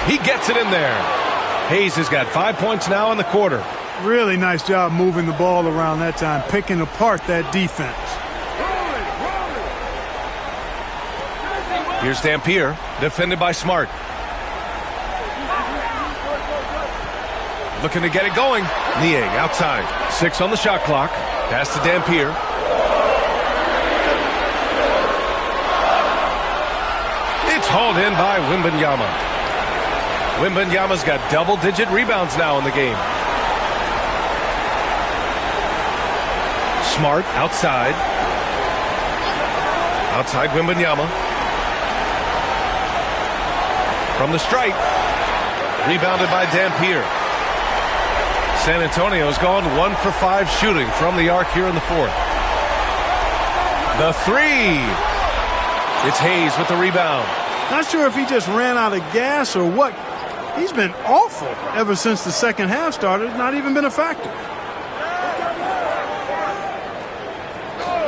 He gets it in there. Hayes has got 5 points now in the quarter. Really nice job moving the ball around that time, picking apart that defense. Here's Dampier, defended by Smart. Looking to get it going. Niang outside. 6 on the shot clock. Pass to Dampier. It's hauled in by Wembanyama. Wembanyama's got double-digit rebounds now in the game. Smart outside. Outside Wembanyama. From the stripe. Rebounded by Dampier. San Antonio's gone 1 for 5 shooting from the arc here in the fourth. The three. It's Hayes with the rebound. Not sure if he just ran out of gas or what. He's been awful ever since the second half started. Not even been a factor.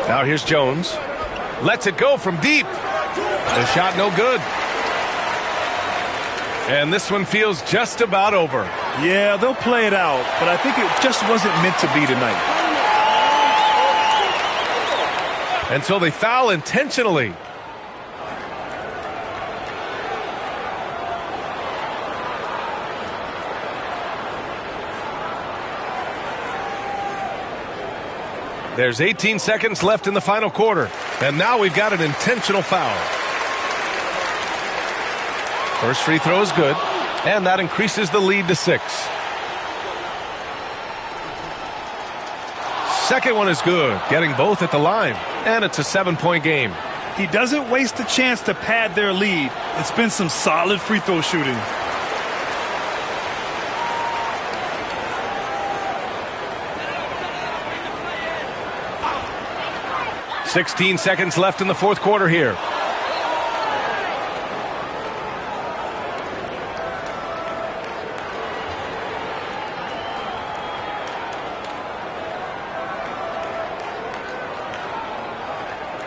Now here's Jones. Lets it go from deep. The shot no good. And this one feels just about over. Yeah, they'll play it out, but I think it just wasn't meant to be tonight. And so they foul intentionally. There's 18 seconds left in the final quarter. And now we've got an intentional foul. First free throw is good, and that increases the lead to 6. Second one is good, getting both at the line, and it's a 7-point game. He doesn't waste a chance to pad their lead. It's been some solid free throw shooting. "16 seconds left in the fourth quarter here.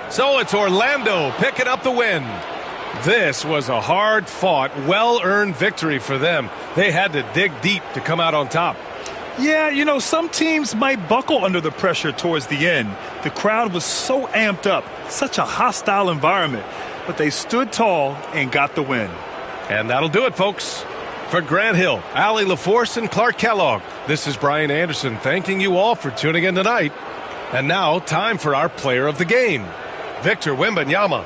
So it's Orlando picking up the win. This was a hard-fought, well-earned victory for them. They had to dig deep to come out on top. Yeah, you know, some teams might buckle under the pressure towards the end. The crowd was so amped up, such a hostile environment. But they stood tall and got the win. And that'll do it, folks. For Grant Hill, Allie LaForce, and Clark Kellogg, this is Brian Anderson thanking you all for tuning in tonight. And now, time for our player of the game, Victor Wembanyama.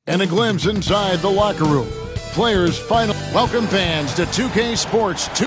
And a glimpse inside the locker room. Players final. Welcome fans to 2K Sports 2.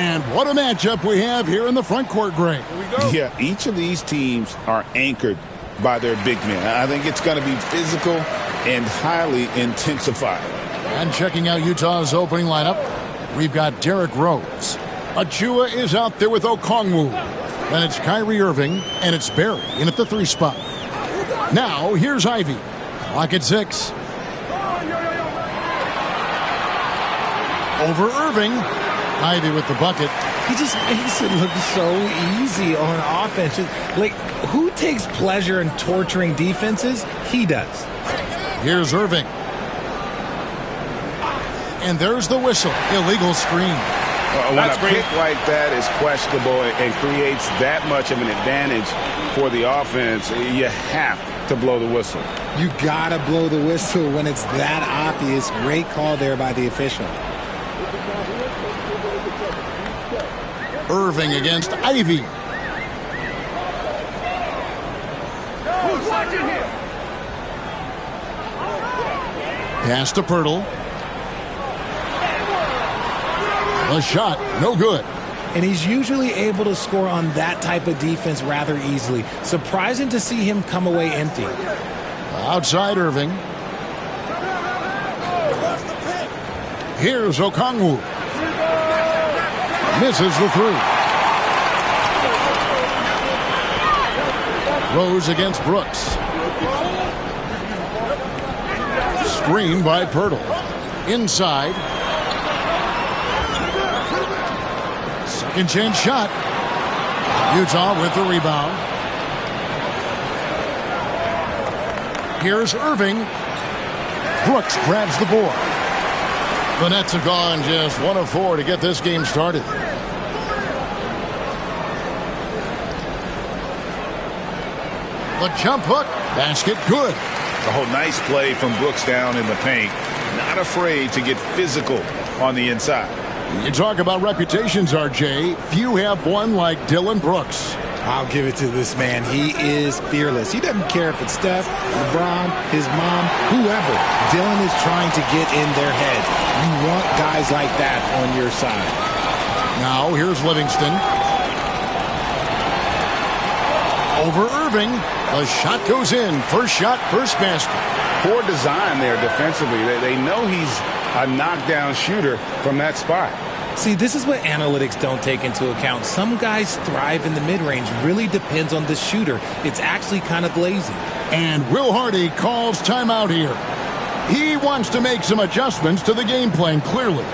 And what a matchup we have here in the front court, Greg. Here we go. Yeah, each of these teams are anchored by their big men. I think it's going to be physical and highly intensified. And checking out Utah's opening lineup, we've got Derrick Rose. Achua is out there with Okongwu. Then it's Kyrie Irving, and it's Barry in at the 3 spot. Now, here's Ivy. Clock at 6. Over Irving. Ivy with the bucket. He just makes it look so easy on offense. Like, who takes pleasure in torturing defenses? He does. Here's Irving. And there's the whistle. Illegal screen. When a pick like that is questionable and creates that much of an advantage for the offense, you have to blow the whistle. You gotta blow the whistle when it's that obvious. Great call there by the official. Irving against Ivy. Pass to Pirtle. The shot, no good. And he's usually able to score on that type of defense rather easily. Surprising to see him come away empty. Outside Irving. Here's Okongwu. Misses the 3. Rose against Brooks. Screen by Pirtle. Inside. Second chance shot. Utah with the rebound. Here's Irving. Brooks grabs the board. The Nets have gone just 1 of 4 to get this game started. The jump hook. Basket good. Oh, nice play from Brooks down in the paint. Not afraid to get physical on the inside. You talk about reputations, RJ. Few have one like Dylan Brooks. I'll give it to this man. He is fearless. He doesn't care if it's Steph, LeBron, his mom, whoever. Dylan is trying to get in their head. You want guys like that on your side. Now, here's Livingston. Over Irving. The shot goes in. First shot, first basket. Poor design there defensively. They know he's a knockdown shooter from that spot. See, this is what analytics don't take into account. Some guys thrive in the mid-range. Really depends on the shooter. It's actually kind of lazy. And Will Hardy calls timeout here. He wants to make some adjustments to the game plan, clearly.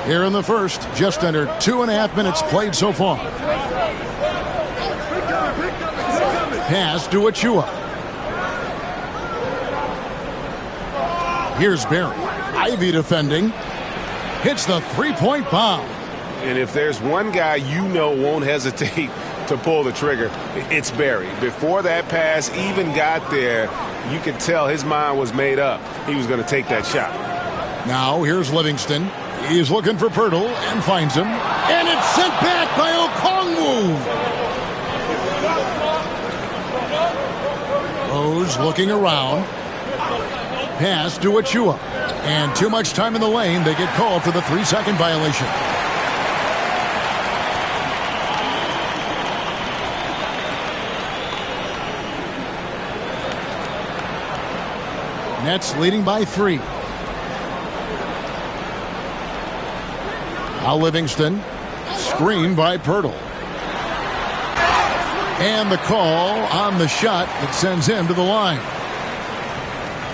Here in the first, just under 2.5 minutes played so far. Pass to Achua. Here's Barry. Ivy defending. Hits the three-point bomb. And if there's one guy you know won't hesitate to pull the trigger, it's Barry. Before that pass even got there, you could tell his mind was made up. He was going to take that shot. Now here's Livingston. He's looking for Pirtle and finds him. And it's sent back by Okongwu. Rose looking around. Pass to Achua. And too much time in the lane. They get called for the 3-second violation. Nets leading by 3. Now Livingston. Screen by Pirtle. And the call on the shot that sends him to the line.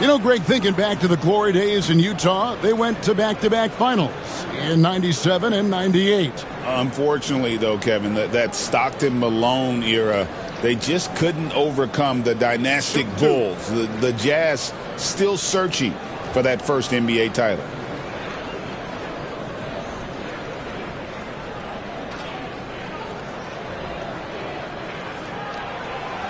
You know, Greg, thinking back to the glory days in Utah, they went to back-to-back finals in 97 and 98. Unfortunately, though, Kevin, that Stockton-Malone era, they just couldn't overcome the dynastic Bulls. The Jazz still searching for that first NBA title.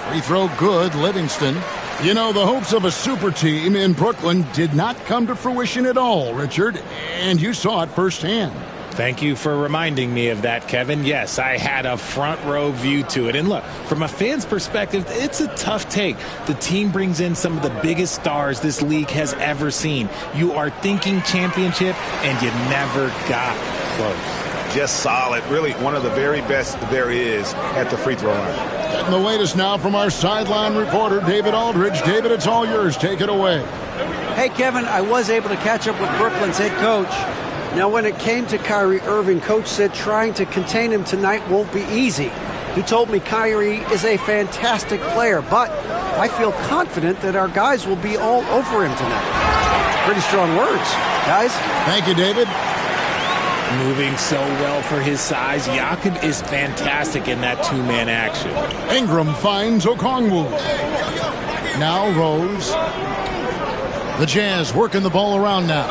Free throw good, Livingston. You know, the hopes of a super team in Brooklyn did not come to fruition at all, Richard, and you saw it firsthand. Thank you for reminding me of that, Kevin. Yes, I had a front row view to it. And look, from a fan's perspective, it's a tough take. The team brings in some of the biggest stars this league has ever seen. You are thinking championship, and you never got close. Just solid. Really one of the very best there is at the free throw line. Getting the latest now from our sideline reporter, David Aldridge. David, it's all yours. Take it away. Hey, Kevin, I was able to catch up with Brooklyn's head coach. Now, when it came to Kyrie Irving, Coach said trying to contain him tonight won't be easy. He told me Kyrie is a fantastic player, but I feel confident that our guys will be all over him tonight. Pretty strong words, guys. Thank you, David. Moving so well for his size. Jakob is fantastic in that two-man action. Ingram finds Okongwu. Now Rose. The Jazz working the ball around now.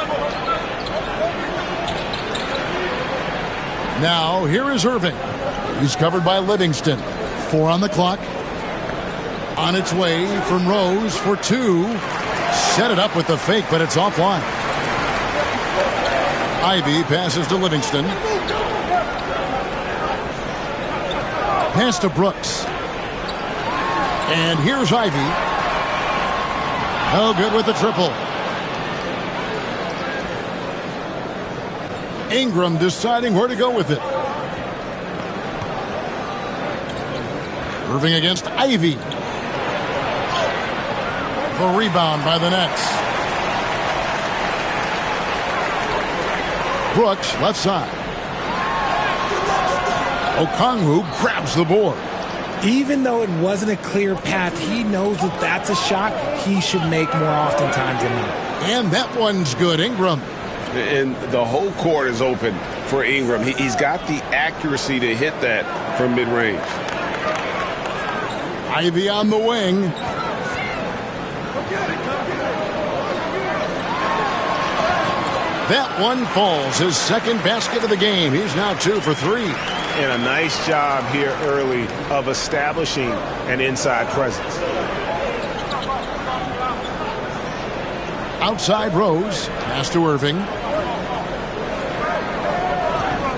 Now here is Irving. He's covered by Livingston. 4 on the clock. On its way from Rose for 2. Set it up with the fake, but it's offline. Ivy passes to Livingston. Pass to Brooks. And here's Ivy. No good with the triple. Ingram deciding where to go with it. Irving against Ivy. The rebound by the Nets. Brooks, left side. Okongwu grabs the board. Even though it wasn't a clear path, he knows that that's a shot he should make more oftentimes than not. And that one's good. Ingram. And the whole court is open for Ingram. He's got the accuracy to hit that from mid-range. Ivy on the wing. That one falls. His second basket of the game. He's now 2 for 3. And a nice job here early of establishing an inside presence. Outside Rose. Pass to Irving.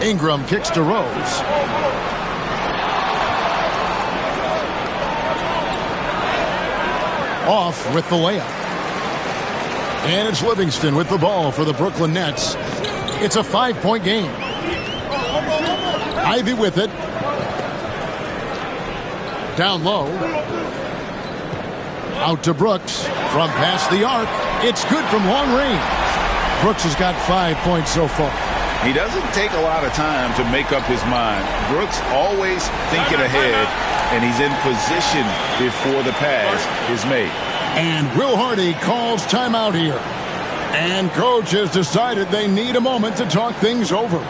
Ingram kicks to Rose. Off with the layup. And it's Livingston with the ball for the Brooklyn Nets. It's a 5-point game. Ivy with it. Down low. Out to Brooks. From past the arc. It's good from long range. Brooks has got 5 points so far. He doesn't take a lot of time to make up his mind. Brooks always thinking ahead, and he's in position before the pass is made. And Will Hardy calls timeout here. And coach has decided they need a moment to talk things over.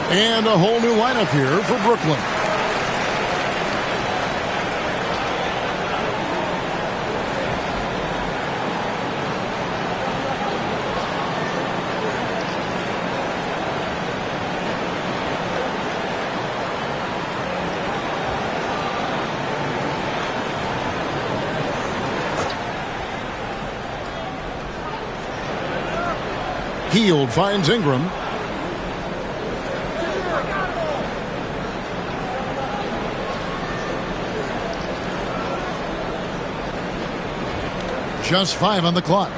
And a whole new lineup here for Brooklyn. Hield finds Ingram. Just 5 on the clock.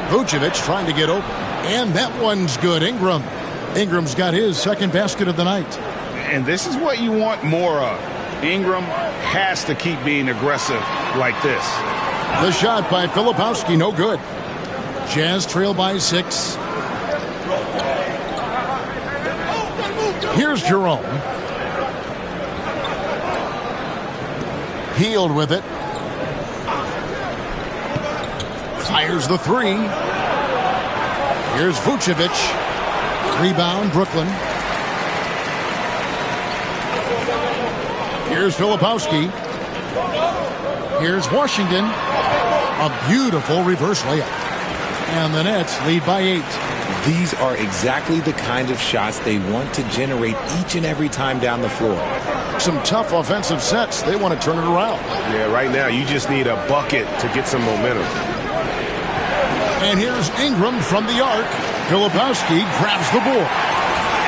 Vucevic trying to get open. And that one's good. Ingram's got his second basket of the night. And this is what you want more of. Ingram has to keep being aggressive like this. The shot by Filipowski, no good. Jazz trail by 6. Here's Jerome. Hield with it. Fires the 3. Here's Vucevic. Rebound, Brooklyn. Here's Filipowski. Here's Washington. A beautiful reverse layup. And the Nets lead by 8. These are exactly the kind of shots they want to generate each and every time down the floor. Some tough offensive sets. They want to turn it around. Yeah, right now you just need a bucket to get some momentum. And here's Ingram from the arc. Filipowski grabs the board.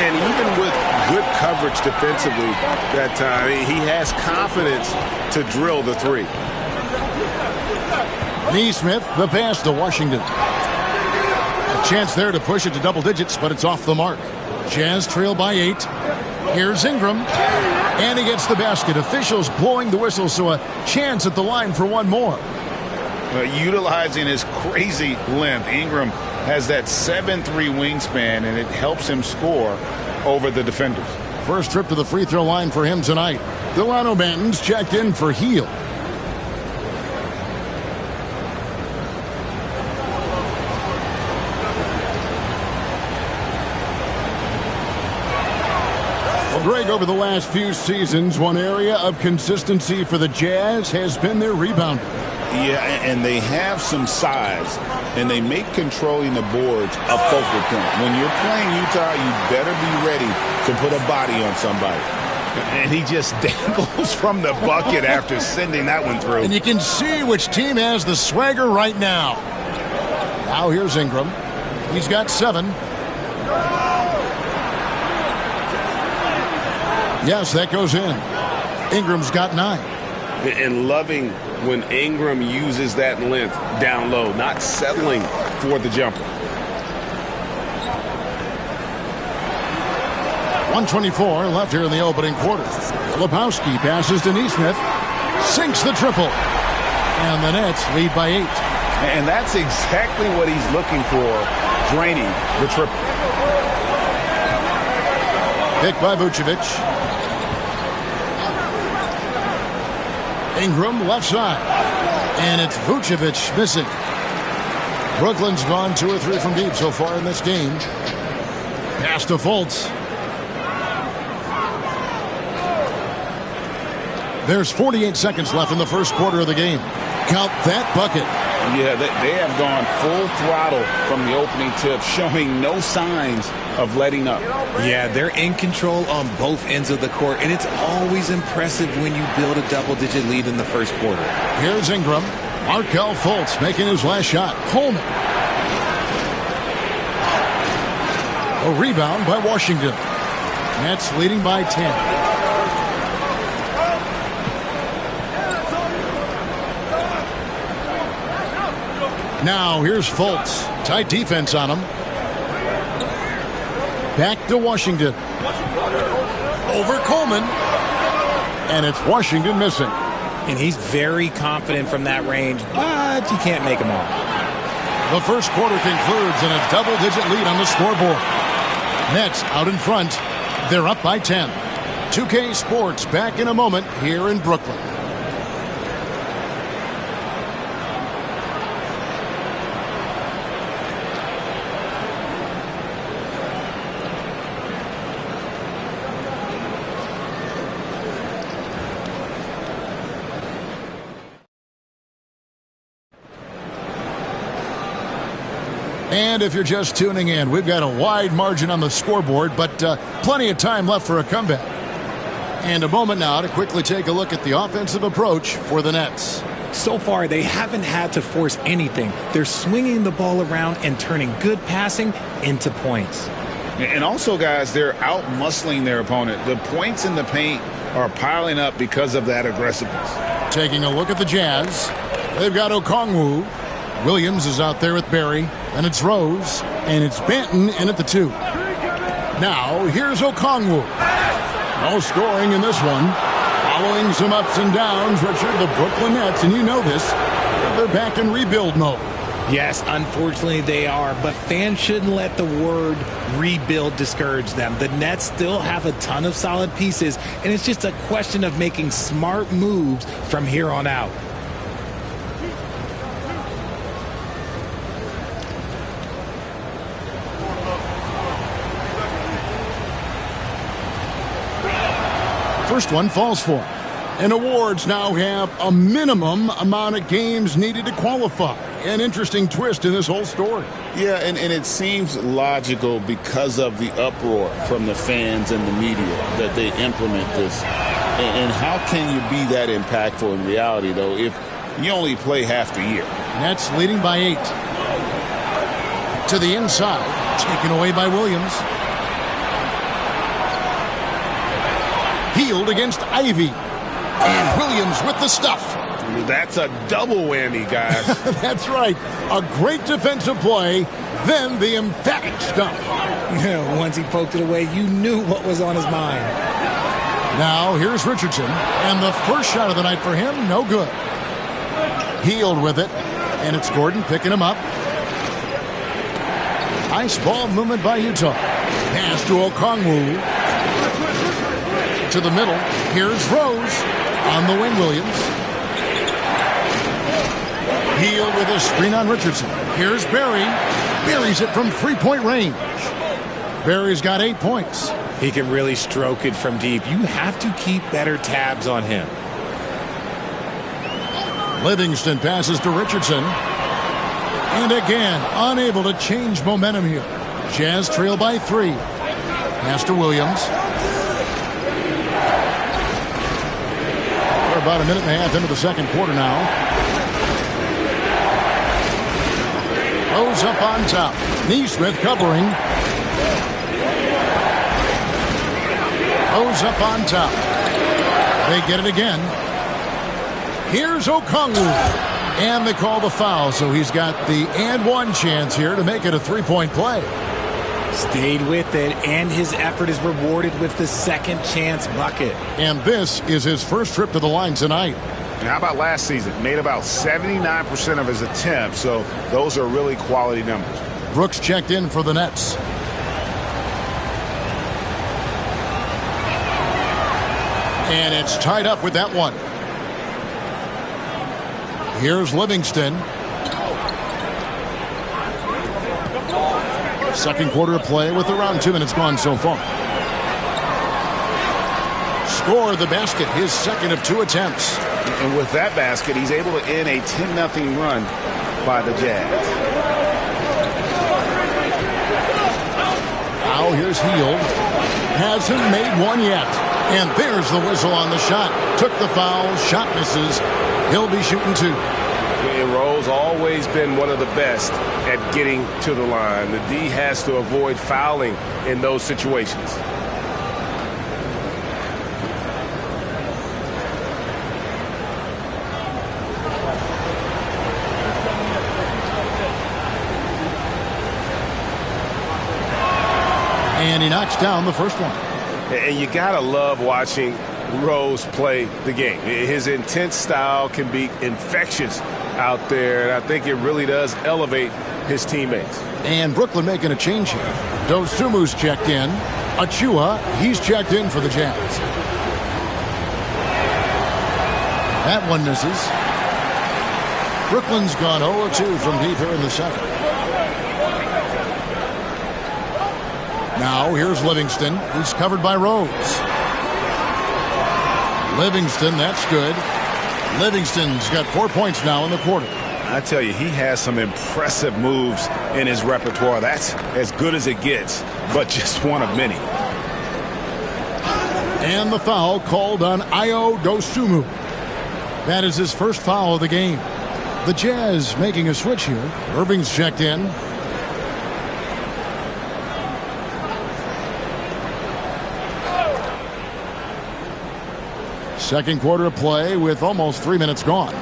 And even with good coverage defensively that time, he has confidence to drill the 3. Nesmith, the pass to Washington. A chance there to push it to double digits, but it's off the mark. Jazz trail by 8. Here's Ingram. And he gets the basket. Officials blowing the whistle, so a chance at the line for one more. Utilizing his crazy length, Ingram has that 7'3" wingspan, and it helps him score over the defenders. First trip to the free throw line for him tonight. Delano Banton's checked in for Hield. Well, Greg, over the last few seasons, one area of consistency for the Jazz has been their rebounding. Yeah, and they have some size, and they make controlling the boards a focal point. When you're playing Utah, you better be ready to put a body on somebody. And he just dangles from the bucket after sending that one through. And you can see which team has the swagger right now. Now here's Ingram. He's got 7. Yes, that goes in. Ingram's got 9. And loving when Ingram uses that length down low, not settling for the jumper. 1:24 left here in the opening quarter. Filipowski passes to Nesmith. Sinks the triple. And the Nets lead by 8. And that's exactly what he's looking for, draining the triple. Picked by Vucevic. Ingram left side. And it's Vucevic missing. Brooklyn's gone 2 or 3 from deep so far in this game. Pass to Fultz. There's 48 seconds left in the first quarter of the game. Count that bucket. Yeah, they have gone full throttle from the opening tip, showing no signs of letting up. Yeah, they're in control on both ends of the court, and it's always impressive when you build a double-digit lead in the first quarter. Here's Ingram. Markelle Fultz making his last shot. Coleman. A rebound by Washington. Nets leading by 10. Now here's Fultz. Tight defense on him. Back to Washington. Over Coleman. And it's Washington missing. And he's very confident from that range, but you can't make him all. The first quarter concludes in a double-digit lead on the scoreboard. Nets out in front. They're up by 10. 2K Sports back in a moment here in Brooklyn. And if you're just tuning in, we've got a wide margin on the scoreboard, but plenty of time left for a comeback. And a moment now to quickly take a look at the offensive approach for the Nets. So far, they haven't had to force anything. They're swinging the ball around and turning good passing into points. And also, guys, they're out-muscling their opponent. The points in the paint are piling up because of that aggressiveness. Taking a look at the Jazz, they've got Okongwu. Williams is out there with Barry, and it's Rose, and it's Benton in at the 2. Now, here's Okongwu. No scoring in this one. Following some ups and downs, Richard, the Brooklyn Nets, and you know this, they're back in rebuild mode. Yes, unfortunately they are, but fans shouldn't let the word rebuild discourage them. The Nets still have a ton of solid pieces, and it's just a question of making smart moves from here on out. First one falls for. And awards now have a minimum amount of games needed to qualify. An interesting twist in this whole story. Yeah, and it seems logical because of the uproar from the fans and the media that they implement this. And how can you be that impactful in reality, though, if you only play half the year? Nets leading by 8. To the inside, taken away by Williams. Healed against Ivy. And Williams with the stuff. That's a double whammy, guys. That's right. A great defensive play, then the emphatic stuff. Once he poked it away, you knew what was on his mind. Now, here's Richardson. And the first shot of the night for him, no good. Healed with it. And it's Gordon picking him up. Nice ball movement by Utah. Pass to Okongwu. To the middle. Here's Rose on the wing. Williams. Healed with a screen on Richardson. Here's Barry. Buries it from three-point range. Barry's got 8 points. He can really stroke it from deep. You have to keep better tabs on him. Livingston passes to Richardson. And again, unable to change momentum here. Jazz trail by 3. Pass to Williams. We're about a minute and a half into the second quarter now. Rose up on top. Nesmith covering. Rose up on top. They get it again. Here's Okongwu. And they call the foul, so he's got the and one chance here to make it a three-point play. Stayed with it, and his effort is rewarded with the second chance bucket. And this is his first trip to the line tonight. And how about last season? Made about 79% of his attempts, so those are really quality numbers. Brooks checked in for the Nets. And it's tied up with that one. Here's Livingston. Second quarter of play with around 2 minutes gone so far. Score the basket, his second of 2 attempts. And with that basket, he's able to end a 10-0 run by the Jazz. Now here's Hield. Hasn't made one yet. And there's the whistle on the shot. Took the foul, shot misses. He'll be shooting 2. And Rose always been one of the best at getting to the line. The D has to avoid fouling in those situations. And he knocks down the first one. And you gotta love watching Rose play the game. His intense style can be infectious out there, and I think it really does elevate his teammates. And Brooklyn making a change here. Dosumu's checked in. Achua, he's checked in for the Jazz. That one misses. Brooklyn's gone 0-2 from deep here in the second. Now here's Livingston. He's covered by Rose. Livingston, that's good. Livingston's got 4 points now in the quarter. I tell you, he has some impressive moves in his repertoire. That's as good as it gets, but just one of many. And the foul called on Ayo Dosunmu. That is his first foul of the game. The Jazz making a switch here. Irving's checked in. Second quarter of play with almost 3 minutes gone.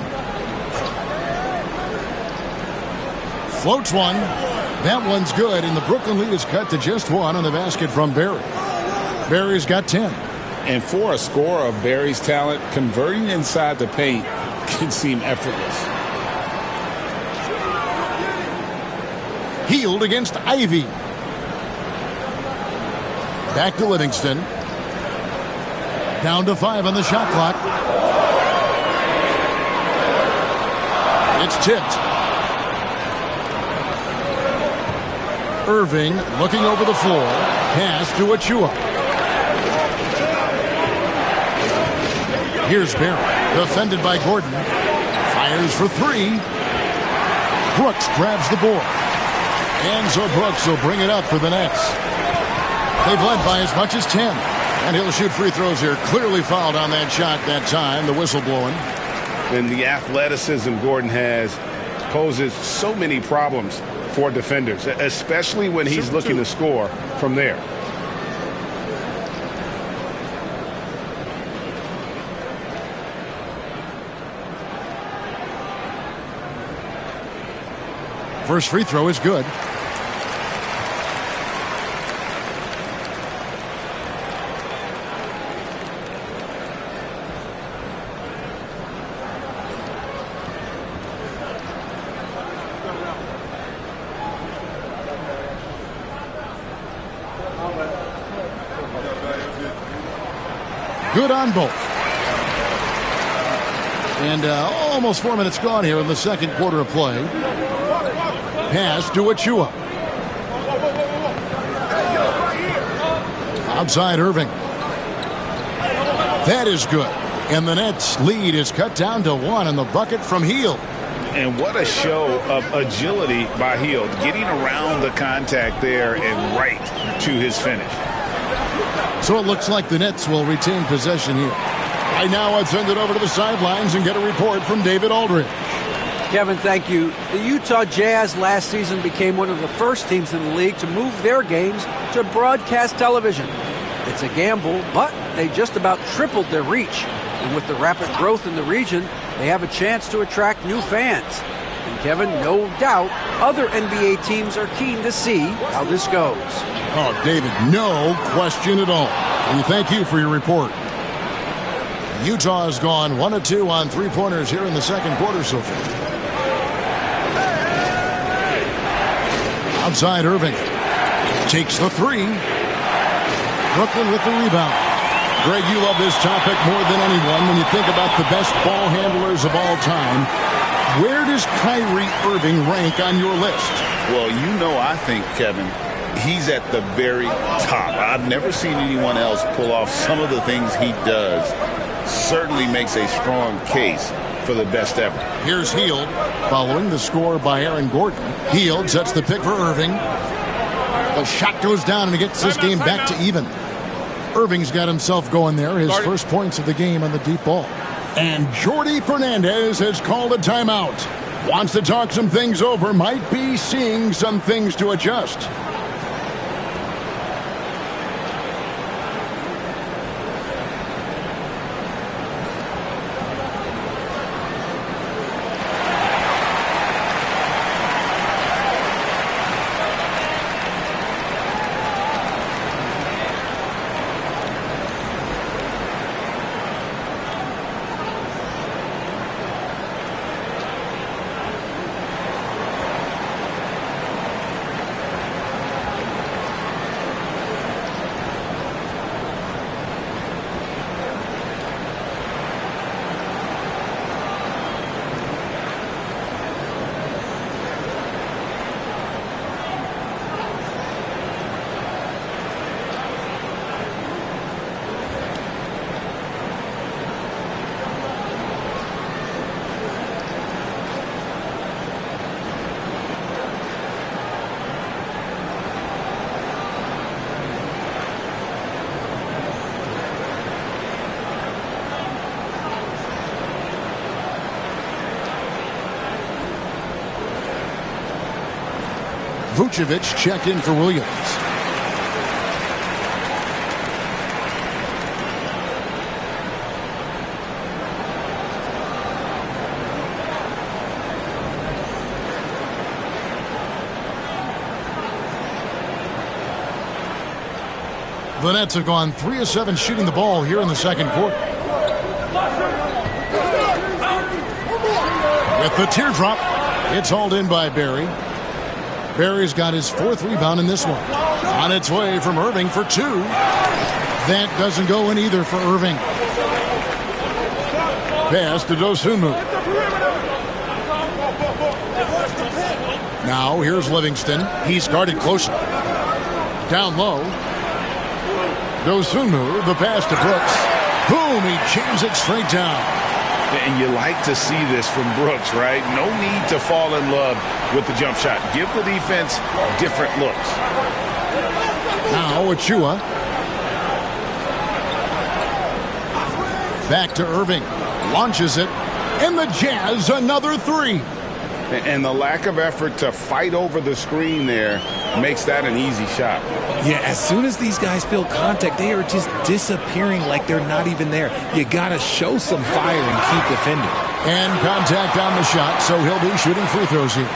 Floats one. That one's good, and the Brooklyn lead is cut to just 1 on the basket from Barry. Barry's got 10. And for a scorer of Barry's talent, converting inside the paint can seem effortless. Hield against Ivy. Back to Livingston. Down to 5 on the shot clock. It's tipped. Irving looking over the floor. Pass to Achua. Here's Barry. Defended by Gordon. Fires for 3. Brooks grabs the board. And so Brooks will bring it up for the Nets. They've led by as much as 10. And he'll shoot free throws here. Clearly fouled on that shot that time. The whistle blowing. And the athleticism Gordon has poses so many problems for defenders, especially when he's looking to score from there. First free throw is good. Good on both. And almost 4 minutes gone here in the second quarter of play. Pass to Achua. Outside Irving. That is good. And the Nets lead is cut down to 1 in the bucket from Hield. And what a show of agility by Hield, getting around the contact there and right to his finish. So it looks like the Nets will retain possession here. Right now, I'd send it over to the sidelines and get a report from David Aldridge. Kevin, thank you. The Utah Jazz last season became one of the first teams in the league to move their games to broadcast television. It's a gamble, but they just about tripled their reach. And with the rapid growth in the region, they have a chance to attract new fans. And Kevin, no doubt, other NBA teams are keen to see how this goes. Oh, David, no question at all. And thank you for your report. Utah has gone 1 of 2 on three-pointers here in the second quarter so far. Outside Irving. Takes the 3. Brooklyn with the rebound. Greg, you love this topic more than anyone when you think about the best ball handlers of all time. Where does Kyrie Irving rank on your list? Well, I think, Kevin, he's at the very top. I've never seen anyone else pull off some of the things he does. Certainly makes a strong case for the best ever. Here's Hield following the score by Aaron Gordon. Hield sets the pick for Irving. The shot goes down and it gets this game back to even. Irving's got himself going there. His first points of the game on the deep ball. And Jordi Fernandez has called a timeout. Wants to talk some things over. Might be seeing some things to adjust. Vucevic checked in for Williams. The Nets have gone 3 of 7 shooting the ball here in the second quarter. With the teardrop, it's hauled in by Barry. Barry's got his 4th rebound in this one. On its way from Irving for 2. That doesn't go in either for Irving. Pass to Dosunmu. Now here's Livingston. He's guarded closely. Down low. Dosunmu, the pass to Brooks. Boom, he jams it straight down. And you like to see this from Brooks, right? No need to fall in love with the jump shot. Give the defense different looks. Now Achua. Back to Irving. Launches it. And the Jazz another 3. And the lack of effort to fight over the screen there makes that an easy shot. Yeah, as soon as these guys feel contact, they are just disappearing like they're not even there. You got to show some fire and keep defending. And contact on the shot, so he'll be shooting free throws here.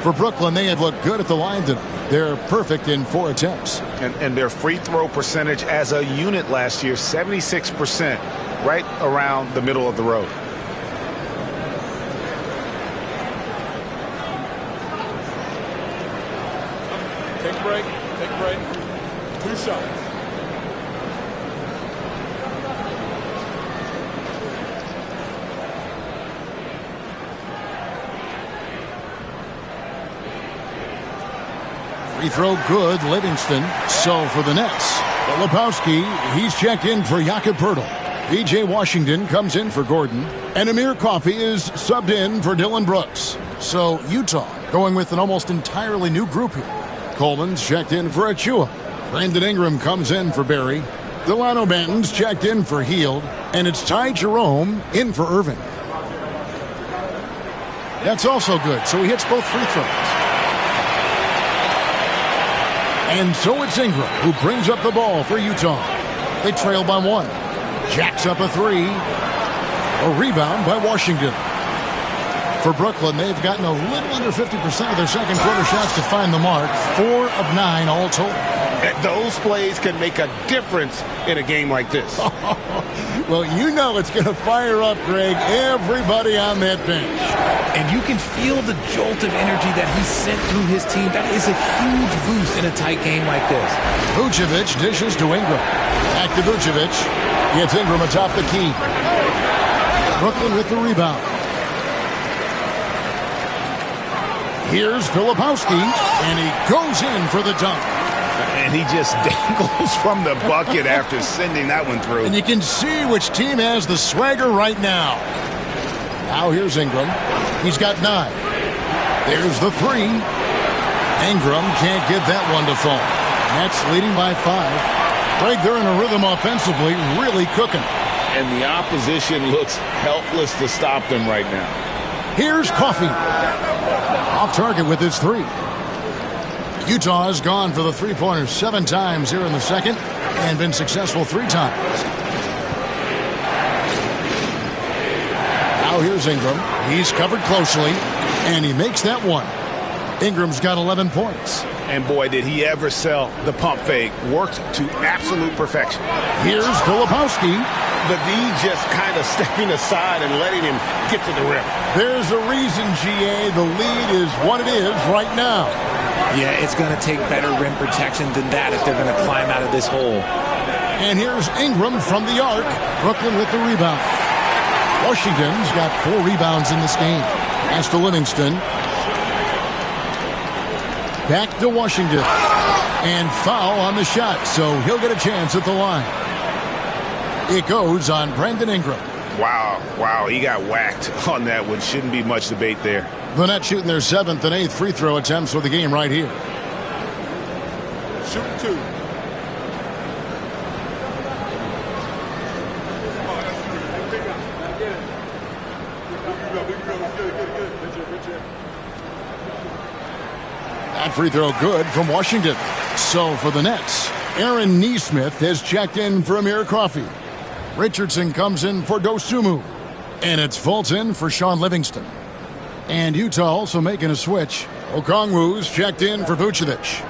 For Brooklyn, they have looked good at the line tonight. They're perfect in 4 attempts. And their free throw percentage as a unit last year, 76%, right around the middle of the road. Take a break. Take a break. 2 shots. Free throw good, Livingston. So for the Nets, Filipowski, he's checked in for Jakob Poeltl. P.J. Washington comes in for Gordon. And Amir Coffey is subbed in for Dylan Brooks. So Utah going with an almost entirely new group here. Coleman's checked in for Achua. Brandon Ingram comes in for Barry. Delano Banton's checked in for Hield. And it's Ty Jerome in for Irving. That's also good, so he hits both free throws. And so it's Ingram who brings up the ball for Utah. They trail by 1. Jacks up a 3. A rebound by Washington. For Brooklyn, they've gotten a little under 50% of their second quarter shots to find the mark. 4 of 9 all told. Those plays can make a difference in a game like this. Well, you know it's going to fire up, Greg, everybody on that bench. And you can feel the jolt of energy that he sent through his team. That is a huge boost in a tight game like this. Vucevic dishes to Ingram. Back to Vucevic. Gets Ingram atop the key. Brooklyn with the rebound. Here's Filipowski, and he goes in for the dunk. And he just dangles from the bucket after sending that one through. And you can see which team has the swagger right now. Now here's Ingram. He's got 9. There's the 3. Ingram can't get that one to fall. Nets leading by 5. Greg, they're in a rhythm offensively, really cooking. And the opposition looks helpless to stop them right now. Here's Coffey. Off target with his 3. Utah has gone for the three-pointers 7 times here in the second and been successful 3 times. Now here's Ingram. He's covered closely, and he makes that one. Ingram's got 11 points. And boy, did he ever sell the pump fake. Worked to absolute perfection. Here's Filipowski. The D just kind of stepping aside and letting him get to the rim. There's a reason, GA, the lead is what it is right now. Yeah, it's going to take better rim protection than that if they're going to climb out of this hole. And here's Ingram from the arc. Brooklyn with the rebound. Washington's got 4 rebounds in this game. Pass to Livingston. Back to Washington. And foul on the shot, so he'll get a chance at the line. It goes on Brandon Ingram. Wow, he got whacked on that one. Shouldn't be much debate there. The Nets shooting their 7th and 8th free throw attempts for the game right here. Shoot 2. That free throw good from Washington. So for the Nets, Aaron Nesmith has checked in for Amir Coffey. Richardson comes in for Dosunmu. And it's Fulton for Sean Livingston. And Utah also making a switch. Okongwu's checked in for Vucevic.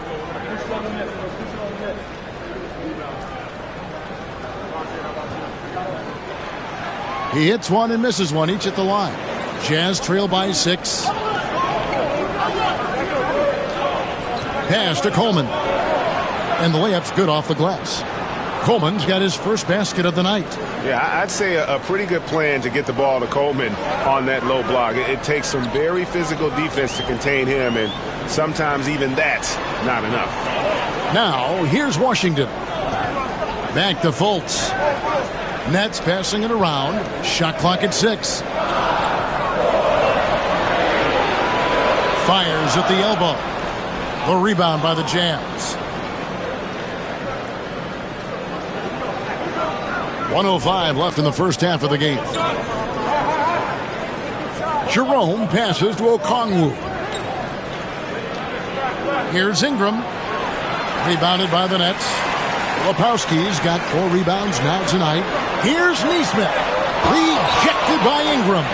He hits one and misses one, each at the line. Jazz trail by 6. Pass to Coleman. And the layup's good off the glass. Coleman's got his first basket of the night. Yeah, I'd say a pretty good plan to get the ball to Coleman on that low block. It takes some very physical defense to contain him, and sometimes even that's not enough. Now, here's Washington. Back to Fultz. Nets passing it around. Shot clock at 6. Fires at the elbow. The rebound by the Jazz. 1:05 left in the first half of the game. Jerome passes to Okongwu. Here's Ingram. Rebounded by the Nets. Filipowski's got 4 rebounds now tonight. Here's Nesmith. Rejected by Ingram.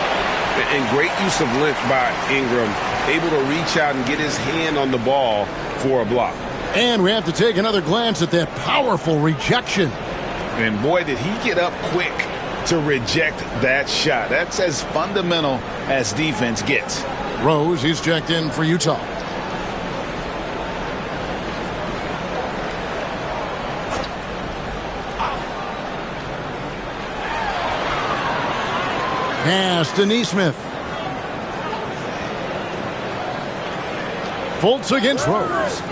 And great use of length by Ingram. Able to reach out and get his hand on the ball for a block. And we have to take another glance at that powerful rejection. And boy, did he get up quick to reject that shot. That's as fundamental as defense gets. Rose is checked in for Utah. Pass to Nesmith. Fultz against Rose.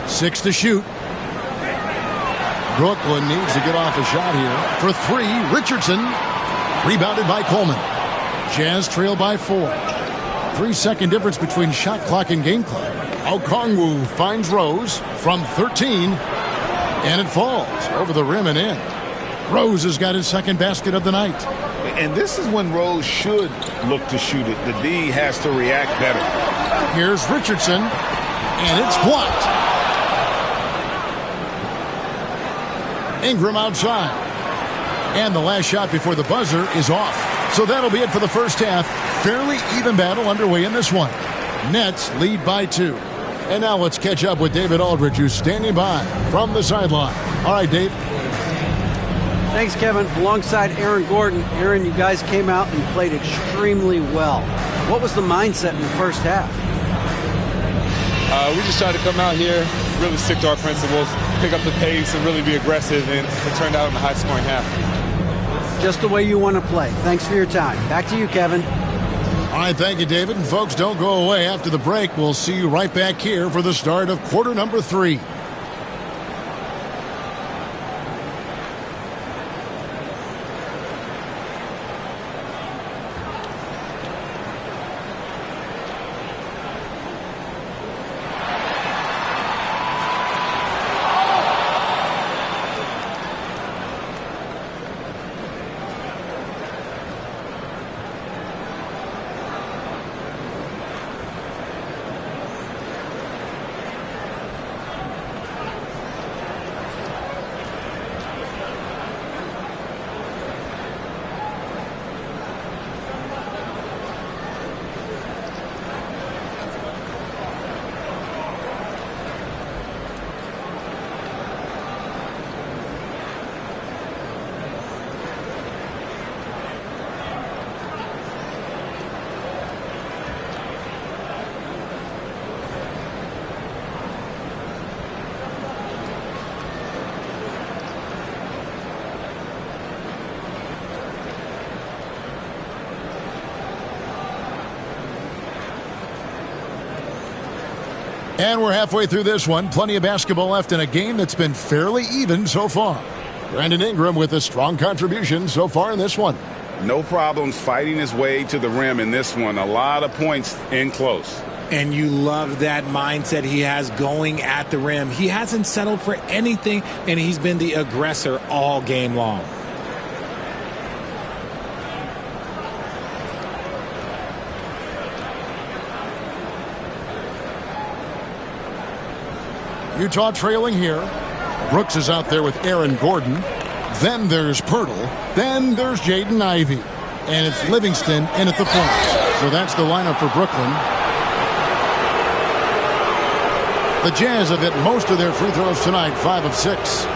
6 to shoot. Brooklyn needs to get off a shot here. For 3, Richardson. Rebounded by Coleman. Jazz trail by 4. 3-second difference between shot clock and game clock. Okongwu finds Rose from 13. And it falls over the rim and in. Rose has got his second basket of the night. And this is when Rose should look to shoot it. The D has to react better. Here's Richardson. And it's blocked. Ingram outside. And the last shot before the buzzer is off. So that'll be it for the first half. Fairly even battle underway in this one. Nets lead by 2. And now let's catch up with David Aldridge, who's standing by from the sideline. All right, Dave. Thanks, Kevin. Alongside Aaron Gordon. Aaron, you guys came out and played extremely well. What was the mindset in the first half? We just tried to come out here, really stick to our principles, pick up the pace, and really be aggressive, and it turned out in a high-scoring half. Just the way you want to play. Thanks for your time. Back to you, Kevin. All right, thank you, David. And folks, don't go away. After the break, we'll see you right back here for the start of quarter number 3. And we're halfway through this one. Plenty of basketball left in a game that's been fairly even so far. Brandon Ingram with a strong contribution so far in this one. No problems fighting his way to the rim in this one. A lot of points in close. And you love that mindset he has going at the rim. He hasn't settled for anything, and he's been the aggressor all game long. Utah trailing here. Brooks is out there with Aaron Gordon. Then there's Pirtle. Then there's Jaden Ivey. And it's Livingston in at the point. So that's the lineup for Brooklyn. The Jazz have hit most of their free throws tonight, 5 of 6.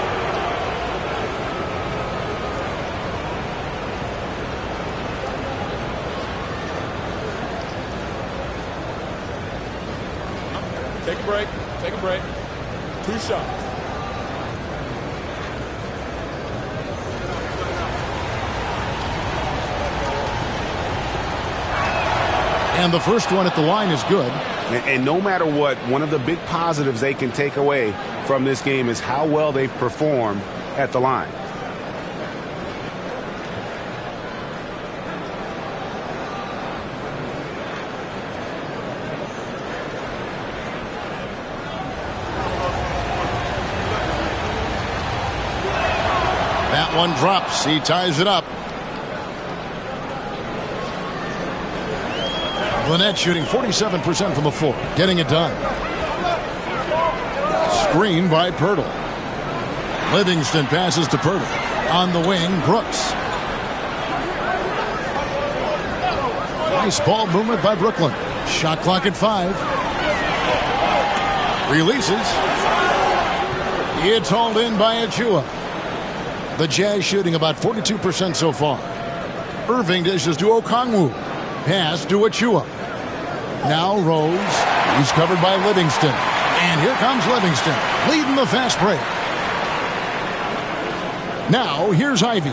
Take a break. Take a break. 2 shots. And the first one at the line is good. And no matter what, one of the big positives they can take away from this game is how well they perform at the line. That one drops. He ties it up. Lynette shooting 47% from the floor. Getting it done. Screen by Pirtle. Livingston passes to Pirtle. On the wing, Brooks. Nice ball movement by Brooklyn. Shot clock at 5. Releases. It's hauled in by Achua. The Jazz shooting about 42% so far. Irving dishes to Okongwu. Pass to Achua. Now Rose. He's covered by Livingston. And here comes Livingston, leading the fast break. Now here's Ivey.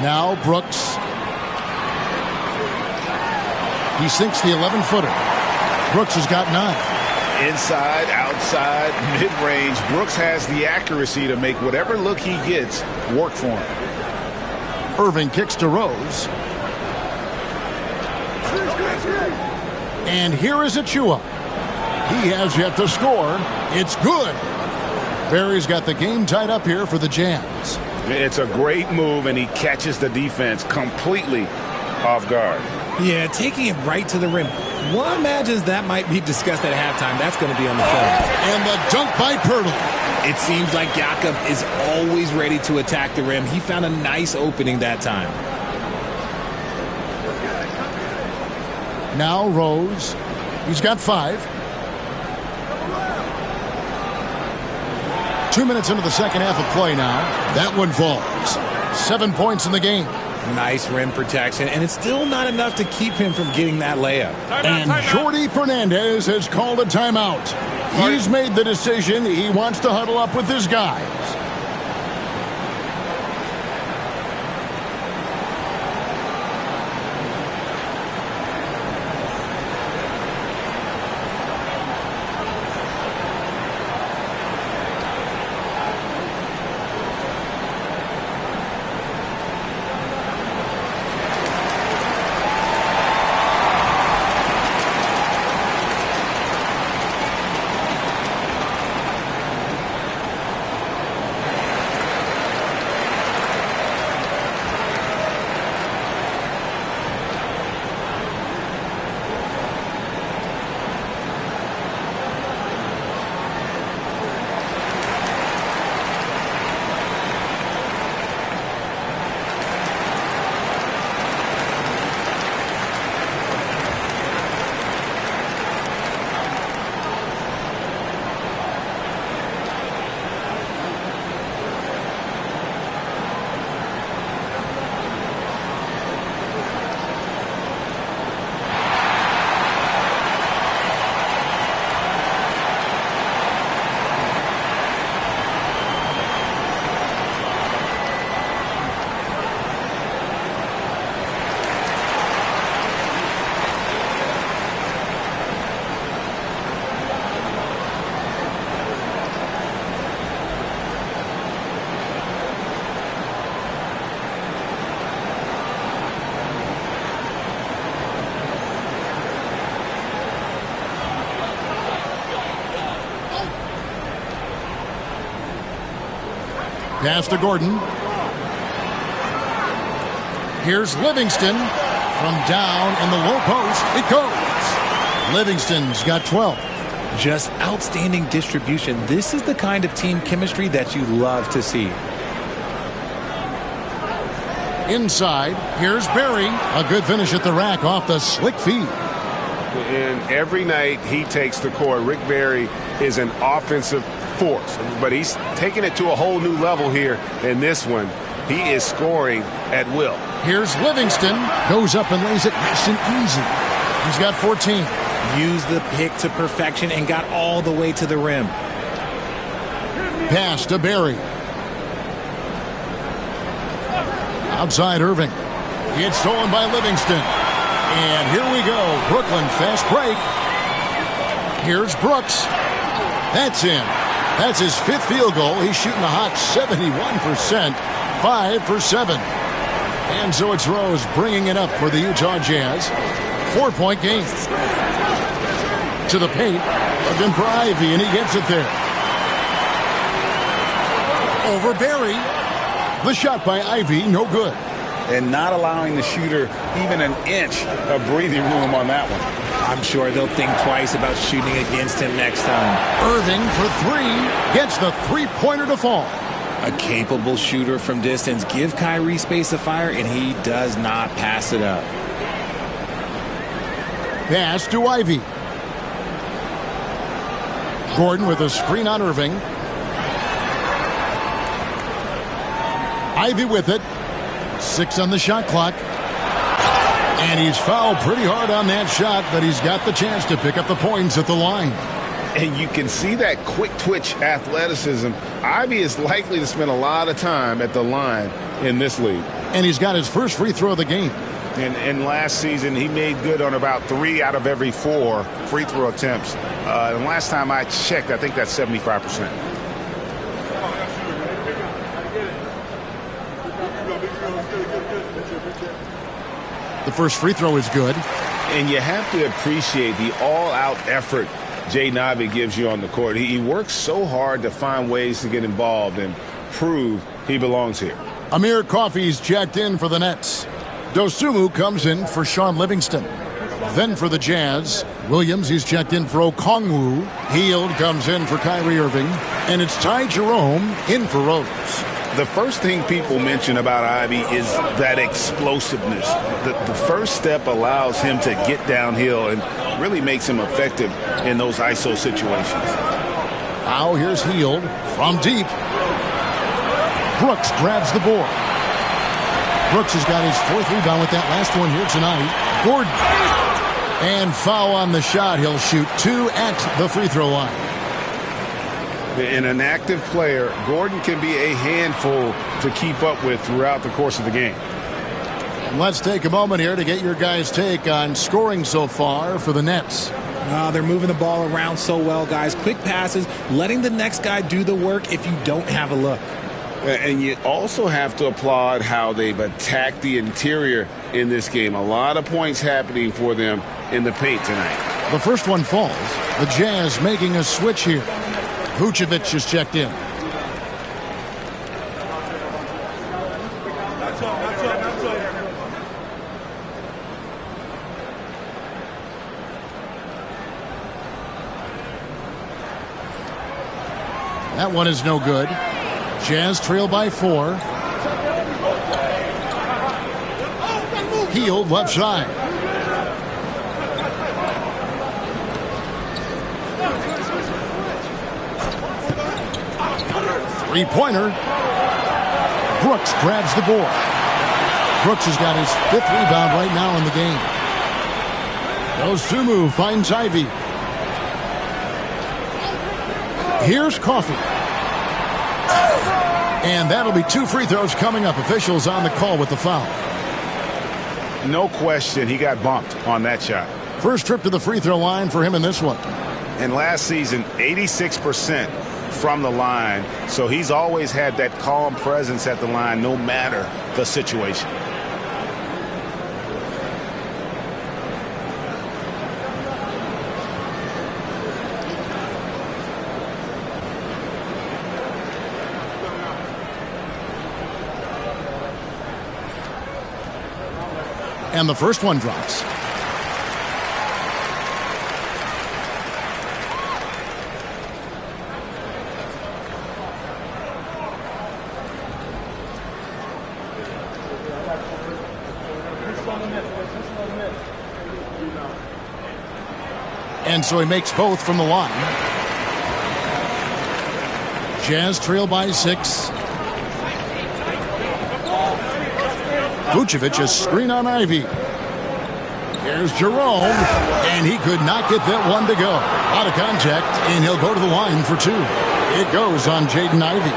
Now Brooks. He sinks the 11-footer. Brooks has got 9. Inside, outside, mid-range. Brooks has the accuracy to make whatever look he gets work for him. Irving kicks to Rose. And here is Achua. He has yet to score. It's good. Barry's got the game tied up here for the Jazz. It's a great move, and he catches the defense completely off guard. Yeah, taking it right to the rim. One imagines that might be discussed at halftime. That's going to be on the phone. And the dunk by Pirtle. It seems like Jakob is always ready to attack the rim. He found a nice opening that time. Now Rose. He's got 5. 2 minutes into the second half of play now. That one falls. 7 points in the game. Nice rim protection, and it's still not enough to keep him from getting that layup. And Jordi Fernandez has called a timeout. He's made the decision. He wants to huddle up with his guys. Pass to Gordon. Here's Livingston from down in the low post. It goes. Livingston's got 12. Just outstanding distribution. This is the kind of team chemistry that you love to see. Inside, here's Barry. A good finish at the rack off the slick feed. And every night he takes the court, Rick Barry is an offensive force. But he's taking it to a whole new level here in this one. He is scoring at will. Here's Livingston. Goes up and lays it nice and easy. He's got 14. Used the pick to perfection and got all the way to the rim. Pass to Barry. Outside Irving. It's stolen by Livingston. And here we go. Brooklyn fast break. Here's Brooks. That's in. That's his 5th field goal. He's shooting a hot 71%. 5 for 7. And so it's Rose bringing it up for the Utah Jazz. 4-point game. To the paint. Looking for Ivy, and he gets it there. Over Barry. The shot by Ivy, no good. And not allowing the shooter even an inch of breathing room on that one. I'm sure they'll think twice about shooting against him next time. Irving for 3. Gets the three-pointer to fall. A capable shooter from distance. Give Kyrie space to fire, and he does not pass it up. Pass to Ivy. Gordon with a screen on Irving. Ivy with it. 6 on the shot clock. And he's fouled pretty hard on that shot, but he's got the chance to pick up the points at the line. And you can see that quick twitch athleticism. Ivy is likely to spend a lot of time at the line in this league. And he's got his first free throw of the game. And last season, he made good on about 3 out of every 4 free throw attempts. And last time I checked, I think that's 75%. The first free throw is good. And you have to appreciate the all-out effort Jaden Ivey gives you on the court. He works so hard to find ways to get involved and prove he belongs here. Amir Coffey's checked in for the Nets. Dosunmu comes in for Sean Livingston. Then for the Jazz, Williams, he's checked in for Okongwu. Hield comes in for Kyrie Irving. And it's Ty Jerome in for Rose. The first thing people mention about Ivy is that explosiveness. The first step allows him to get downhill and really makes him effective in those ISO situations. Now here's Hield from deep. Brooks grabs the board. Brooks has got his 4th rebound with that last one here tonight. Gordon. And foul on the shot. He'll shoot 2 at the free throw line. In an active player, Gordon can be a handful to keep up with throughout the course of the game. And let's take a moment here to get your guys' take on scoring so far for the Nets. They're moving the ball around so well, guys. Quick passes, letting the next guy do the work if you don't have a look. And you also have to applaud how they've attacked the interior in this game. A lot of points happening for them in the paint tonight. The first one falls. The Jazz making a switch here. Vucevic is checked in. That one is no good. Jazz trail by 4. Hield left side. Three-pointer. Brooks grabs the board. Brooks has got his 5th rebound right now in the game. Dosunmu finds Ivy. Here's Coffey. And that'll be 2 free throws coming up. Officials on the call with the foul. No question, he got bumped on that shot. First trip to the free throw line for him in this one. And last season, 86% from the line. So he's always had that calm presence at the line no matter the situation. And the first one drops. And so he makes both from the line. Jazz trail by 6. Vucevic, a screen on Ivy. Here's Jerome, and he could not get that one to go. Out of contact, and he'll go to the line for 2. It goes on Jaden Ivey.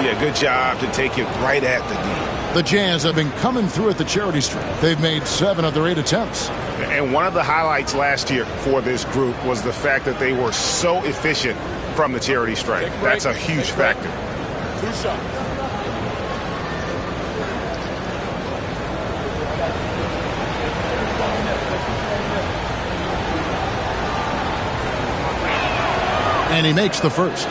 Yeah, good job to take it right at the D. The Jazz have been coming through at the charity stripe. They've made 7 of their 8 attempts. And one of the highlights last year for this group was the fact that they were so efficient from the charity stripe. That's a huge factor. 2 shots. And he makes the first.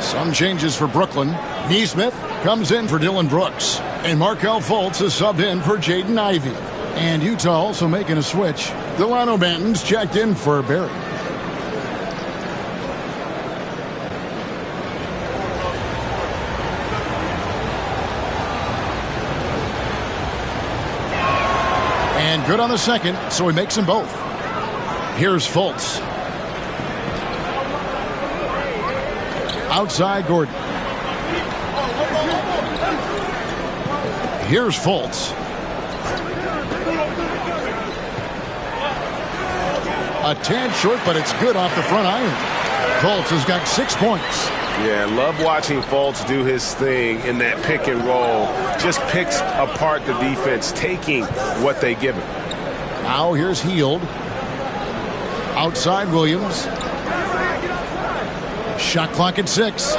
Some changes for Brooklyn. Nesmith comes in for Dylan Brooks. And Markelle Fultz is subbed in for Jaden Ivey. And Utah also making a switch. Delano Banton's checked in for Barry. And good on the second, so he makes them both. Here's Fultz. Outside Gordon. Here's Fultz. A tad short, but it's good off the front iron. Fultz has got 6 points. Yeah, love watching Fultz do his thing in that pick and roll. Just picks apart the defense, taking what they give him. Now here's Hield. Outside Williams. Shot clock at 6.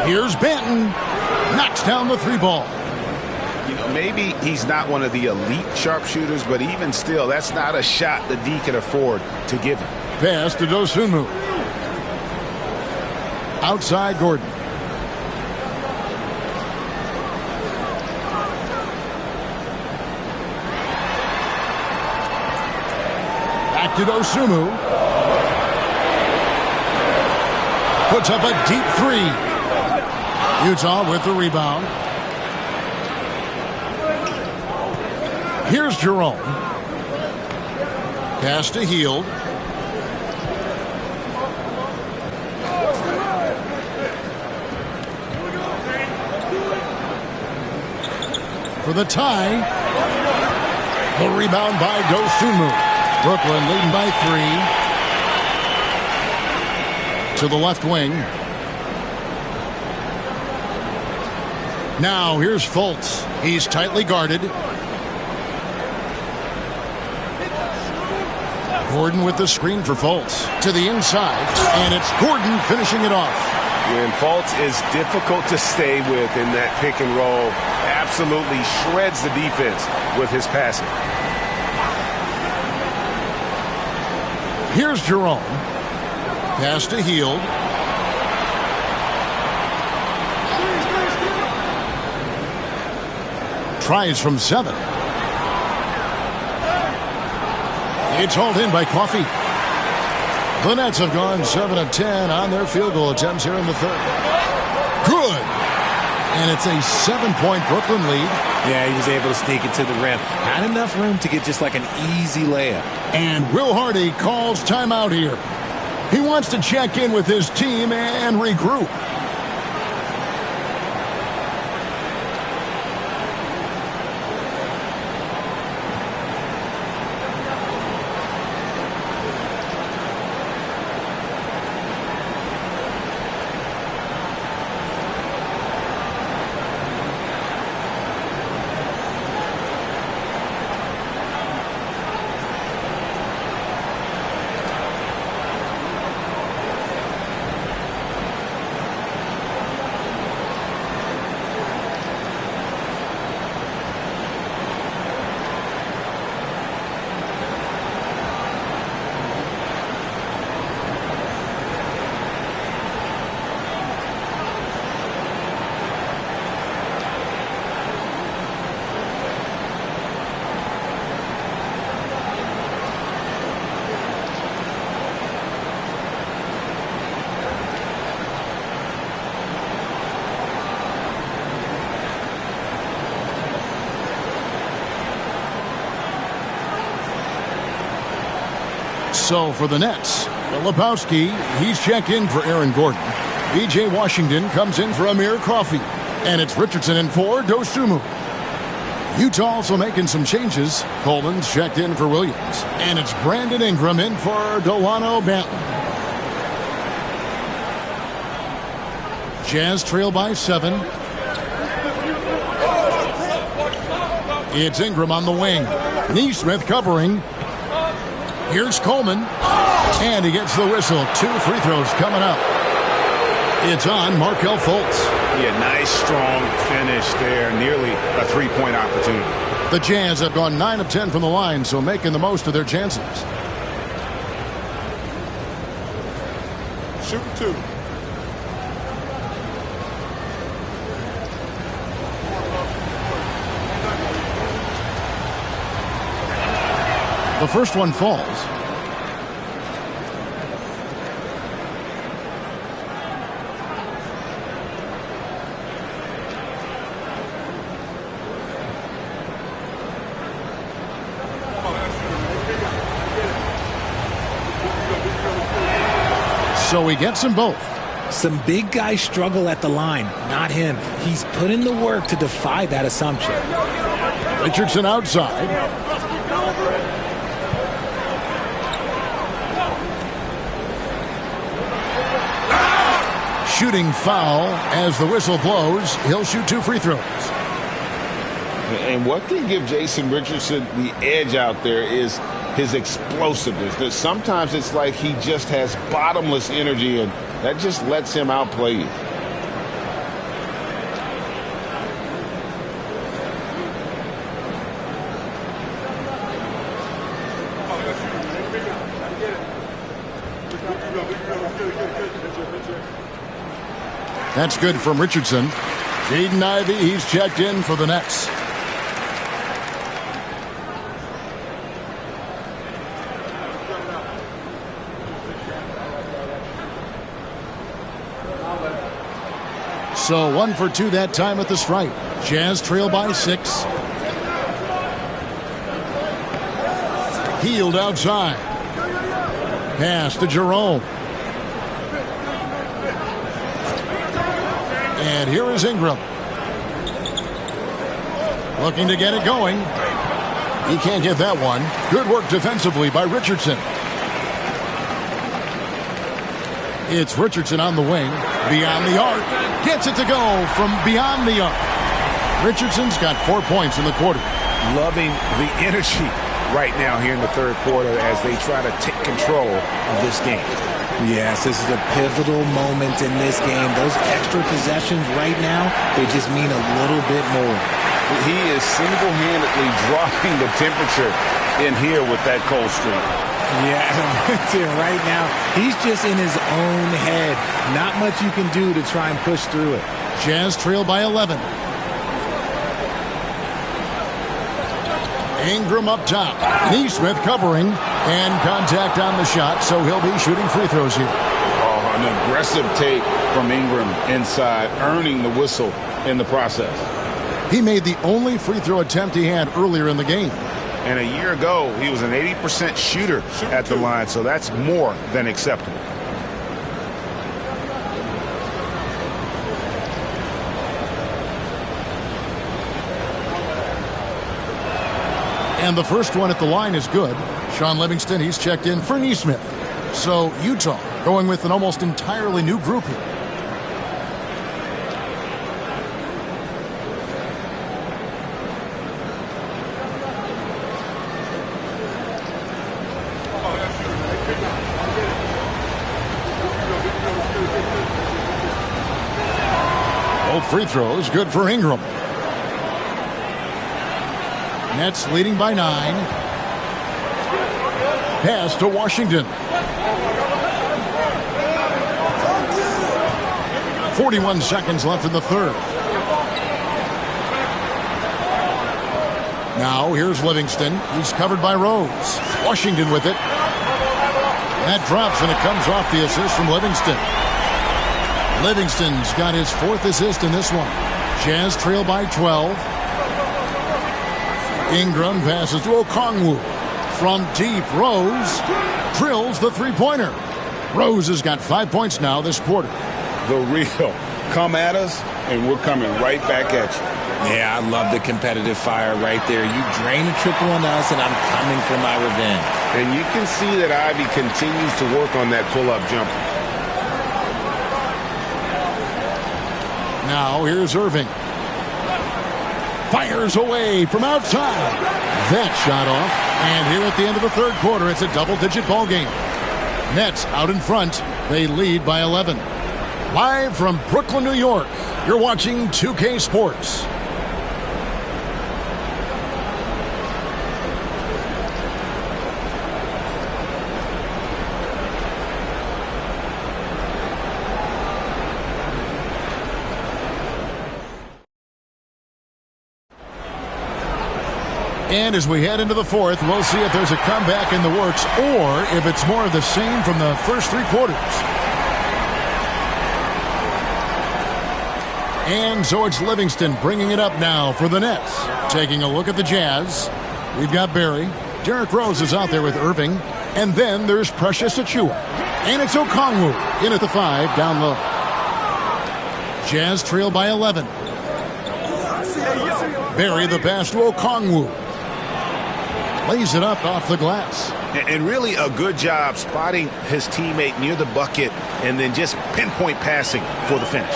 Here's Banton. Knocks down the 3 ball. You know, maybe he's not one of the elite sharpshooters, but even still, that's not a shot the D can afford to give him. Pass to Dosunmu. Outside Gordon. Back to Dosunmu. Puts up a deep 3. Utah with the rebound. Here's Jerome. Pass to Hield. For the tie. The rebound by Dosunmu. Brooklyn leading by 3. To the left wing. Now here's Fultz. He's tightly guarded. Gordon with the screen for Fultz. To the inside. And it's Gordon finishing it off. And Fultz is difficult to stay with in that pick and roll. Absolutely shreds the defense with his passing. Here's Jerome. Pass to Hield. Tries from 7. It's hauled in by Coffey. The Nets have gone 7 of 10 on their field goal attempts here in the 3rd. Good. And it's a 7-point Brooklyn lead. Yeah, he was able to sneak it to the rim. Not enough room to get just like an easy layup. And Will Hardy calls timeout here. He wants to check in with his team and regroup. So for the Nets, Lebowski, he's checked in for Aaron Gordon. B.J. Washington comes in for Amir Coffey. And it's Richardson in for Dosunmu. Utah also making some changes. Coleman's checked in for Williams. And it's Brandon Ingram in for Delano Banton. Jazz trail by 7. It's Ingram on the wing. Nesmith covering. Here's Coleman. And he gets the whistle. 2 free throws coming up. It's on Markelle Fultz. Yeah, nice, strong finish there. Nearly a 3-point opportunity. The Jazz have gone 9 of 10 from the line, so making the most of their chances. Shoot 2. The first one falls. So he gets them both. Some big guys struggle at the line, not him. He's put in the work to defy that assumption. Richardson outside. Shooting foul as the whistle blows. He'll shoot 2 free throws. And what can give Jason Richardson the edge out there is his explosiveness. That sometimes it's like he just has bottomless energy, and that just lets him outplay you. That's good from Richardson. Jaden Ivey, he's checked in for the Nets. So 1 for 2 that time at the stripe. Jazz trail by 6. Hield outside. Pass to Jerome. And here is Ingram. Looking to get it going. He can't get that one. Good work defensively by Richardson. It's Richardson on the wing. Beyond the arc. Gets it to go from beyond the arc. Richardson's got 4 points in the quarter. Loving the energy right now here in the third quarter as they try to take control of this game. Yes, this is a pivotal moment in this game. Those extra possessions right now, they just mean a little bit more. He is single-handedly dropping the temperature in here with that cold streak. Yeah, right now, he's just in his own head. Not much you can do to try and push through it. Jazz trail by 11. Ingram up top. Nesmith covering. And contact on the shot, so he'll be shooting free throws here. Oh, an aggressive take from Ingram inside, earning the whistle in the process. He made the only free throw attempt he had earlier in the game. And a year ago, he was an 80% shooter at the line, so that's more than acceptable. And the first one at the line is good. Sean Livingston, he's checked in for Nesmith. So Utah going with an almost entirely new group here. Both free throws good for Ingram. Nets leading by 9. Pass to Washington. 41 seconds left in the third. Now here's Livingston. He's covered by Rose. Washington with it. That drops and it comes off the assist from Livingston. Livingston's got his 4th assist in this one. Jazz trail by 12. Ingram passes to Okongwu. From deep, Rose drills the three-pointer. Rose has got 5 points now this quarter. The real. Come at us, and we're coming right back at you. Yeah, I love the competitive fire right there. You drain a triple on us, and I'm coming for my revenge. And you can see that Ivy continues to work on that pull-up jumper. Now here's Irving. Fires away from outside. That shot off. And here at the end of the third quarter, it's a double-digit ball game. Nets out in front. They lead by 11. Live from Brooklyn, New York, you're watching 2K Sports. And as we head into the fourth, we'll see if there's a comeback in the works or if it's more of the same from the first three quarters. And so it's Livingston bringing it up now for the Nets. Taking a look at the Jazz. We've got Barry. Derrick Rose is out there with Irving. And then there's Precious Achiuwa. And it's Okongwu in at the 5 down low. Jazz trail by 11. Barry the pass to Okongwu. Lays it up off the glass. And really a good job spotting his teammate near the bucket and then just pinpoint passing for the finish.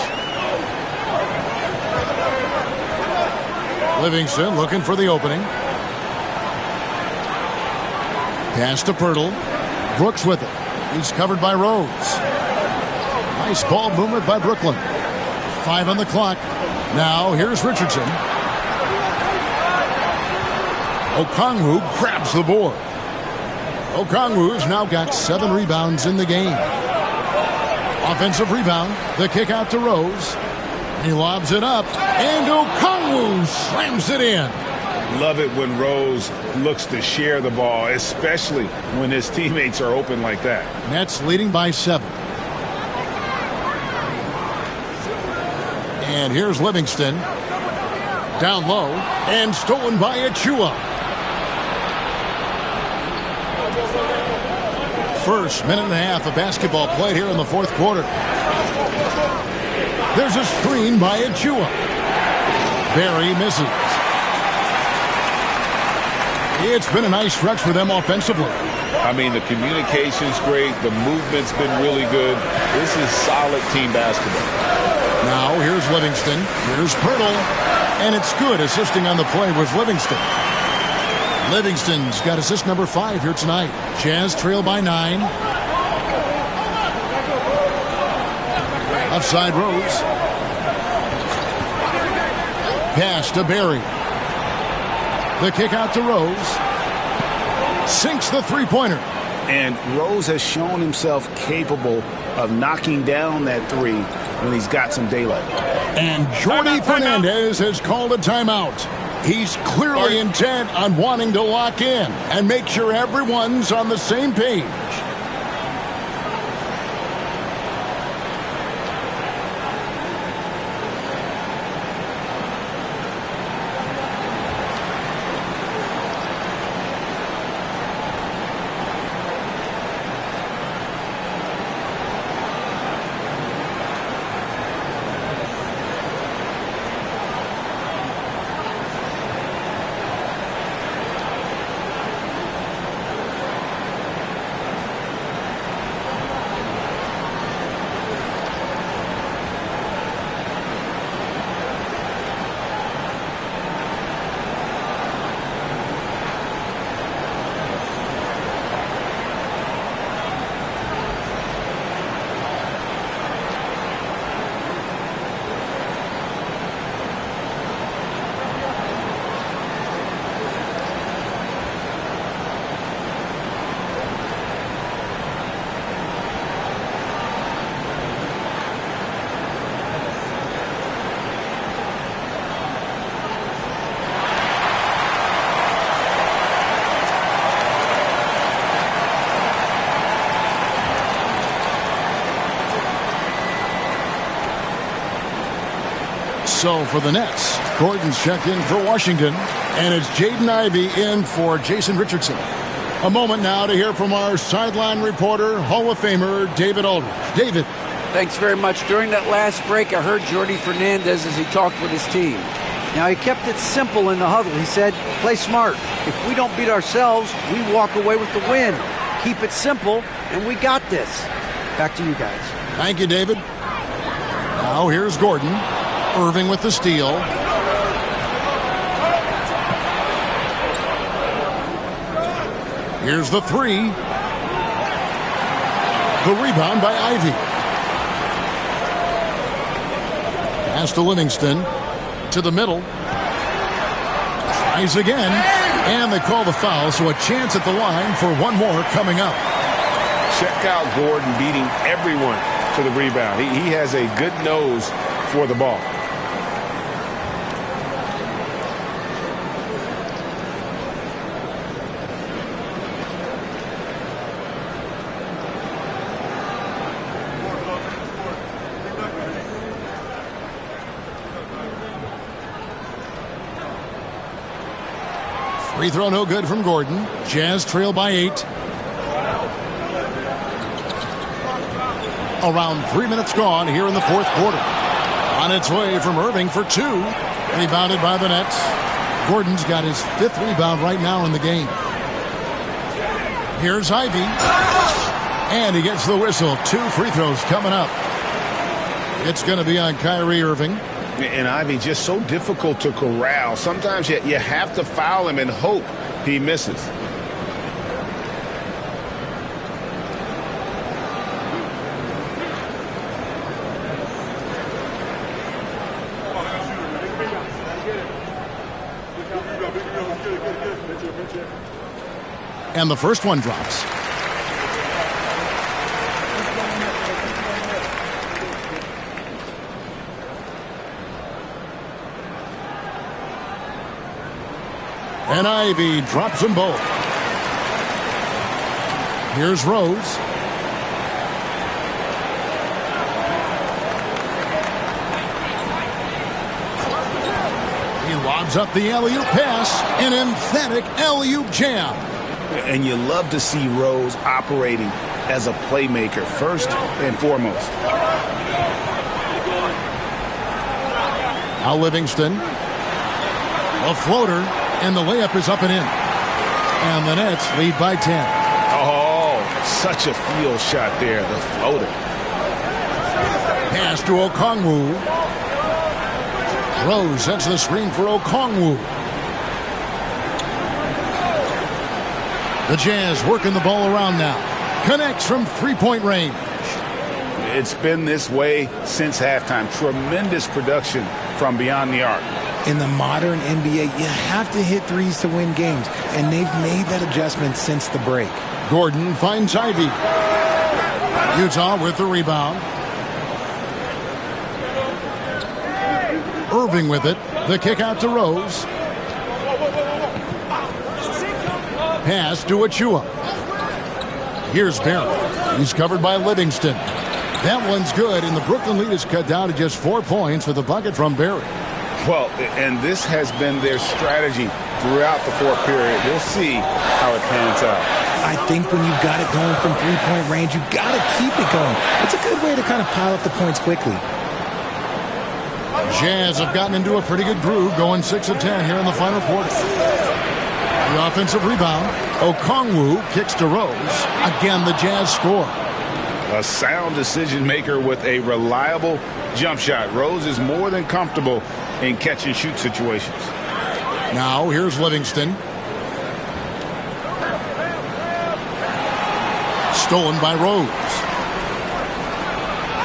Livingston looking for the opening. Pass to Pirtle. Brooks with it. He's covered by Rose. Nice ball movement by Brooklyn. 5 on the clock. Now here's Richardson. Okongwu grabs the board. Okongwu's now got 7 rebounds in the game. Offensive rebound. The kick out to Rose. He lobs it up. And Okongwu slams it in. Love it when Rose looks to share the ball, especially when his teammates are open like that. Nets leading by 7. And here's Livingston. Down low. And stolen by Achiuwa. First minute and a half of basketball played here in the fourth quarter. There's a screen by Achiuwa. Barry misses. It's been a nice stretch for them offensively. I mean, the communication's great. The movement's been really good. This is solid team basketball. Now here's Livingston. Here's Pirtle. And it's good assisting on the play with Livingston. Livingston's got assist number 5 here tonight. Jazz trail by 9. Offside Rose. Pass to Barry. The kick out to Rose. Sinks the three-pointer. And Rose has shown himself capable of knocking down that 3 when he's got some daylight. And Jordi Fernandez has called a timeout. He's clearly intent on wanting to lock in and make sure everyone's on the same page. So for the Nets, Gordon's checked in for Washington, and it's Jaden Ivey in for Jason Richardson. A moment now to hear from our sideline reporter, Hall of Famer David Aldridge. David. Thanks very much. During that last break, I heard Jordi Fernandez as he talked with his team. Now, he kept it simple in the huddle. He said, play smart. If we don't beat ourselves, we walk away with the win. Keep it simple, and we got this. Back to you guys. Thank you, David. Now here's Gordon. Irving with the steal. Here's the three. The rebound by Ivy. Pass to Livingston. To the middle. Tries again. And they call the foul, so a chance at the line for one more coming up. Check out Gordon beating everyone to the rebound. He has a good nose for the ball. Free throw no good from Gordon. Jazz trail by 8. Around 3 minutes gone here in the fourth quarter. On its way from Irving for 2. Rebounded by the Nets. Gordon's got his 5th rebound right now in the game. Here's Ivy. And he gets the whistle. 2 free throws coming up. It's going to be on Kyrie Irving. And Ivy just so difficult to corral. Sometimes you have to foul him and hope he misses. And the first one drops. And Ivy drops them both. Here's Rose. He lobs up the alley-oop pass. An emphatic alley-oop jam. And you love to see Rose operating as a playmaker first and foremost. Now Livingston. A floater. And the layup is up and in. And the Nets lead by 10. Oh, such a field shot there, the floater. Pass to Okongwu. Rose sets the screen for Okongwu. The Jazz working the ball around now. Connects from three-point range. It's been this way since halftime. Tremendous production from beyond the arc. In the modern NBA, you have to hit threes to win games, and they've made that adjustment since the break. Gordon finds Ivy. Utah with the rebound. Irving with it. The kick out to Rose. Pass to Achua. Here's Barry. He's covered by Livingston. That one's good, and the Brooklyn lead is cut down to just 4 points with a bucket from Barry. Well, and this has been their strategy throughout the fourth period. We'll see how it pans out. I think when you've got it going from three-point range, you've got to keep it going. It's a good way to kind of pile up the points quickly. Jazz have gotten into a pretty good groove, going 6 of 10 here in the final quarter. The offensive rebound. Okongwu kicks to Rose. Again, the Jazz score. A sound decision maker with a reliable jump shot. Rose is more than comfortable in catch-and-shoot situations. Now, here's Livingston. Stolen by Rose.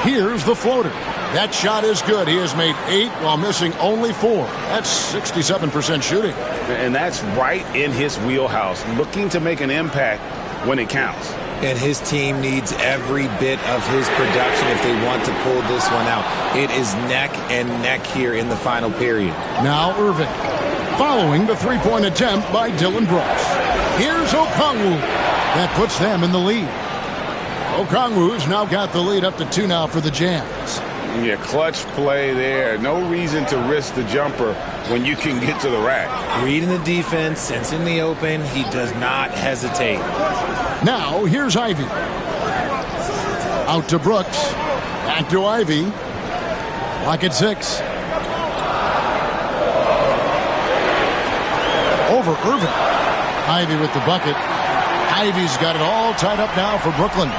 Here's the floater. That shot is good. He has made 8 while missing only 4. That's 67% shooting. And that's right in his wheelhouse, looking to make an impact when it counts. And his team needs every bit of his production if they want to pull this one out. It is neck and neck here in the final period. Now Irving, following the three-point attempt by Dylan Brooks. Here's Okongwu. That puts them in the lead. Okongwu's now got the lead up to 2 now for the Jazz. Yeah, clutch play there. No reason to risk the jumper when you can get to the rack. Reading the defense, sensing the open, he does not hesitate. Now, here's Ivy. Out to Brooks. Back to Ivy. Lock at 6. Over Irving. Ivy with the bucket. Ivy's got it all tied up now for Brooklyn.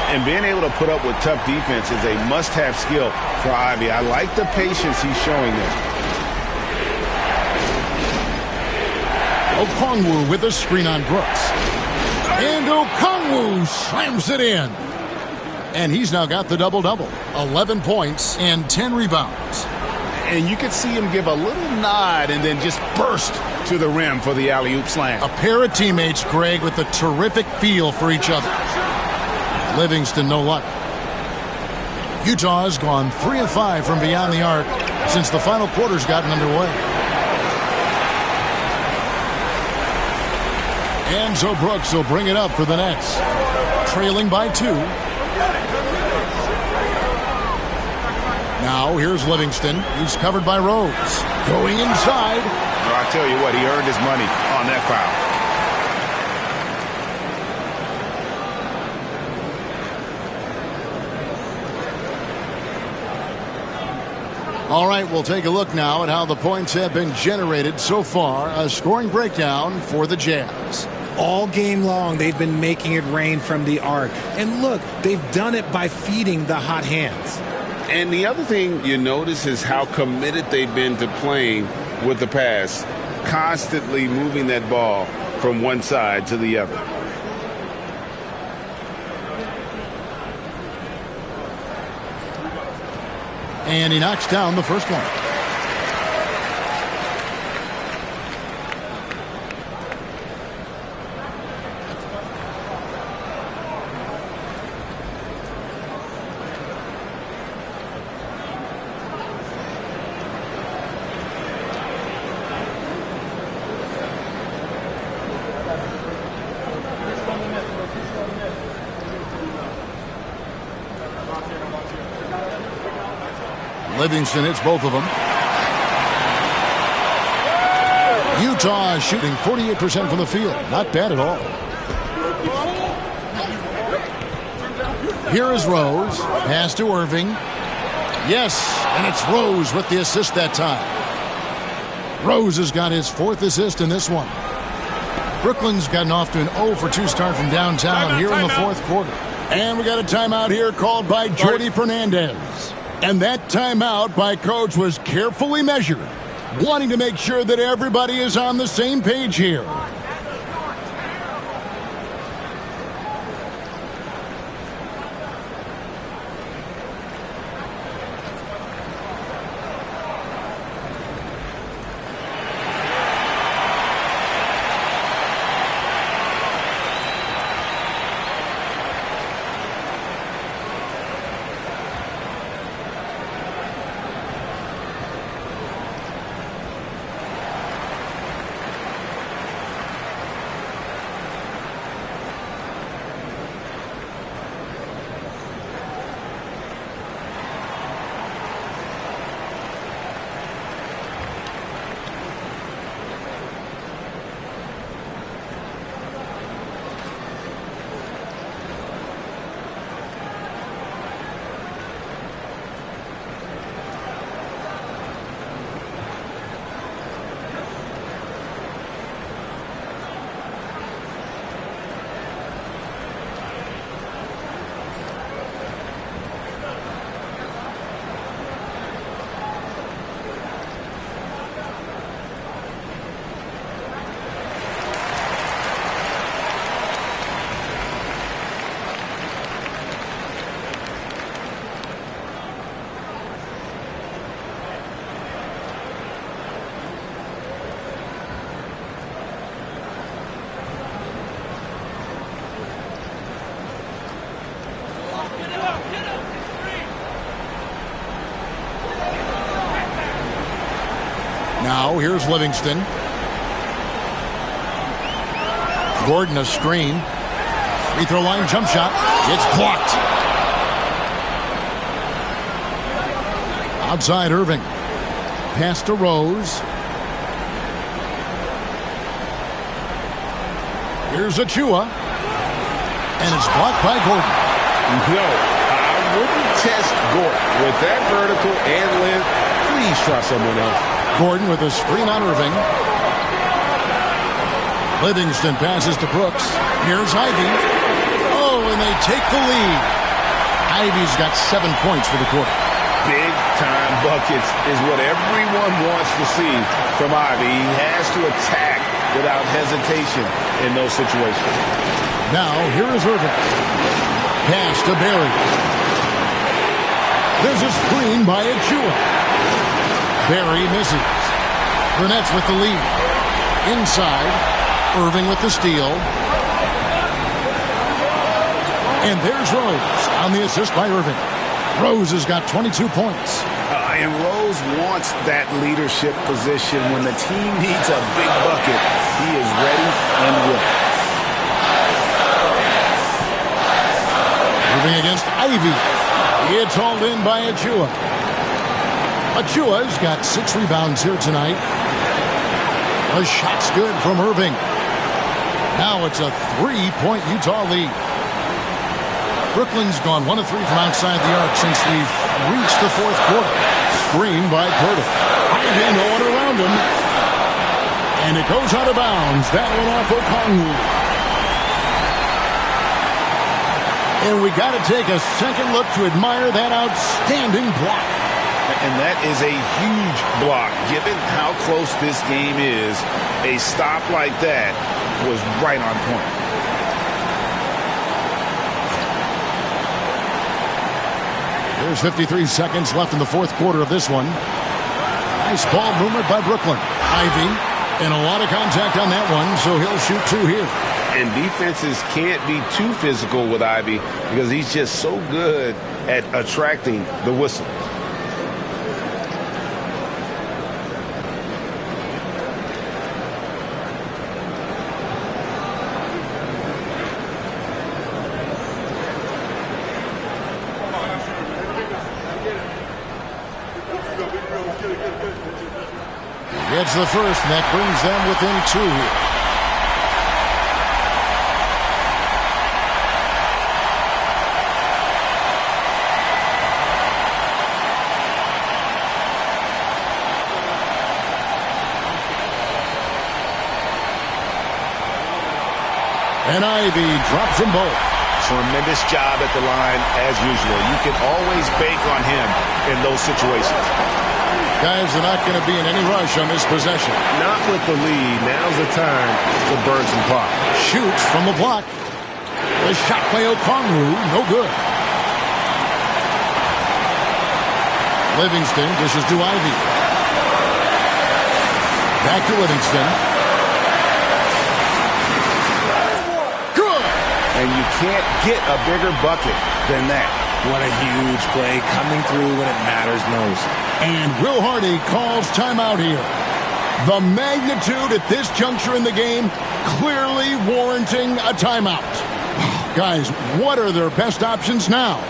And being able to put up with tough defense is a must-have skill for Ivy. I like the patience he's showing there. Okongwu with a screen on Brooks. And Okongwu slams it in. And he's now got the double-double. 11 points and 10 rebounds. And you could see him give a little nod and then just burst to the rim for the alley-oop slam. A pair of teammates, Greg, with a terrific feel for each other. Livingston, no luck. Utah has gone 3 of 5 from beyond the arc since the final quarter's gotten underway. And so Brooks will bring it up for the Nets. Trailing by 2. Now here's Livingston. He's covered by Rose. Going inside. Well, I tell you what, he earned his money on that foul. All right, we'll take a look now at how the points have been generated so far. A scoring breakdown for the Jazz. All game long, they've been making it rain from the arc. And look, they've done it by feeding the hot hands. And the other thing you notice is how committed they've been to playing with the pass, constantly moving that ball from one side to the other. And he knocks down the first one. Livingston hits both of them. Utah shooting 48% from the field. Not bad at all. Here is Rose. Pass to Irving. Yes, and it's Rose with the assist that time. Rose has got his 4th assist in this one. Brooklyn's gotten off to an 0 for 2 start from downtown here in the 4th quarter. And we got a timeout here called by Jordi Fernandez. And that timeout by Coach was carefully measured, wanting to make sure that everybody is on the same page here. Now here's Livingston. Gordon a screen. Free throw line jump shot. It's blocked. Outside Irving. Pass to Rose. Here's Achua. And it's blocked by Gordon. No, I wouldn't test Gordon. With that vertical and length, please try someone else. Gordon with a screen on Irving. Livingston passes to Brooks. Here's Ivy. Oh, and they take the lead. Ivy's got 7 points for the quarter. Big-time buckets is what everyone wants to see from Ivy. He has to attack without hesitation in those situations. Now, here is Irving. Pass to Barry. There's a screen by Achua. Barry misses. Burnett's with the lead. Inside, Irving with the steal. And there's Rose on the assist by Irving. Rose has got 22 points. And Rose wants that leadership position. When the team needs a big bucket, he is ready and willing. Moving against Ivy. It's hauled in by Achua. Achua's got 6 rebounds here tonight. A shot's good from Irving. Now it's a 3-point Utah lead. Brooklyn's gone 1 of 3 from outside the arc since we've reached the fourth quarter. Screened by Porter. Ivy, no one around him. And it goes out of bounds. That one off Okongwu. And we got to take a second look to admire that outstanding block. And that is a huge block. Given how close this game is, a stop like that was right on point. There's 53 seconds left in the fourth quarter of this one. Nice ball movement by Brooklyn. Ivy, and a lot of contact on that one, so he'll shoot 2 here. And defenses can't be too physical with Ivy because he's just so good at attracting the whistle. Gets the first, and that brings them within 2 here. And Ivy drops them both. Tremendous job at the line as usual. You can always bank on him in those situations. Guys, they're not going to be in any rush on this possession. Not with the lead. Now's the time to burn some clock. Shoots from the block. The shot by Okongwu, no good. Livingston dishes to Ivy. Back to Livingston. Good! And you can't get a bigger bucket than that. What a huge play coming through when it matters most. And Will Hardy calls timeout here. The magnitude at this juncture in the game clearly warranting a timeout. Guys, what are their best options now?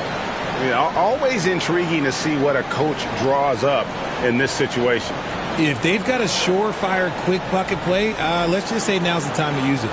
Always intriguing to see what a coach draws up in this situation. If they've got a surefire quick bucket play, let's just say now's the time to use it.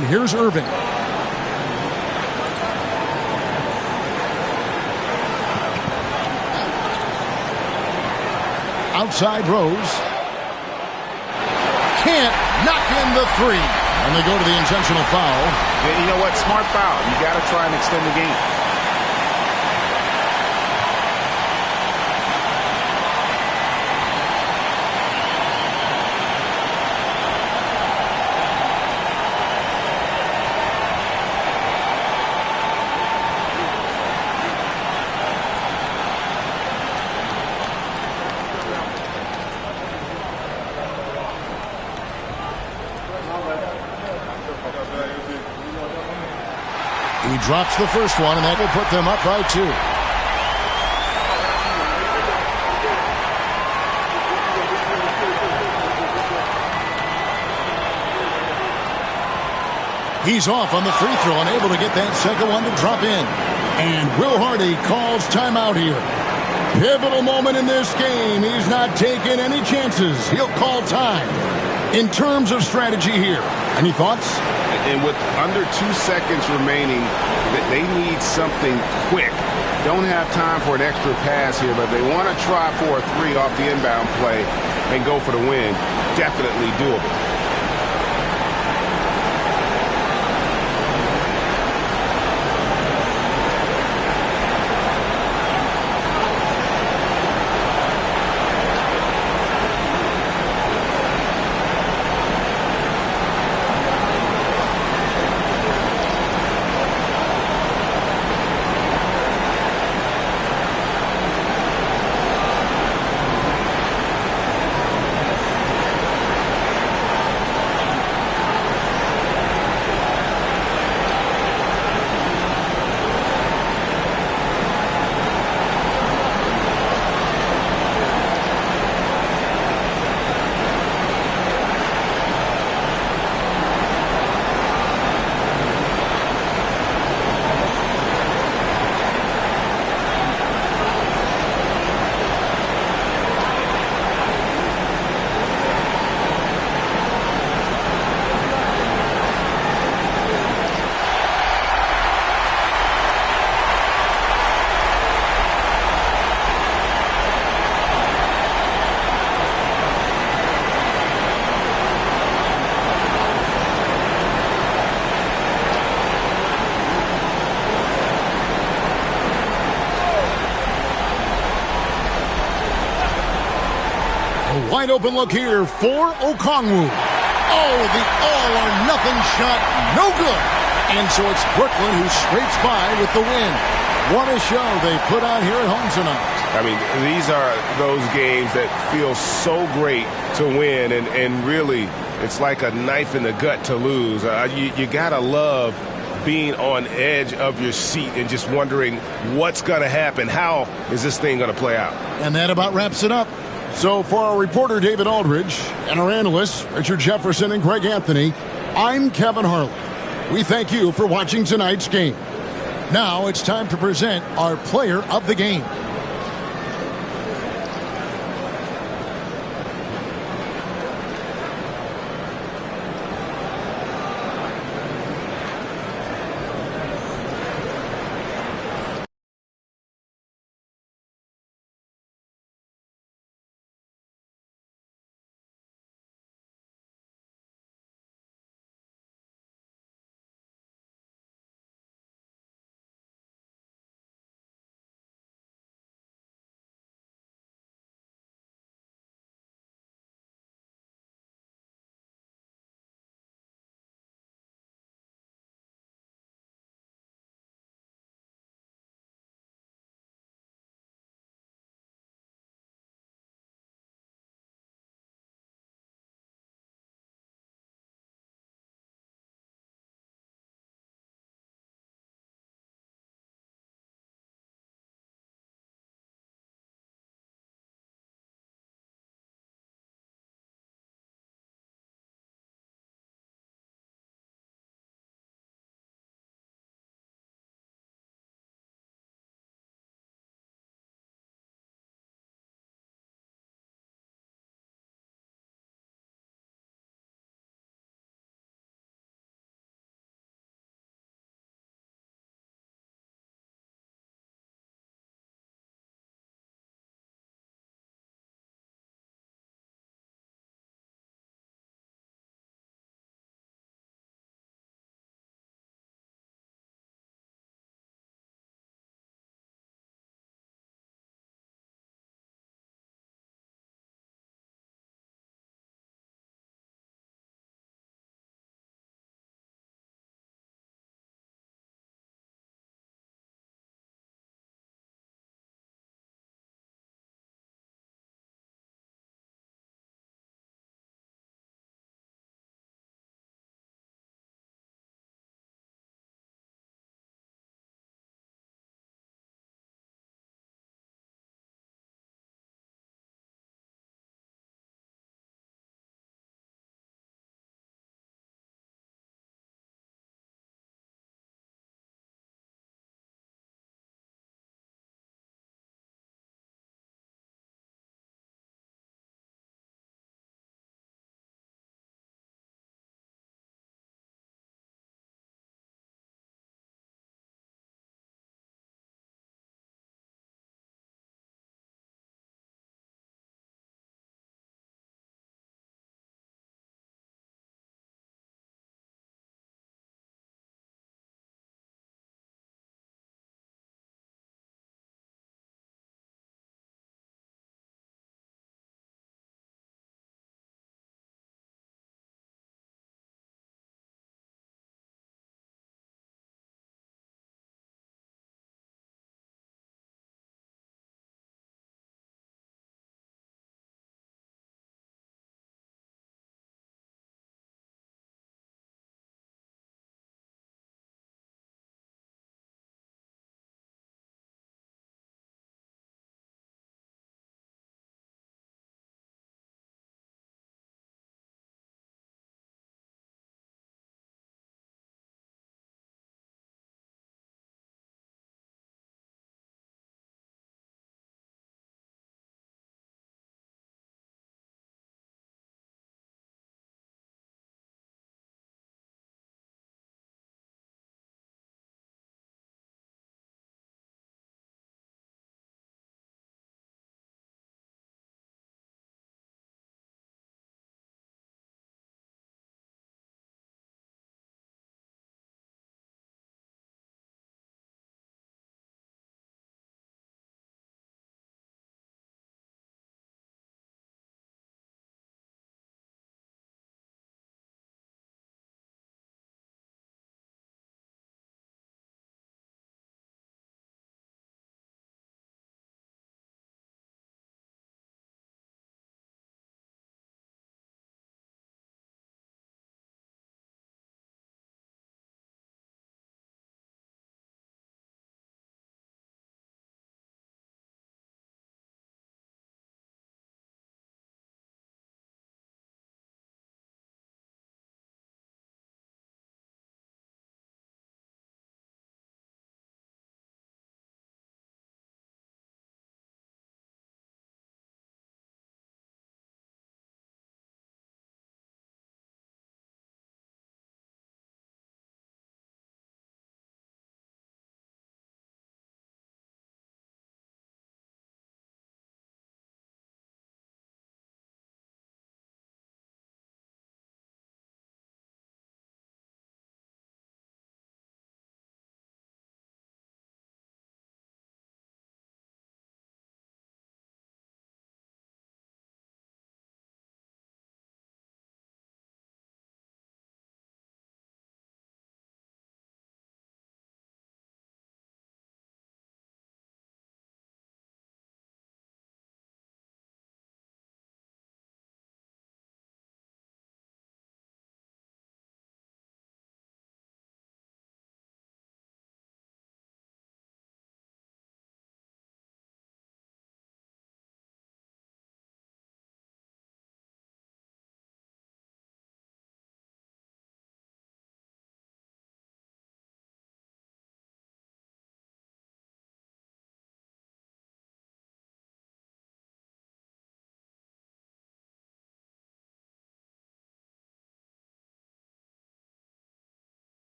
And here's Irving. Outside Rose. Can't knock in the three. And they go to the intentional foul. Yeah, you know what? Smart foul. You got to try and extend the game. He drops the first one, and that will put them up by 2. He's off on the free throw, unable to get that second one to drop in. And Will Hardy calls timeout here. Pivotal moment in this game. He's not taking any chances. He'll call time. In terms of strategy here, any thoughts? And with under 2 seconds remaining, they need something quick. Don't have time for an extra pass here, but they want to try for a 3 off the inbound play and go for the win. Definitely doable. Wide open look here for Okongwu. Oh, the all-or-nothing shot, no good. And so it's Brooklyn who scrapes by with the win. What a show they put on here at home tonight. I mean, these are those games that feel so great to win, and really, it's like a knife in the gut to lose. You got to love being on edge of your seat and just wondering what's going to happen. How is this thing going to play out? And that about wraps it up. So for our reporter, David Aldridge, and our analysts, Richard Jefferson and Greg Anthony, I'm Kevin Harlan. We thank you for watching tonight's game. Now it's time to present our player of the game.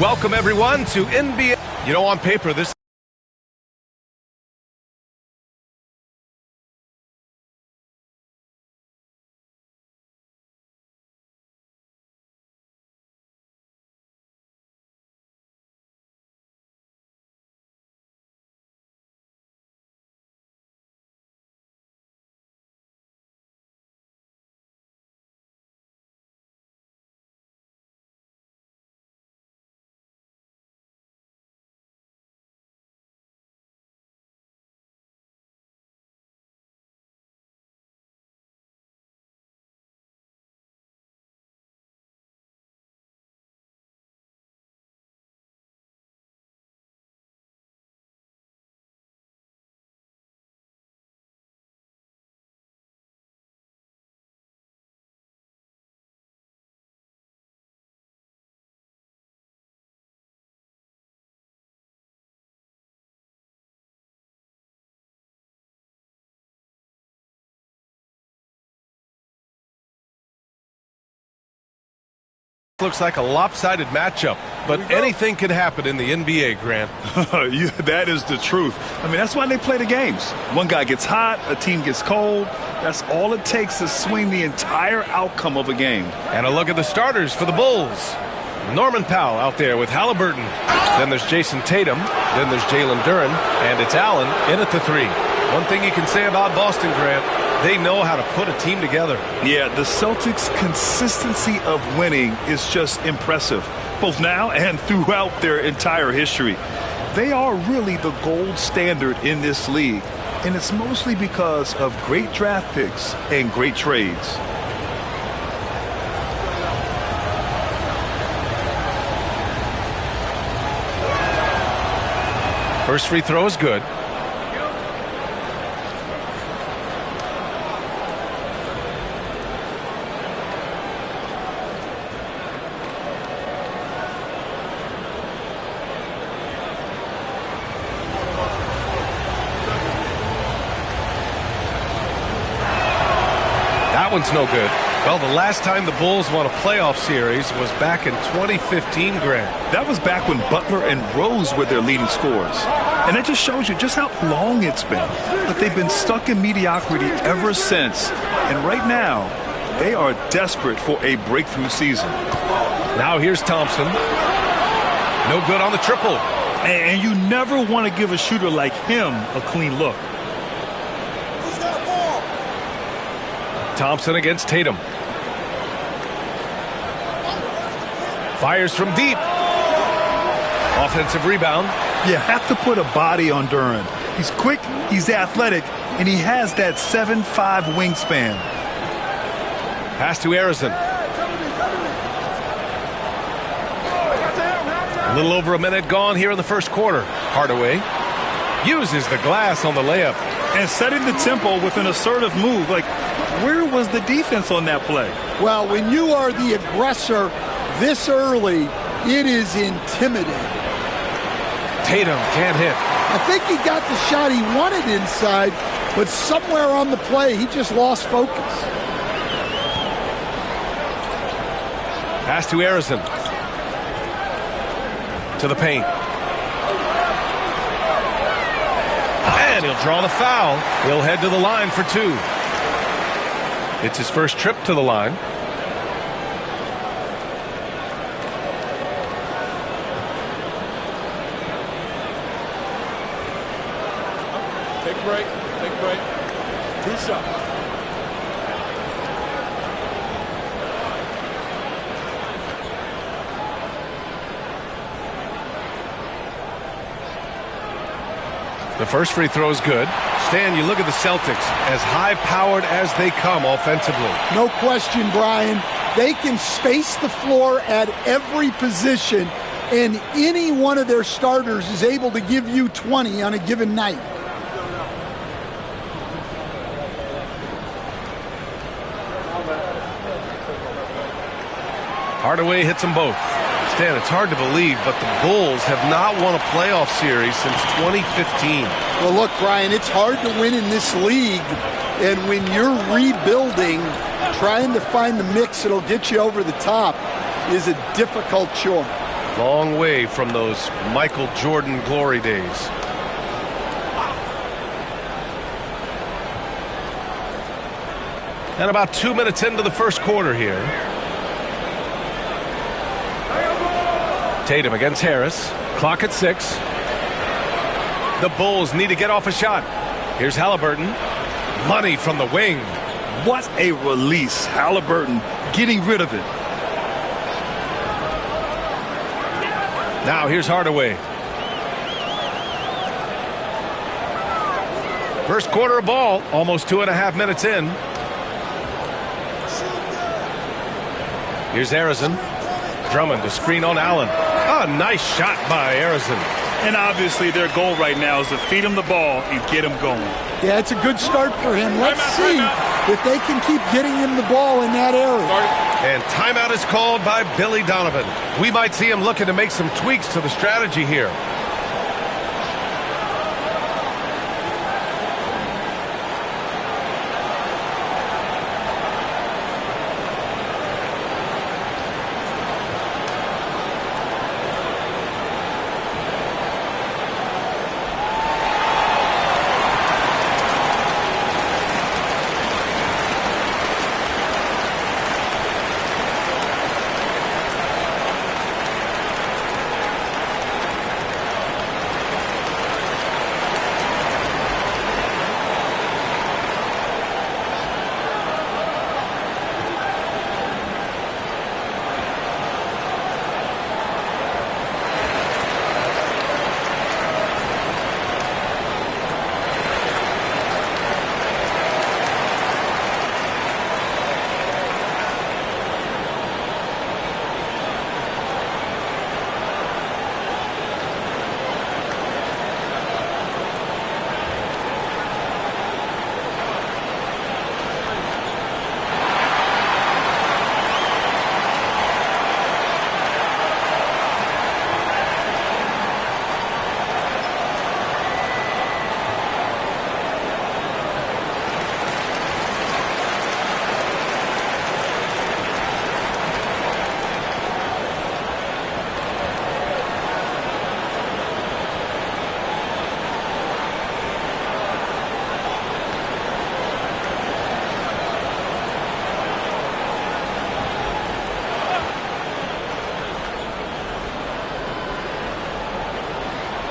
Welcome, everyone, to NBA. You know, on paper, this looks like a lopsided matchup, but anything can happen in the NBA, Grant. Yeah, that is the truth. I mean, that's why they play the games. One guy gets hot, a team gets cold. That's all it takes to swing the entire outcome of a game. And a look at the starters for the Bulls. Norman Powell out there with Halliburton. Then there's Jason Tatum. Then there's Jalen Duren. And it's Allen in at the 3. One thing you can say about Boston, Grant, they know how to put a team together. Yeah, the Celtics' consistency of winning is just impressive, both now and throughout their entire history. They are really the gold standard in this league, and it's mostly because of great draft picks and great trades. First free throw is good. That one's no good. Well, the last time the Bulls won a playoff series was back in 2015, Grant. That was back when Butler and Rose were their leading scorers. And that just shows you just how long it's been. But they've been stuck in mediocrity ever since. And right now, they are desperate for a breakthrough season. Now here's Thompson. No good on the triple. And you never want to give a shooter like him a clean look. Thompson against Tatum. Fires from deep. Offensive rebound. You have to put a body on Duren. He's quick, he's athletic, and he has that 7'5" wingspan. Pass to Arizon. A little over a minute gone here in the first quarter. Hardaway uses the glass on the layup. And setting the tempo with an assertive move. Like, where was the defense on that play? Well, when you are the aggressor this early, it is intimidating. Tatum can't hit. I think he got the shot he wanted inside, but somewhere on the play, he just lost focus. Pass to Arizon. To the paint. And he'll draw the foul. He'll head to the line for 2. It's his first trip to the line. Take a break. Take a break. 2 shots. The first free throw is good. Stan, you look at the Celtics, as high-powered as they come offensively. No question, Brian. They can space the floor at every position, and any one of their starters is able to give you 20 on a given night. Hardaway hits them both. Stan, it's hard to believe, but the Bulls have not won a playoff series since 2015. Well, look, Brian, it's hard to win in this league, and when you're rebuilding, trying to find the mix that'll get you over the top is a difficult chore. Long way from those Michael Jordan glory days. And about 2 minutes into the first quarter here. Tatum against Harris. Clock at 6. The Bulls need to get off a shot. Here's Halliburton. Money from the wing. What a release. Halliburton getting rid of it. Now here's Hardaway. First quarter of ball, almost 2.5 minutes in. Here's Arizon. Drummond to screen on Allen. A nice shot by Arizon. And obviously their goal right now is to feed him the ball and get him going. Yeah, it's a good start for him. Let's see if they can keep getting him the ball in that area. And timeout is called by Billy Donovan. We might see him looking to make some tweaks to the strategy here.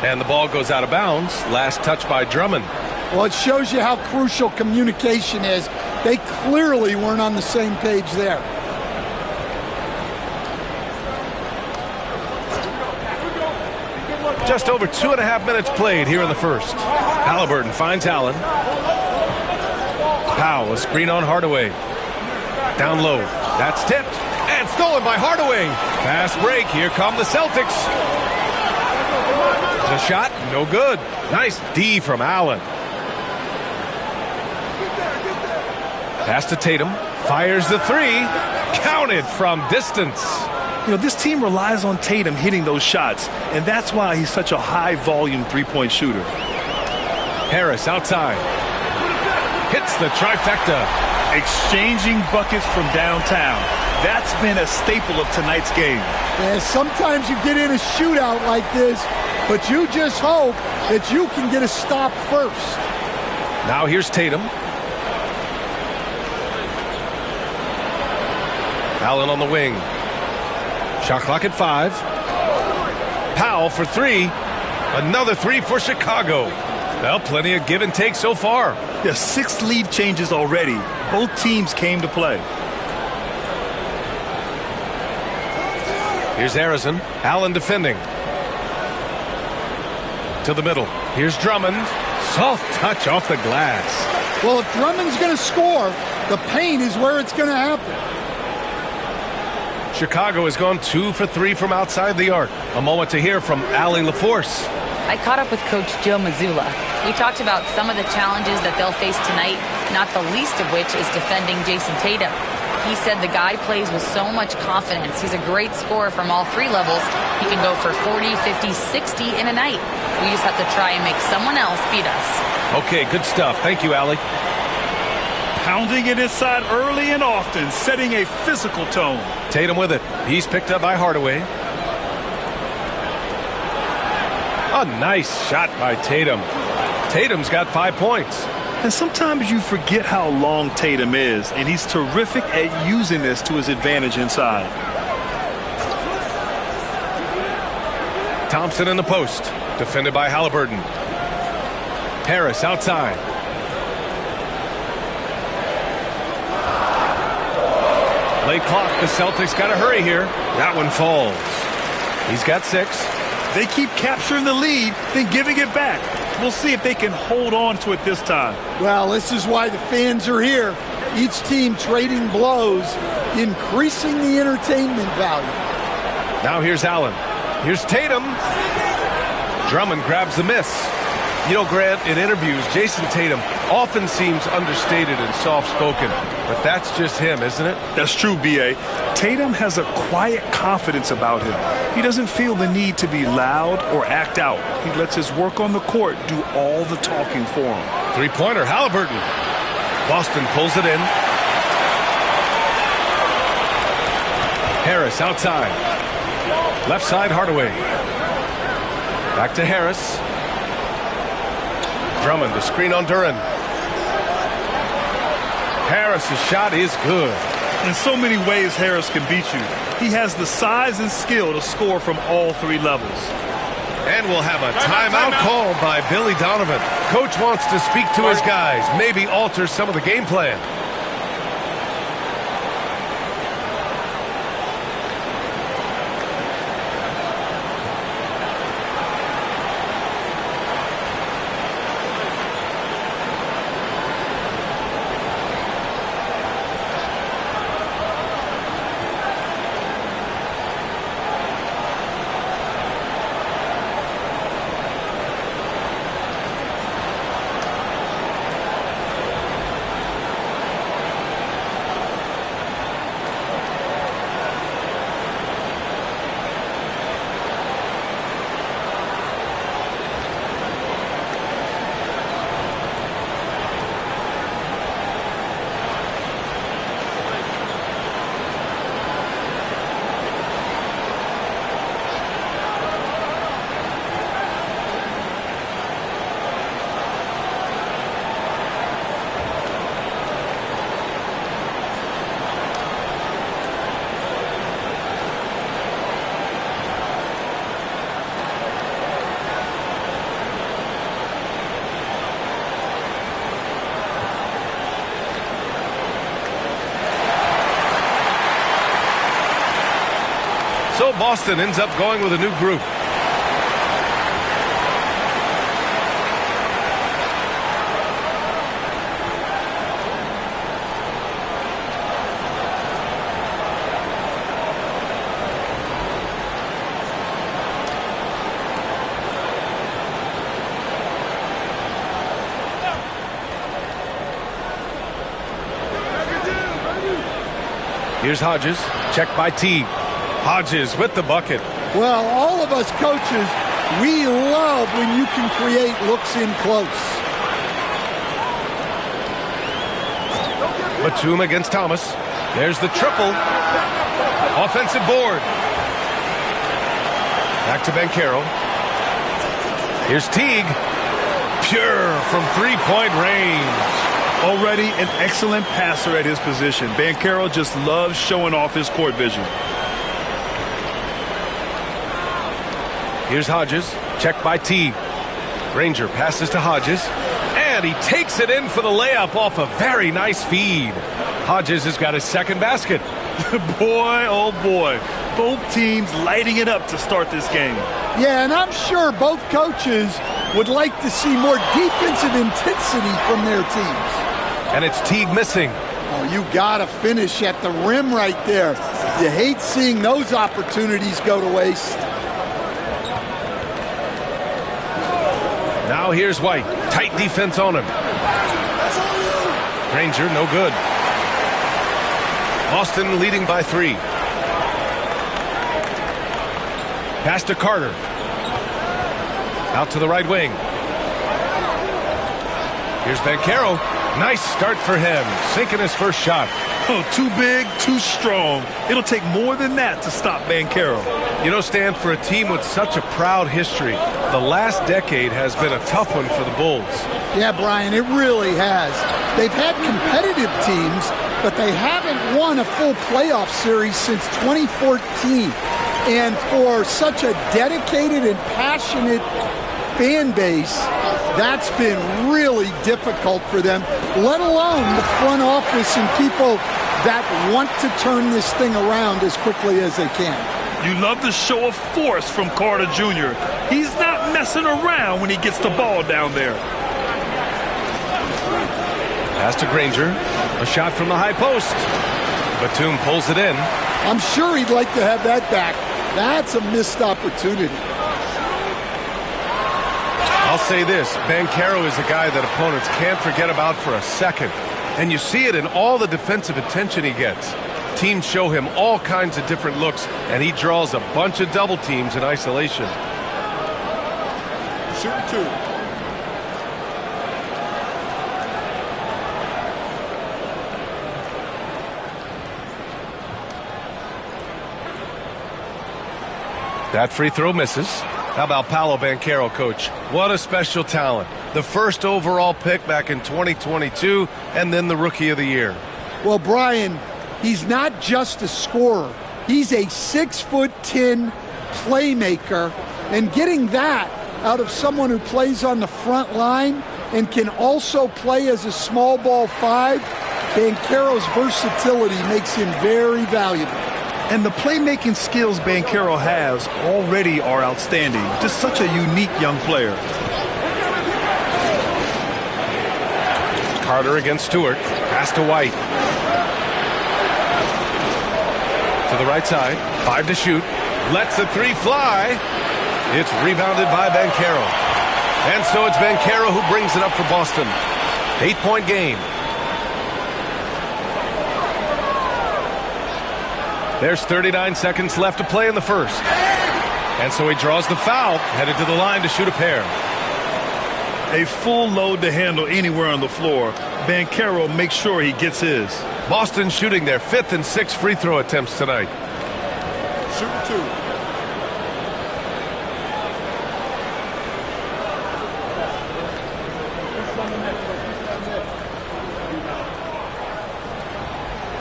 And the ball goes out of bounds. Last touch by Drummond. Well, it shows you how crucial communication is. They clearly weren't on the same page there. Just over 2.5 minutes played here in the first. Halliburton finds Allen. Powell, a screen on Hardaway. Down low. That's tipped. And stolen by Hardaway. Fast break. Here come the Celtics. The shot, no good. Nice D from Allen. Pass to Tatum. Fires the three. Counted from distance. You know, this team relies on Tatum hitting those shots, and that's why he's such a high-volume three-point shooter. Harris outside. Hits the trifecta. Exchanging buckets from downtown. That's been a staple of tonight's game. Yeah, sometimes you get in a shootout like this, but you just hope that you can get a stop first. Now here's Tatum. Allen on the wing. Shot clock at 5. Powell for 3. Another 3 for Chicago. Well, plenty of give and take so far. Yeah, 6 lead changes already. Both teams came to play. Here's Arizon. Allen defending. To the middle. Here's Drummond. Soft touch off the glass. Well, if Drummond's going to score, the paint is where it's going to happen. Chicago has gone 2 for 3 from outside the arc. A moment to hear from Allie LaForce. I caught up with Coach Joe Mazzulla. We talked about some of the challenges that they'll face tonight, not the least of which is defending Jason Tatum. He said the guy plays with so much confidence. He's a great scorer from all 3 levels. He can go for 40, 50, 60 in a night. We just have to try and make someone else beat us. Okay, good stuff. Thank you, Allie. Pounding it inside early and often, setting a physical tone. Tatum with it. He's picked up by Hardaway. A nice shot by Tatum. Tatum's got 5 points. And sometimes you forget how long Tatum is, and he's terrific at using this to his advantage inside. Thompson in the post, defended by Halliburton. Harris outside. Late clock, the Celtics got to hurry here. That one falls. He's got 6. They keep capturing the lead, then giving it back. We'll see if they can hold on to it this time. Well, this is why the fans are here. Each team trading blows, increasing the entertainment value. Now here's Allen. Here's Tatum. Drummond grabs the miss. You know, Grant, in interviews, Jason Tatum often seems understated and soft-spoken, but that's just him, isn't it? That's true, B.A. Tatum has a quiet confidence about him. He doesn't feel the need to be loud or act out. He lets his work on the court do all the talking for him. Three-pointer, Halliburton. Boston pulls it in. Harris outside. Left side, Hardaway. Back to Harris. Drummond, the screen on Duren. Harris's shot is good. In so many ways, Harris can beat you. He has the size and skill to score from all 3 levels. And we'll have a timeout called by Billy Donovan. Coach wants to speak to his guys, maybe alter some of the game plan. So Boston ends up going with a new group. Here's Hodges, checked by Teague. Hodges with the bucket. Well, all of us coaches, we love when you can create looks in close. Batum against Thomas. There's the triple. Offensive board. Back to Banchero. Here's Teague. Pure from three-point range. Already an excellent passer at his position. Banchero just loves showing off his court vision. Here's Hodges, checked by Teague. Granger passes to Hodges, and he takes it in for the layup off a very nice feed. Hodges has got his second basket. Boy, oh boy, both teams lighting it up to start this game. Yeah, and I'm sure both coaches would like to see more defensive intensity from their teams. And it's Teague missing. Oh, you got to finish at the rim right there. You hate seeing those opportunities go to waste. Now here's White. Tight defense on him. Granger, no good. Boston leading by 3. Pass to Carter. Out to the right wing. Here's Banchero. Nice start for him. Sinking his first shot. Oh, too big, too strong. It'll take more than that to stop Banchero. You know, Stan, for a team with such a proud history, the last decade has been a tough one for the Bulls. Yeah, Brian, it really has. They've had competitive teams, but they haven't won a full playoff series since 2014. And for such a dedicated and passionate fan base, that's been really difficult for them, let alone the front office and people that want to turn this thing around as quickly as they can. You love the show of force from Carter Jr. He's not messing around when he gets the ball down there. Pass to Granger. A shot from the high post. Batum pulls it in. I'm sure he'd like to have that back. That's a missed opportunity. I'll say this, Banchero is a guy that opponents can't forget about for a second. And you see it in all the defensive attention he gets. Teams show him all kinds of different looks, and he draws a bunch of double teams in isolation. Shooting 2. That free throw misses. How about Paolo Banchero, coach? What a special talent. The first overall pick back in 2022, and then the Rookie of the Year. Well, Brian, he's not just a scorer. He's a 6'10" playmaker, and getting that out of someone who plays on the front line and can also play as a small ball 5, Banchero's versatility makes him very valuable. And the playmaking skills Banchero has already are outstanding. Just such a unique young player. Carter against Stewart. Pass to White. To the right side. 5 to shoot. Lets the 3 fly. It's rebounded by Banchero. And so it's Banchero who brings it up for Boston. 8-point game. There's 39 seconds left to play in the first. And so he draws the foul, headed to the line to shoot a pair. A full load to handle anywhere on the floor. Banchero makes sure he gets his. Boston shooting their 5th and 6th free throw attempts tonight. Shooting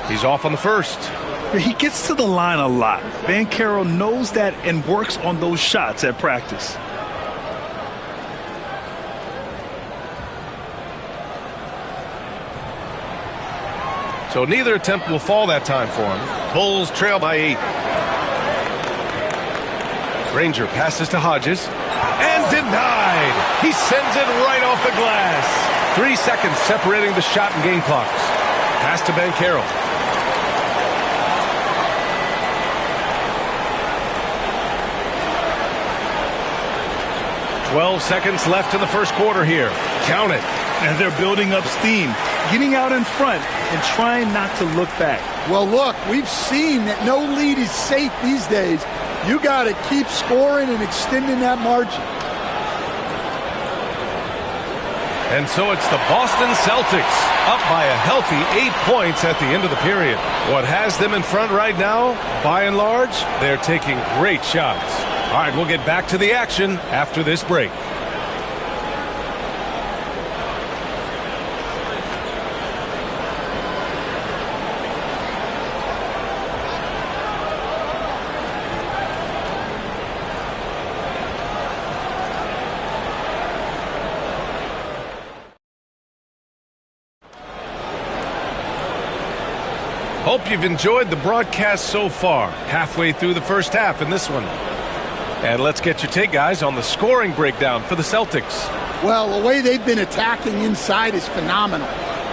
2. He's off on the first. He gets to the line a lot. Banchero knows that and works on those shots at practice. So neither attempt will fall that time for him. Bulls trail by 8. Granger passes to Hodges. And denied! He sends it right off the glass. 3 seconds separating the shot and game clocks. Pass to Banchero. "12 seconds left in the first quarter here. Count it." And they're building up steam, getting out in front and trying not to look back. Well, look, we've seen that no lead is safe these days. You got to keep scoring and extending that margin. And so it's the Boston Celtics up by a healthy 8 points at the end of the period. What has them in front right now, by and large, they're taking great shots. All right, we'll get back to the action after this break. Hope you've enjoyed the broadcast so far. Halfway through the first half in this one. And let's get your take, guys, on the scoring breakdown for the Celtics. Well, the way they've been attacking inside is phenomenal.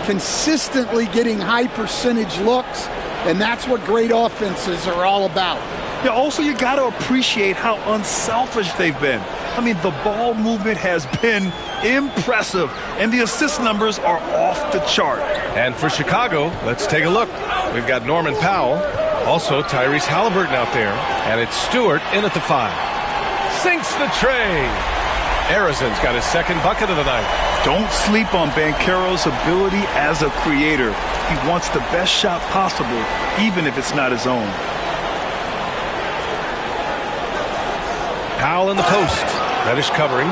Consistently getting high percentage looks, and that's what great offenses are all about. Yeah, also, you got to appreciate how unselfish they've been. I mean, the ball movement has been impressive, and the assist numbers are off the chart. And for Chicago, let's take a look. We've got Norman Powell, also Tyrese Halliburton out there, and it's Stewart in at the 5. Sinks the tray. Arizon's got his second bucket of the night. Don't sleep on Banchero's ability as a creator. He wants the best shot possible, even if it's not his own. Powell in the post. Reddish covering.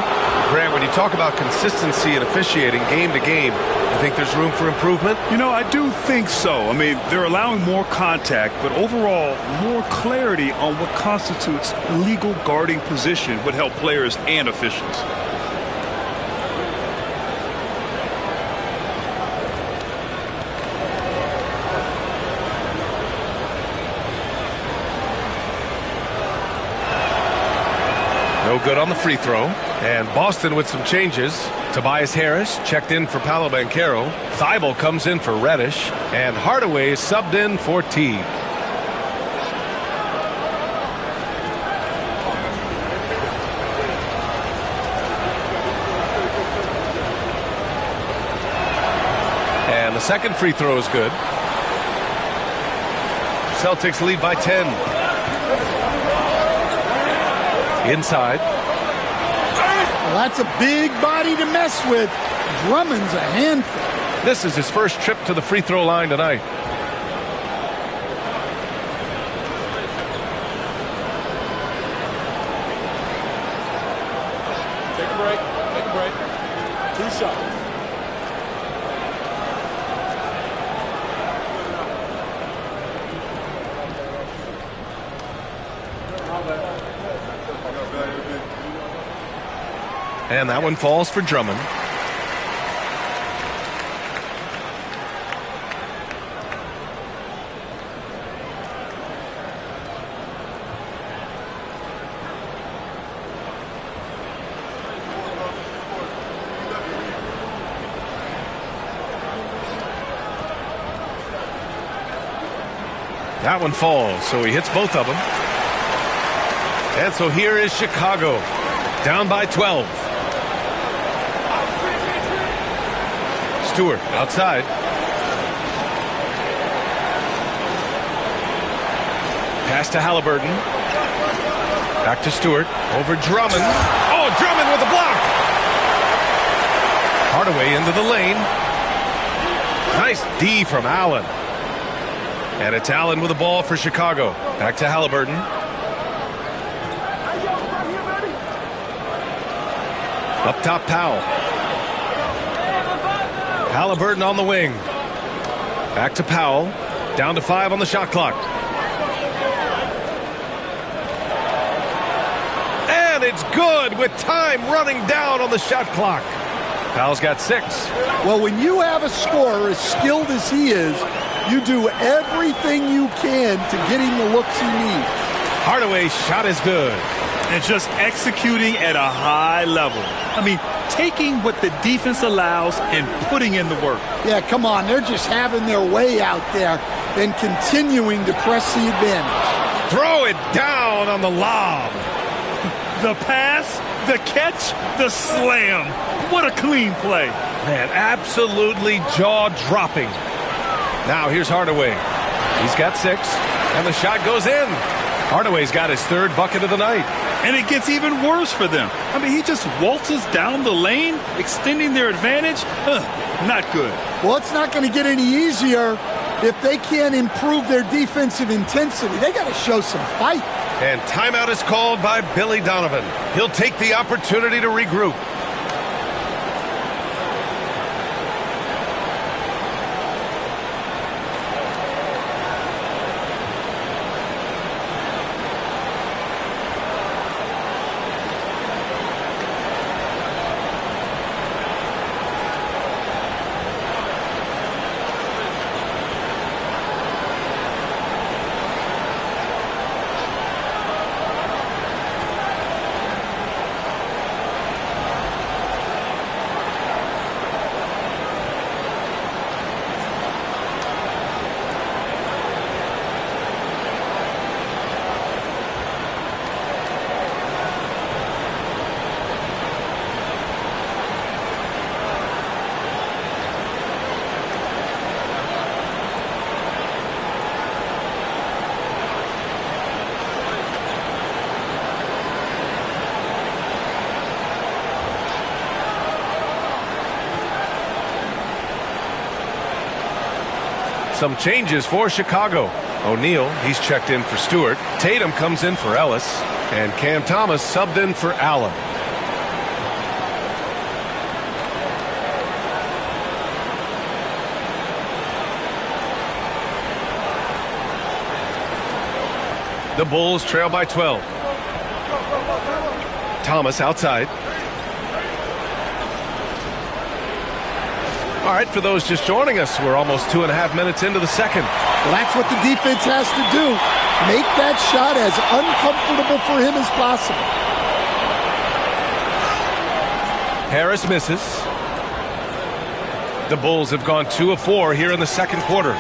Grant, when you talk about consistency and officiating game to game, you think there's room for improvement? You know, I do think so. I mean, they're allowing more contact, but overall, more clarity on what constitutes legal guarding position would help players and officials. No good on the free throw. And Boston with some changes. Tobias Harris checked in for Paolo Banchero. Thibault comes in for Reddish. And Hardaway is subbed in for Teague. And the second free throw is good. Celtics lead by 10. Inside. Well, that's a big body to mess with. Drummond's a handful. This is his first trip to the free throw line tonight. Take a break. Take a break. 2 shots. And that one falls for Drummond. That one falls, so he hits both of them. And so here is Chicago, down by 12. Stewart outside. Pass to Halliburton. Back to Stewart. Over Drummond. Oh, Drummond with a block. Hardaway into the lane. Nice D from Allen. And it's Allen with the ball for Chicago. Back to Halliburton. Up top, Powell. Halliburton on the wing. Back to Powell. Down to 5 on the shot clock. And it's good with time running down on the shot clock. Powell's got 6. Well, when you have a scorer as skilled as he is, you do everything you can to get him the looks he needs. Hardaway's shot is good. And just executing at a high level. I mean, taking what the defense allows and putting in the work. Yeah, come on. They're just having their way out there and continuing to press the advantage. Throw it down on the lob. The pass, the catch, the slam. What a clean play. Man, absolutely jaw-dropping. Now here's Hardaway. He's got 6, and the shot goes in. Hardaway's got his 3rd bucket of the night. And it gets even worse for them. I mean, he just waltzes down the lane, extending their advantage. Not good. Well, it's not going to get any easier if they can't improve their defensive intensity. They got to show some fight. And timeout is called by Billy Donovan. He'll take the opportunity to regroup. Some changes for Chicago. O'Neal, he's checked in for Stewart. Tatum comes in for Ellis. And Cam Thomas subbed in for Allen. The Bulls trail by 12. Thomas outside. All right, for those just joining us, we're almost 2.5 minutes into the second. Well, that's what the defense has to do. Make that shot as uncomfortable for him as possible. Harris misses. The Bulls have gone 2 of 4 here in the second quarter.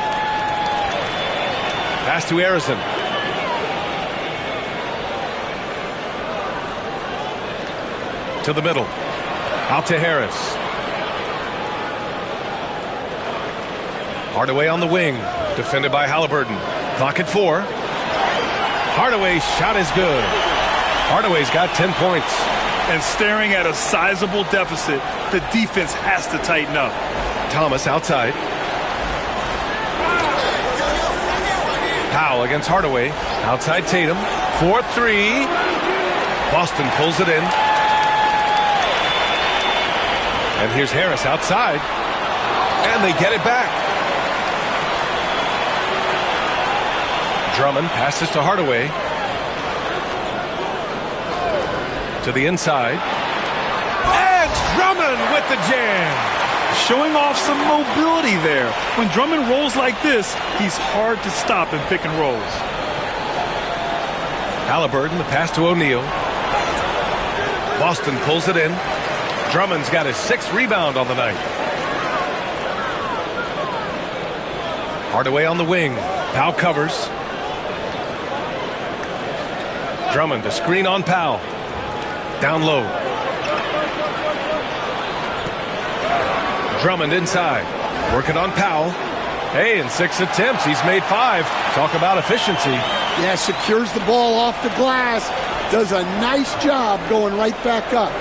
Pass to Arizin. To the middle. Out to Harris. Hardaway on the wing. Defended by Halliburton. Clock at 4. Hardaway's shot is good. Hardaway's got 10 points. And staring at a sizable deficit, the defense has to tighten up. Thomas outside. Powell against Hardaway. Outside Tatum. 4-3. Boston pulls it in. And here's Harris outside. And they get it back. Drummond passes to Hardaway. To the inside. And Drummond with the jam. Showing off some mobility there. When Drummond rolls like this, he's hard to stop in pick and rolls. Halliburton, the pass to O'Neal. Boston pulls it in. Drummond's got his 6th rebound on the night. Hardaway on the wing. Powell covers. Drummond, a screen on Powell. Down low. Drummond inside. Working on Powell. Hey, in 6 attempts, he's made 5. Talk about efficiency. Yeah, secures the ball off the glass. Does a nice job going right back up.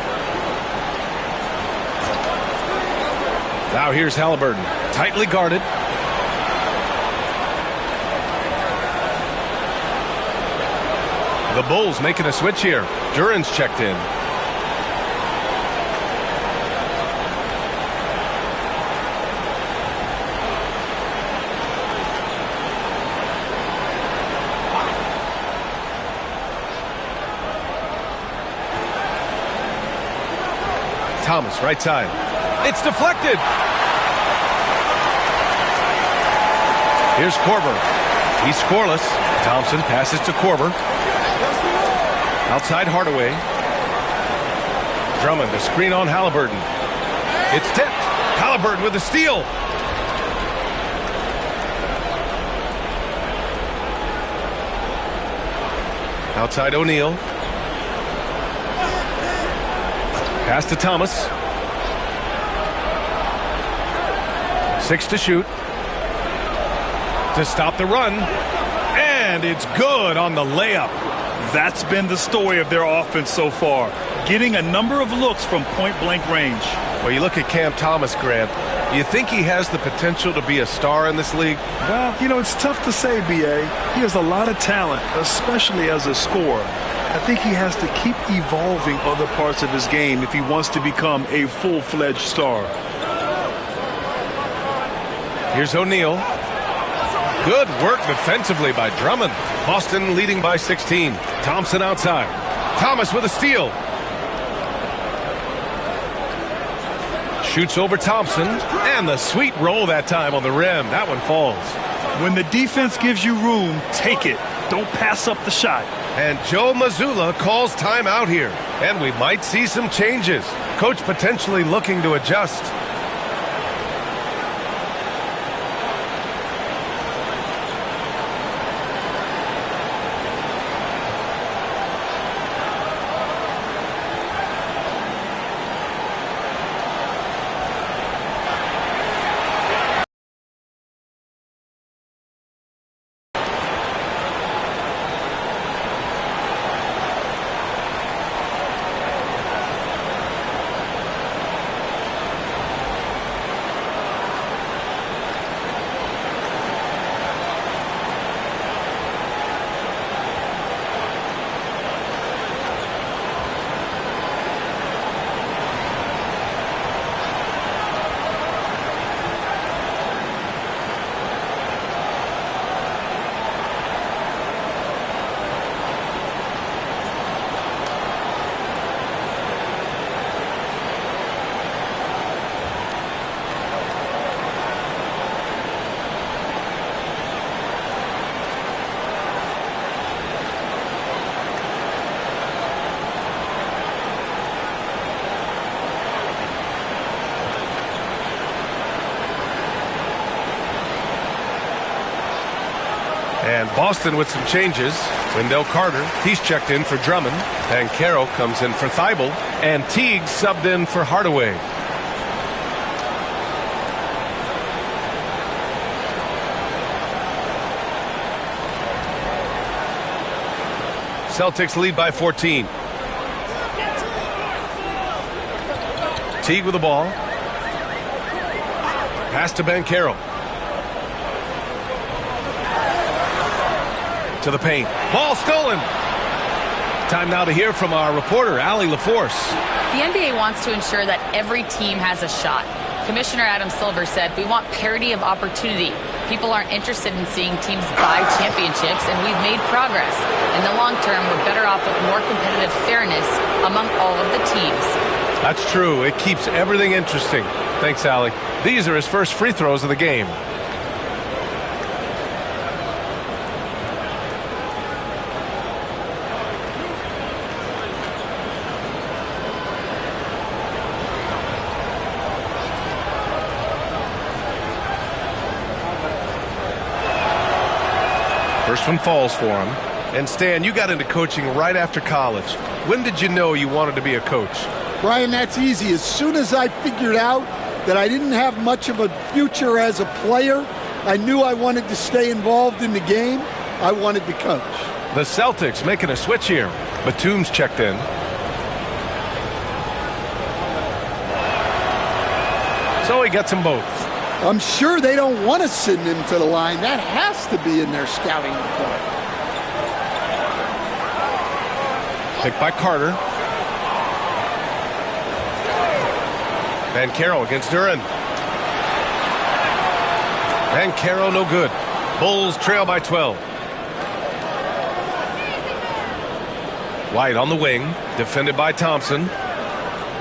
Now here's Halliburton. Tightly guarded. The Bulls making a switch here. Duran's checked in. Thomas, right side. It's deflected. Here's Korver. He's scoreless. Thompson passes to Korver. Outside Hardaway. Drummond, a screen on Halliburton. It's tipped. Halliburton with the steal. Outside O'Neal. Pass to Thomas. 6 to shoot. To stop the run. And it's good on the layup. That's been the story of their offense so far. Getting a number of looks from point-blank range. Well, you look at Cam Thomas, Grant. You think he has the potential to be a star in this league? Well, it's tough to say, B.A. He has a lot of talent, especially as a scorer. I think he has to keep evolving other parts of his game if he wants to become a full-fledged star. Here's O'Neal. Good work defensively by Drummond. Boston leading by 16. Thompson outside. Thomas with a steal. Shoots over Thompson. And the sweet roll that time on the rim. That one falls. When the defense gives you room, take it. Don't pass up the shot. And Joe Mazzulla calls timeout here. And we might see some changes. Coach potentially looking to adjust. And Boston with some changes. Wendell Carter, he's checked in for Drummond. Banchero comes in for Thibault. And Teague subbed in for Hardaway. Celtics lead by 14. Teague with the ball. Pass to Banchero. To the paint. Ball stolen. Time now to hear from our reporter, Allie LaForce. The NBA wants to ensure that every team has a shot. Commissioner Adam Silver said, "We want parity of opportunity. People aren't interested in seeing teams buy championships, and we've made progress. In the long term, we're better off with more competitive fairness among all of the teams." That's true. It keeps everything interesting. Thanks, Allie. These are his first free throws of the game. First one falls for him. And Stan, you got into coaching right after college. When did you know you wanted to be a coach? Brian, that's easy. As soon as I figured out that I didn't have much of a future as a player, I knew I wanted to stay involved in the game. I wanted to coach. The Celtics making a switch here. Batum's checked in. So he gets them both. I'm sure they don't want to send him to the line. That has to be in their scouting report. Picked by Carter. Banchero against Duren. Banchero no good. Bulls trail by 12. White on the wing, defended by Thompson.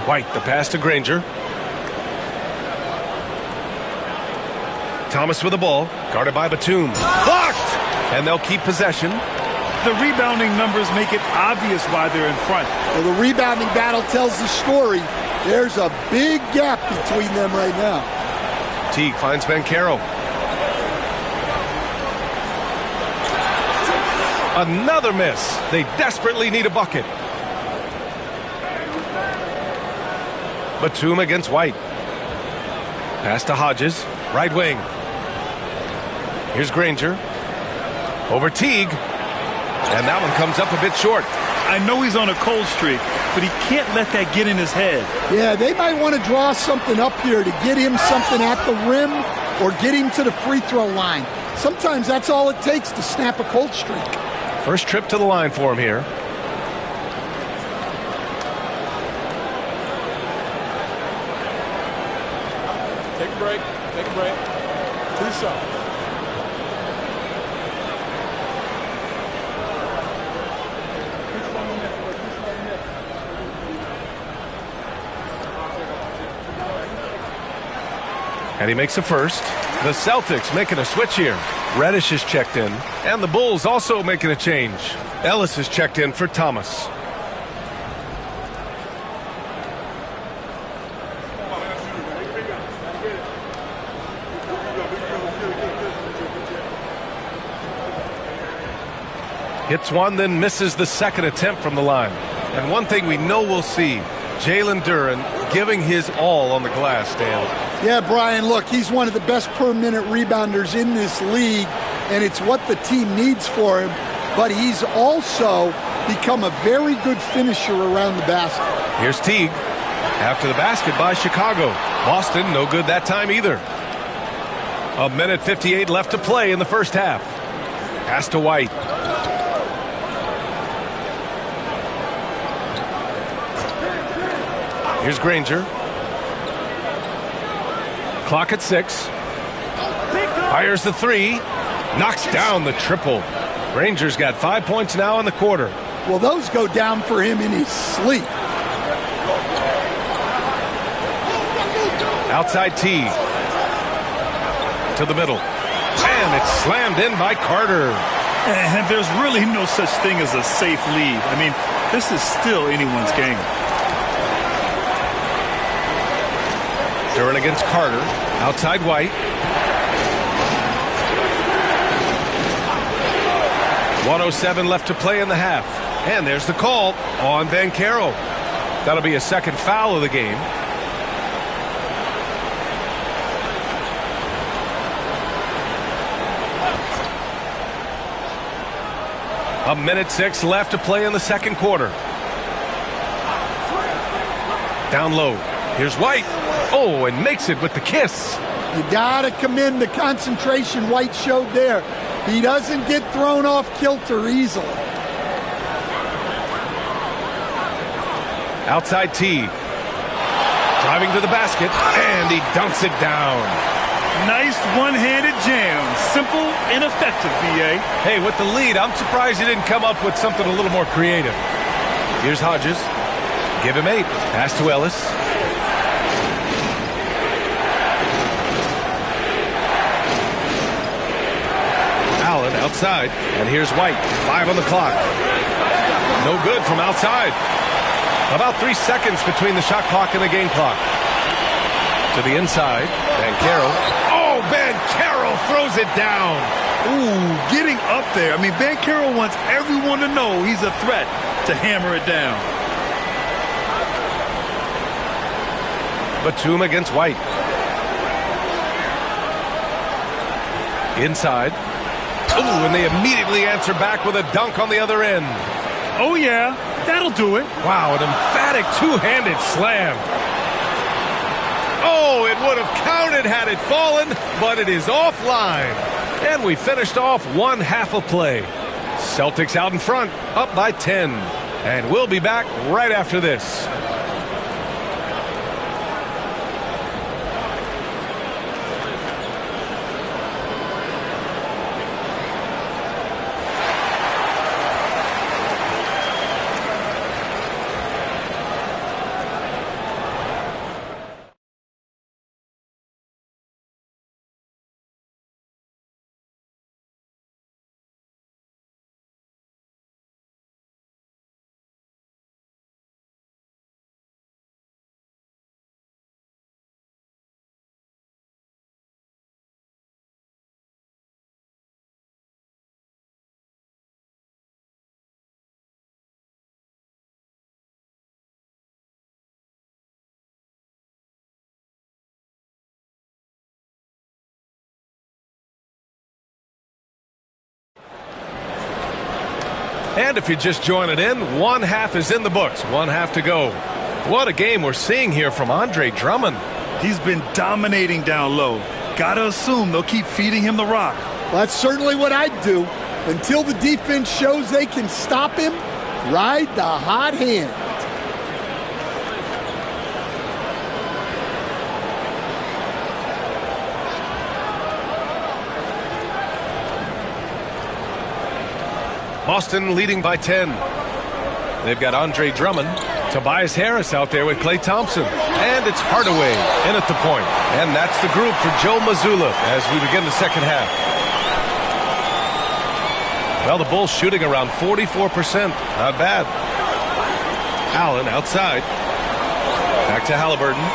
White, the pass to Granger. Thomas with the ball, guarded by Batum. Blocked! And they'll keep possession. The rebounding numbers make it obvious why they're in front. Well, the rebounding battle tells the story. There's a big gap between them right now. Teague finds Banchero. Another miss. They desperately need a bucket. Batum against White. Pass to Hodges, right wing. Here's Granger. Over Teague. And that one comes up a bit short. I know he's on a cold streak, but he can't let that get in his head. Yeah, they might want to draw something up here to get him something at the rim or get him to the free throw line. Sometimes that's all it takes to snap a cold streak. First trip to the line for him here. Take a break. Take a break. 2 shots. And he makes a first. The Celtics making a switch here. Reddish is checked in. And the Bulls also making a change. Ellis is checked in for Thomas. Hits one, then misses the second attempt from the line. And one thing we know we'll see, Jalen Duren giving his all on the glass, Stan. Yeah, Brian, look, he's one of the best per-minute rebounders in this league, and it's what the team needs for him. But he's also become a very good finisher around the basket. Here's Teague. After the basket by Chicago. Boston, no good that time either. 1:58 left to play in the first half. Pass to White. Here's Granger. Clock at 6. Fires the 3. Knocks down the triple. Granger's got 5 points now in the quarter. Well, those go down for him in his sleep. Outside Teague. To the middle. And it's slammed in by Carter. And there's really no such thing as a safe lead. I mean, this is still anyone's game. Duren against Carter. Outside White. 1:07 left to play in the half. And there's the call on Banchero. That'll be a second foul of the game. A minute 6 left to play in the second quarter. Down low. Here's White. Oh, and makes it with the kiss. You got to commend the concentration White showed there. He doesn't get thrown off kilter easily. Outside T. Driving to the basket, and he dunks it down. Nice one-handed jam. Simple and effective, VA. Hey, with the lead, I'm surprised he didn't come up with something a little more creative. Here's Hodges. Give him 8. Pass to Ellis. Allen outside, and here's White. 5 on the clock. No good from outside. About 3 seconds between the shot clock and the game clock. To the inside, Banchero. Oh, Banchero throws it down. Ooh, getting up there. I mean, Banchero wants everyone to know he's a threat to hammer it down. Batum against White. Inside. Ooh, and they immediately answer back with a dunk on the other end. Oh, yeah. That'll do it. Wow, an emphatic two-handed slam. Oh, it would have counted had it fallen, but it is offline. And we finished off one half of play. Celtics out in front, up by 10. And we'll be back right after this. And if you're just joining in, one half is in the books. One half to go. What a game we're seeing here from Andre Drummond. He's been dominating down low. Gotta assume they'll keep feeding him the rock. Well, that's certainly what I'd do. Until the defense shows they can stop him, ride the hot hand. Boston leading by 10. They've got Andre Drummond, Tobias Harris out there with Klay Thompson, and it's Hardaway in at the point. And that's the group for Joe Mazzulla as we begin the second half. Well, the Bulls shooting around 44%. Not bad. Allen outside. Back to Halliburton.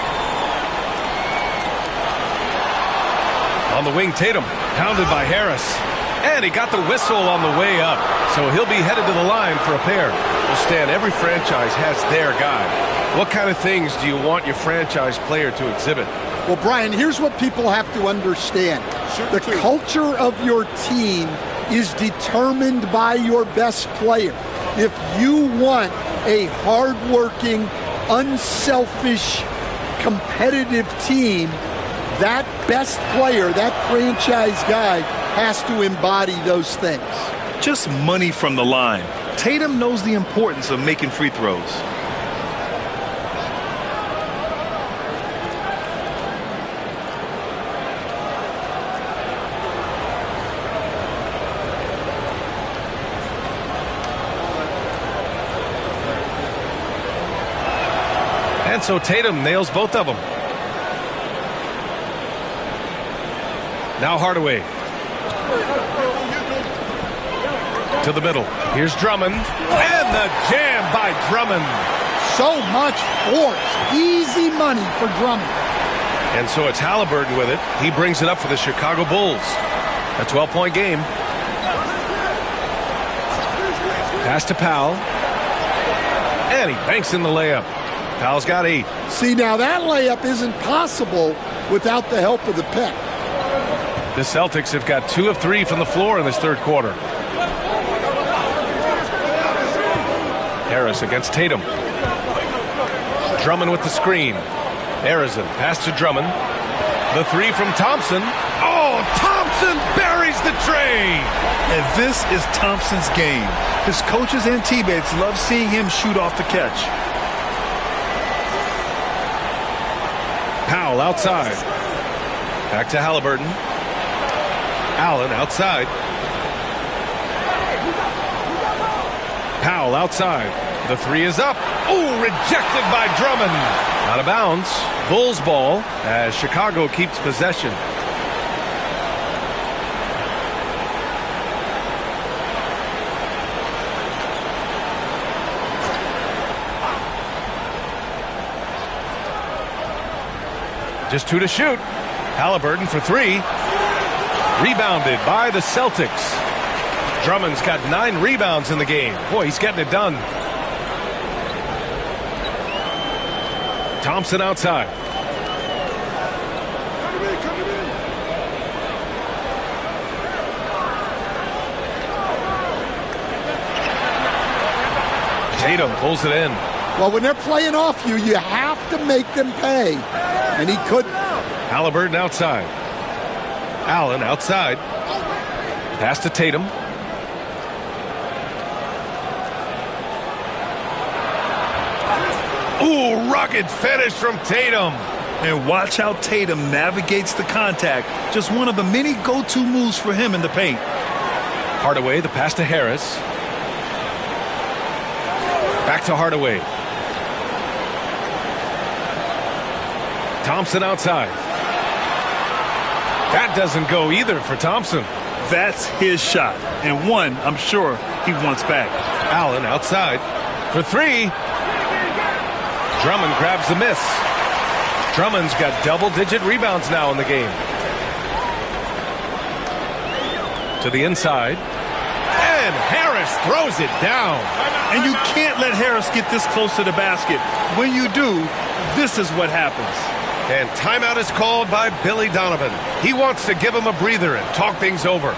On the wing, Tatum, pounded by Harris. And he got the whistle on the way up. So he'll be headed to the line for a pair. Well, Stan, every franchise has their guy. What kind of things do you want your franchise player to exhibit? Well, Brian, here's what people have to understand. The culture of your team is determined by your best player. If you want a hardworking, unselfish, competitive team, that best player, that franchise guy, has to embody those things. Just money from the line. Tatum knows the importance of making free throws. And so Tatum nails both of them. Now Hardaway. To the middle. Here's Drummond. And the jam by Drummond. So much force. Easy money for Drummond. And so it's Halliburton with it. He brings it up for the Chicago Bulls. A 12-point game. Pass to Powell. And he banks in the layup. Powell's got 8. See, now that layup isn't possible without the help of the pick. The Celtics have got 2 of 3 from the floor in this third quarter. Harris against Tatum. Drummond with the screen. Arizin, pass to Drummond. The 3 from Thompson. Oh, Thompson buries the tray. And this is Thompson's game. His coaches and teammates love seeing him shoot off the catch. Powell outside. Back to Halliburton. Allen outside. Powell outside. The 3 is up. Oh, rejected by Drummond. Out of bounds. Bulls ball as Chicago keeps possession. Just 2 to shoot. Halliburton for 3. Rebounded by the Celtics. Drummond's got 9 rebounds in the game. Boy, he's getting it done. Thompson outside. Tatum pulls it in. Well, when they're playing off you, you have to make them pay. And he couldn't. Halliburton outside. Allen outside. Pass to Tatum. Ooh, rugged finish from Tatum. And watch how Tatum navigates the contact. Just one of the many go-to moves for him in the paint. Hardaway, the pass to Harris. Back to Hardaway. Thompson outside. That doesn't go either for Thompson. That's his shot, and one I'm sure he wants back. Allen outside for 3. Drummond grabs the miss. Drummond's got double-digit rebounds now in the game. To the inside. And Harris throws it down. And you can't let Harris get this close to the basket. When you do, this is what happens. And timeout is called by Billy Donovan. He wants to give him a breather and talk things over.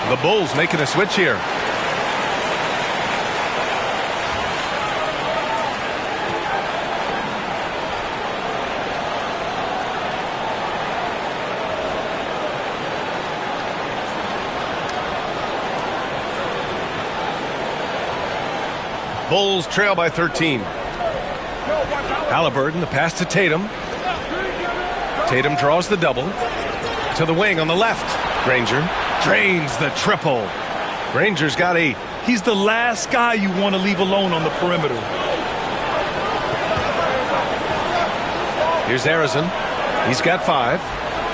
The Bulls making a switch here. Bulls trail by 13. Halliburton, the pass to Tatum. Tatum draws the double. To the wing on the left. Granger drains the triple. Granger's got 8. He's the last guy you want to leave alone on the perimeter. Here's Arizin. He's got 5.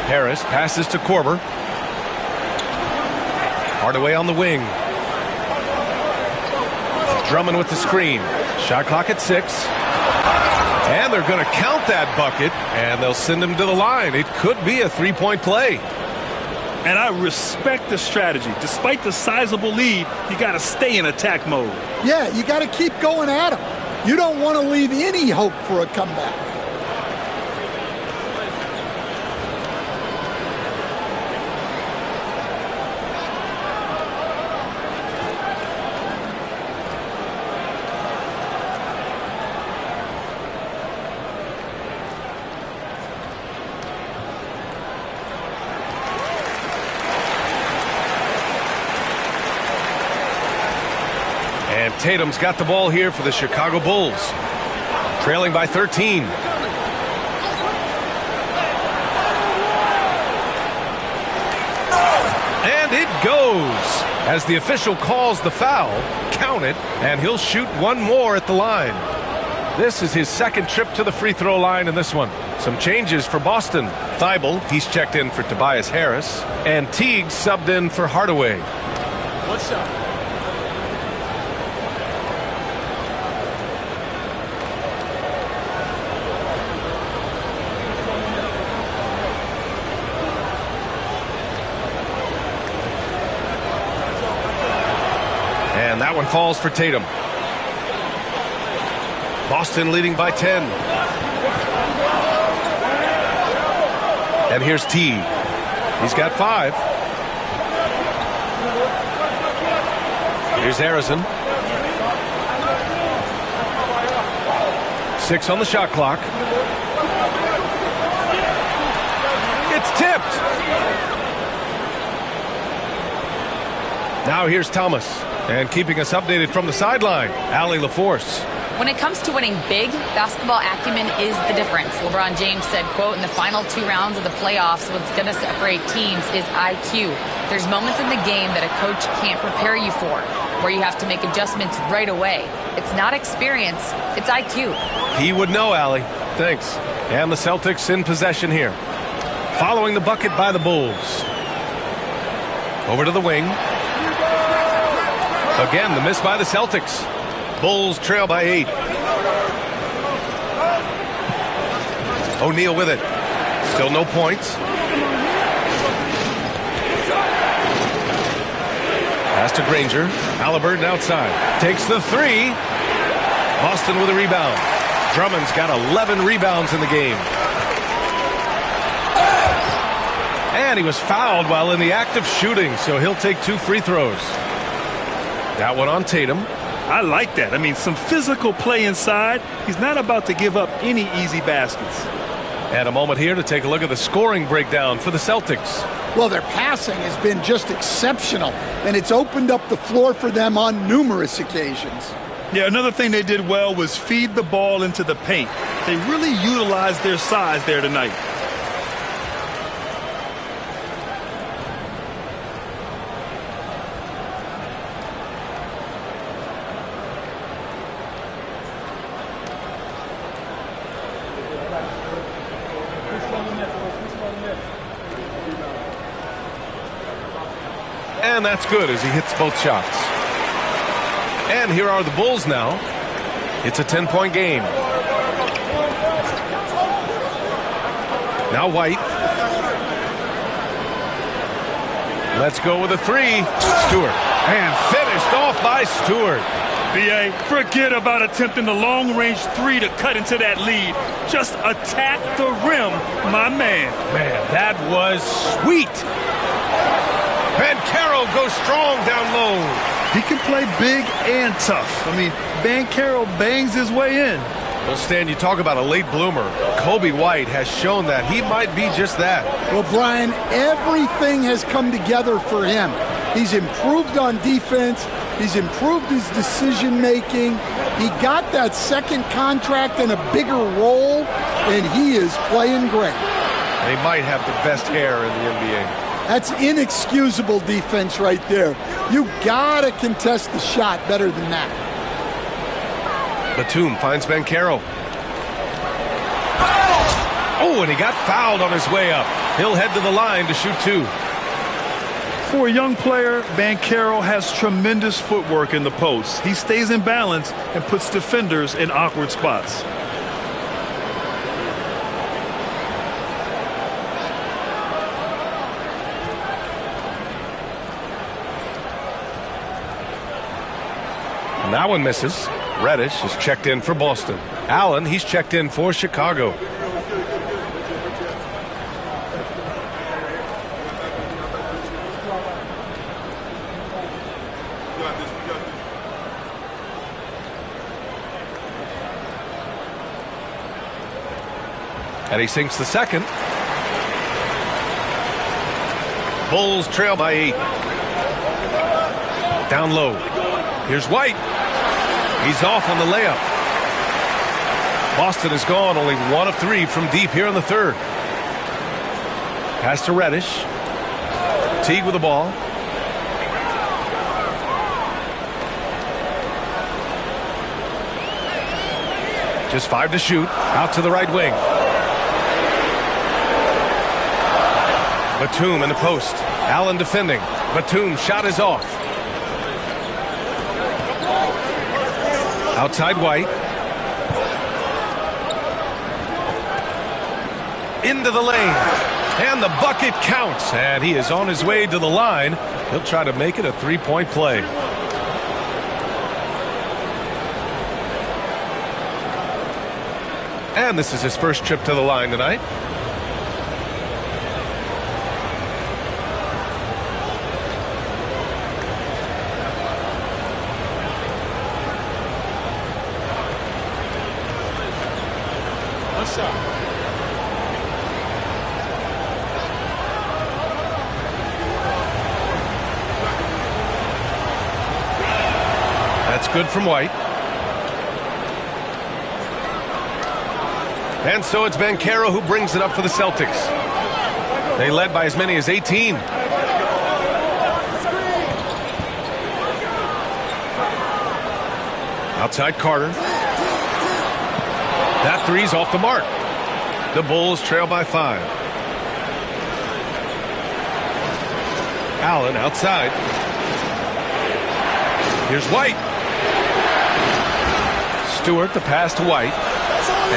Harris passes to Korver. Hardaway on the wing. Drummond with the screen. Shot clock at 6. And they're going to count that bucket, and they'll send him to the line. It could be a 3-point play. And I respect the strategy. Despite the sizable lead, you got to stay in attack mode. Yeah, you got to keep going at him. You don't want to leave any hope for a comeback. And Tatum's got the ball here for the Chicago Bulls, trailing by 13. And it goes as the official calls the foul. Count it, and he'll shoot one more at the line. This is his second trip to the free throw line in this one. Some changes for Boston. Thibault, he's checked in for Tobias Harris, and Teague subbed in for Hardaway. One shot. And that one falls for Tatum. Boston leading by 10. And here's Teague. He's got 5. Here's Harrison. 6 on the shot clock. It's tipped. Now here's Thomas. And keeping us updated from the sideline, Allie LaForce. When it comes to winning big, basketball acumen is the difference. LeBron James said, quote, in the final 2 rounds of the playoffs, what's going to separate teams is IQ. There's moments in the game that a coach can't prepare you for, where you have to make adjustments right away. It's not experience, it's IQ. He would know, Allie. Thanks. And the Celtics in possession here. Following the bucket by the Bulls. Over to the wing. Again, the miss by the Celtics. Bulls trail by 8. O'Neal with it. Still no points. Pass to Granger. Halliburton outside. Takes the 3. Boston with a rebound. Drummond's got 11 rebounds in the game. And he was fouled while in the act of shooting, so he'll take 2 free throws. That one on Tatum. I like that. I mean, some physical play inside. He's not about to give up any easy baskets. And a moment here to take a look at the scoring breakdown for the Celtics. Well, their passing has been just exceptional, and it's opened up the floor for them on numerous occasions. Yeah, another thing they did well was feed the ball into the paint. They really utilized their size there tonight. And that's good as he hits both shots. And here are the Bulls now. It's a 10-point game. Now White. Let's go with a 3. Stewart. And finished off by Stewart. B.A., forget about attempting the long-range 3 to cut into that lead. Just attack the rim, my man. Man, that was sweet. Banchero goes strong down low. He can play big and tough. I mean, Banchero bangs his way in. Well, Stan, you talk about a late bloomer. Kobe White has shown that he might be just that. Well, Brian, everything has come together for him. He's improved on defense. He's improved his decision-making. He got that second contract and a bigger role, and he is playing great. They might have the best hair in the NBA. That's inexcusable defense right there. You gotta contest the shot better than that. Batum finds Banchero. Oh, and he got fouled on his way up. He'll head to the line to shoot 2. For a young player, Banchero has tremendous footwork in the post. He stays in balance and puts defenders in awkward spots. And that one misses. Reddish is checked in for Boston. Allen, he's checked in for Chicago. And he sinks the second. Bulls trail by 8. Down low. Here's White. He's off on the layup. Boston is gone, only 1 of 3 from deep here in the third. Pass to Reddish. Teague with the ball. Just 5 to shoot. Out to the right wing. Batum in the post. Allen defending. Batum's shot is off. Outside White. Into the lane. And the bucket counts. And he is on his way to the line. He'll try to make it a 3-point play. And this is his first trip to the line tonight. That's good from White. And so it's Banchero who brings it up for the Celtics. They led by as many as 18. Outside Carter. That three's off the mark. The Bulls trail by 5. Allen outside. Here's White. Stewart, the pass to White.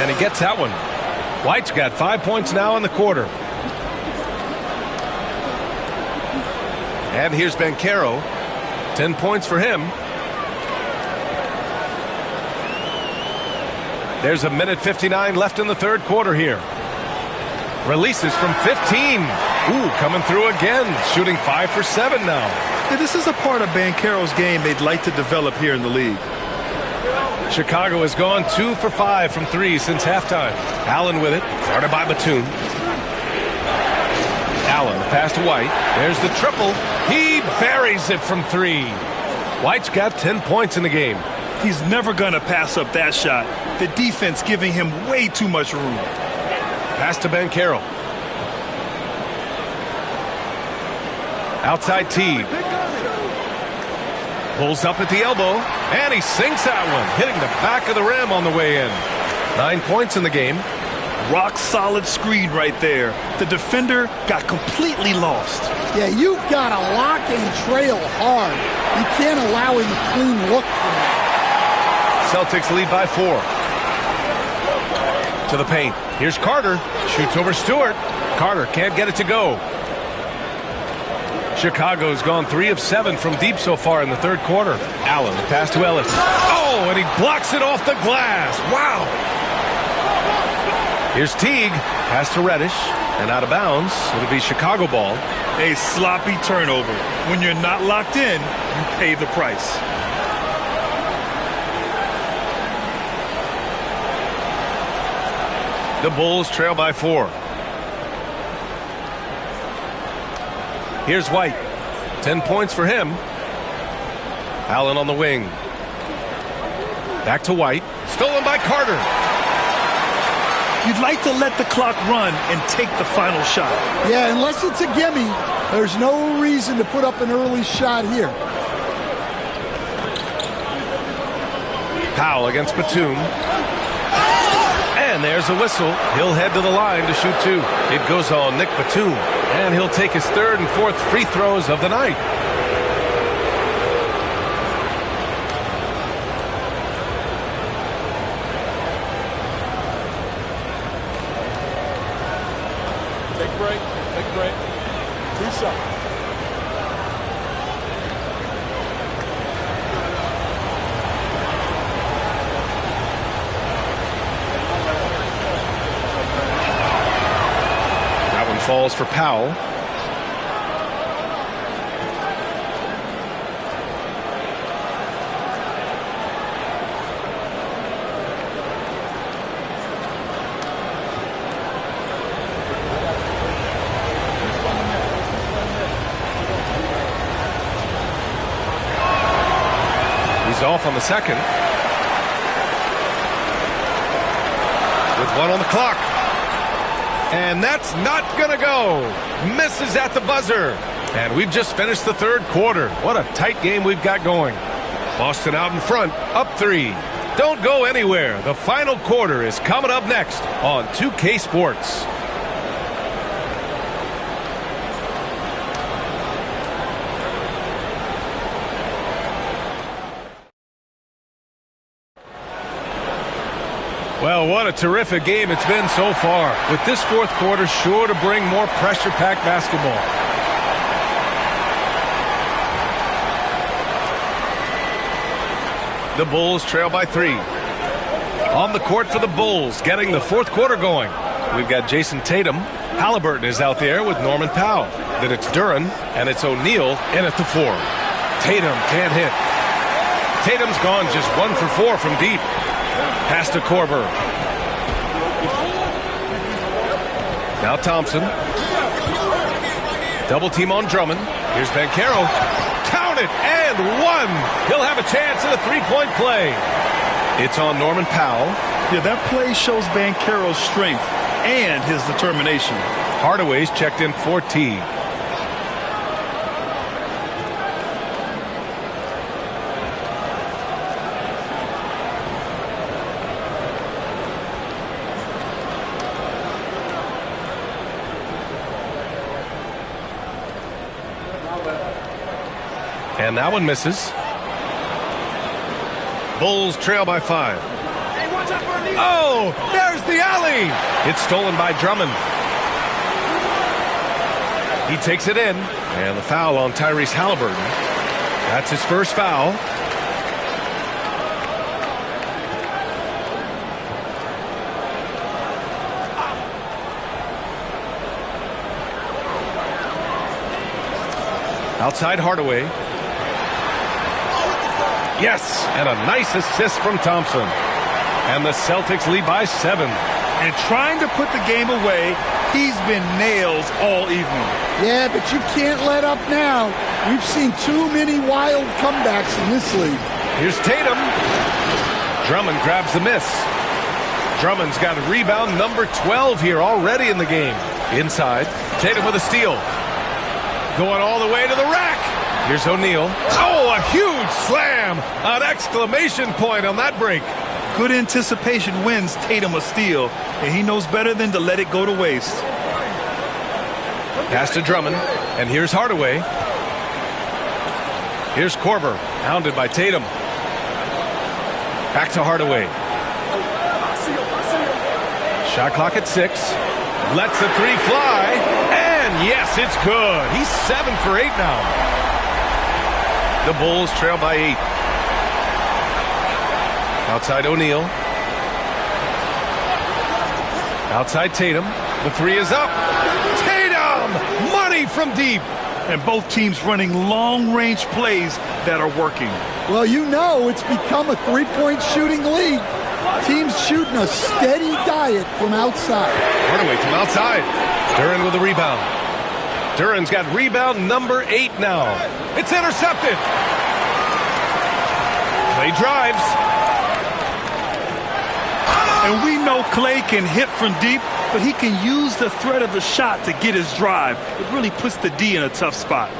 And he gets that one. White's got 5 points now in the quarter. And here's Banchero. 10 points for him. There's a minute 59 left in the third quarter here. Releases from 15. Ooh, coming through again. Shooting 5 for 7 now. Yeah, this is a part of Banchero's game they'd like to develop here in the league. Chicago has gone 2 for 5 from 3 since halftime. Allen with it. Guarded by Batum. Allen, pass to White. There's the triple. He buries it from 3. White's got 10 points in the game. He's never going to pass up that shot. The defense giving him way too much room. Pass to Banchero. Outside Teague. Pulls up at the elbow, and he sinks that one, hitting the back of the rim on the way in. 9 points in the game. Rock solid screen right there. The defender got completely lost. Yeah, you've got to lock and trail hard. You can't allow him a clean look from that. Celtics lead by 4. To the paint. Here's Carter. Shoots over Stewart. Carter can't get it to go. Chicago's gone 3 of 7 from deep so far in the third quarter. Allen, the pass to Ellis. Oh, and he blocks it off the glass. Wow. Here's Teague. Pass to Reddish. And out of bounds. It'll be Chicago ball. A sloppy turnover. When you're not locked in, you pay the price. The Bulls trail by 4. Here's White. 10 points for him. Allen on the wing. Back to White. Stolen by Carter. You'd like to let the clock run and take the final shot. Yeah, unless it's a gimme, there's no reason to put up an early shot here. Powell against Batum. And there's a whistle. He'll head to the line to shoot 2. It goes on Nick Batum. And he'll take his 3rd and 4th free throws of the night. Take a break. Take a break. 2 shots. falls for Powell. He's off on the second. With 1 on the clock. And that's not going to go. Misses at the buzzer. And we've just finished the third quarter. What a tight game we've got going. Boston out in front, up 3. Don't go anywhere. The final quarter is coming up next on 2K Sports. Well, what a terrific game it's been so far. With this fourth quarter sure to bring more pressure-packed basketball. The Bulls trail by 3. On the court for the Bulls, getting the fourth quarter going. We've got Jason Tatum. Halliburton is out there with Norman Powell. Then it's Duren, and it's O'Neal in at the 4. Tatum can't hit. Tatum's gone just 1 for 4 from deep. Pass to Korver. Now Thompson. Double team on Drummond. Here's Banchero. Count it, and 1. He'll have a chance at a three-point play. It's on Norman Powell. Yeah, that play shows Banchero's strength and his determination. Hardaway's checked in for Teague. And that one misses. Bulls trail by 5. Oh, there's the alley. It's stolen by Drummond. He takes it in. And the foul on Tyrese Halliburton. That's his first foul. Outside Hardaway. Yes, and a nice assist from Thompson. And the Celtics lead by 7. And trying to put the game away, he's been nails all evening. Yeah, but you can't let up now. We've seen too many wild comebacks in this league. Here's Tatum. Drummond grabs the miss. Drummond's got rebound number 12 here already in the game. Inside, Tatum with a steal. Going all the way to the rack. Here's O'Neal. Oh, a huge slam. An exclamation point on that break. Good anticipation wins Tatum a steal, and he knows better than to let it go to waste. Pass to Drummond, and here's Hardaway. Here's Korver, hounded by Tatum. Back to Hardaway. Shot clock at 6. Lets the 3 fly, and yes, it's good. He's 7 for 8 now. The Bulls trail by 8. Outside O'Neal. Outside Tatum. The 3 is up. Tatum! Money from deep. And both teams running long-range plays that are working. Well, you know it's become a three-point shooting league. Teams shooting a steady diet from outside. Hardaway from outside. Duren with a rebound. Duren's got rebound number 8 now. It's intercepted. Clay drives. And we know Clay can hit from deep, but he can use the threat of the shot to get his drive. It really puts the D in a tough spot.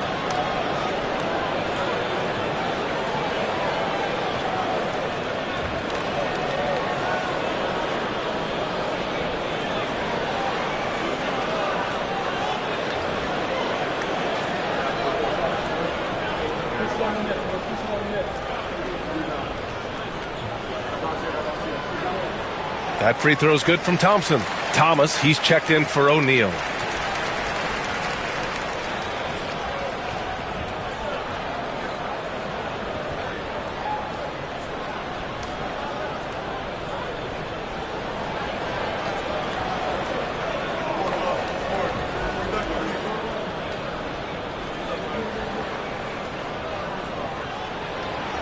That free throw's good from Thompson. Thomas, he's checked in for O'Neal.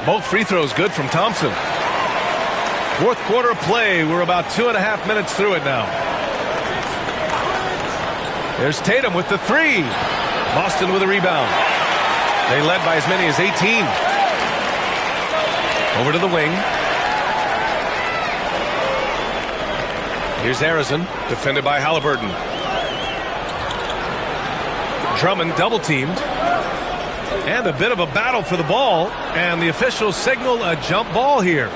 Both free throws good from Thompson. Fourth quarter of play. We're about 2.5 minutes through it now. There's Tatum with the three. Boston with a rebound. They led by as many as 18. Over to the wing. Here's Arizon, defended by Halliburton. Drummond double-teamed. And a bit of a battle for the ball. And the officials signal a jump ball here.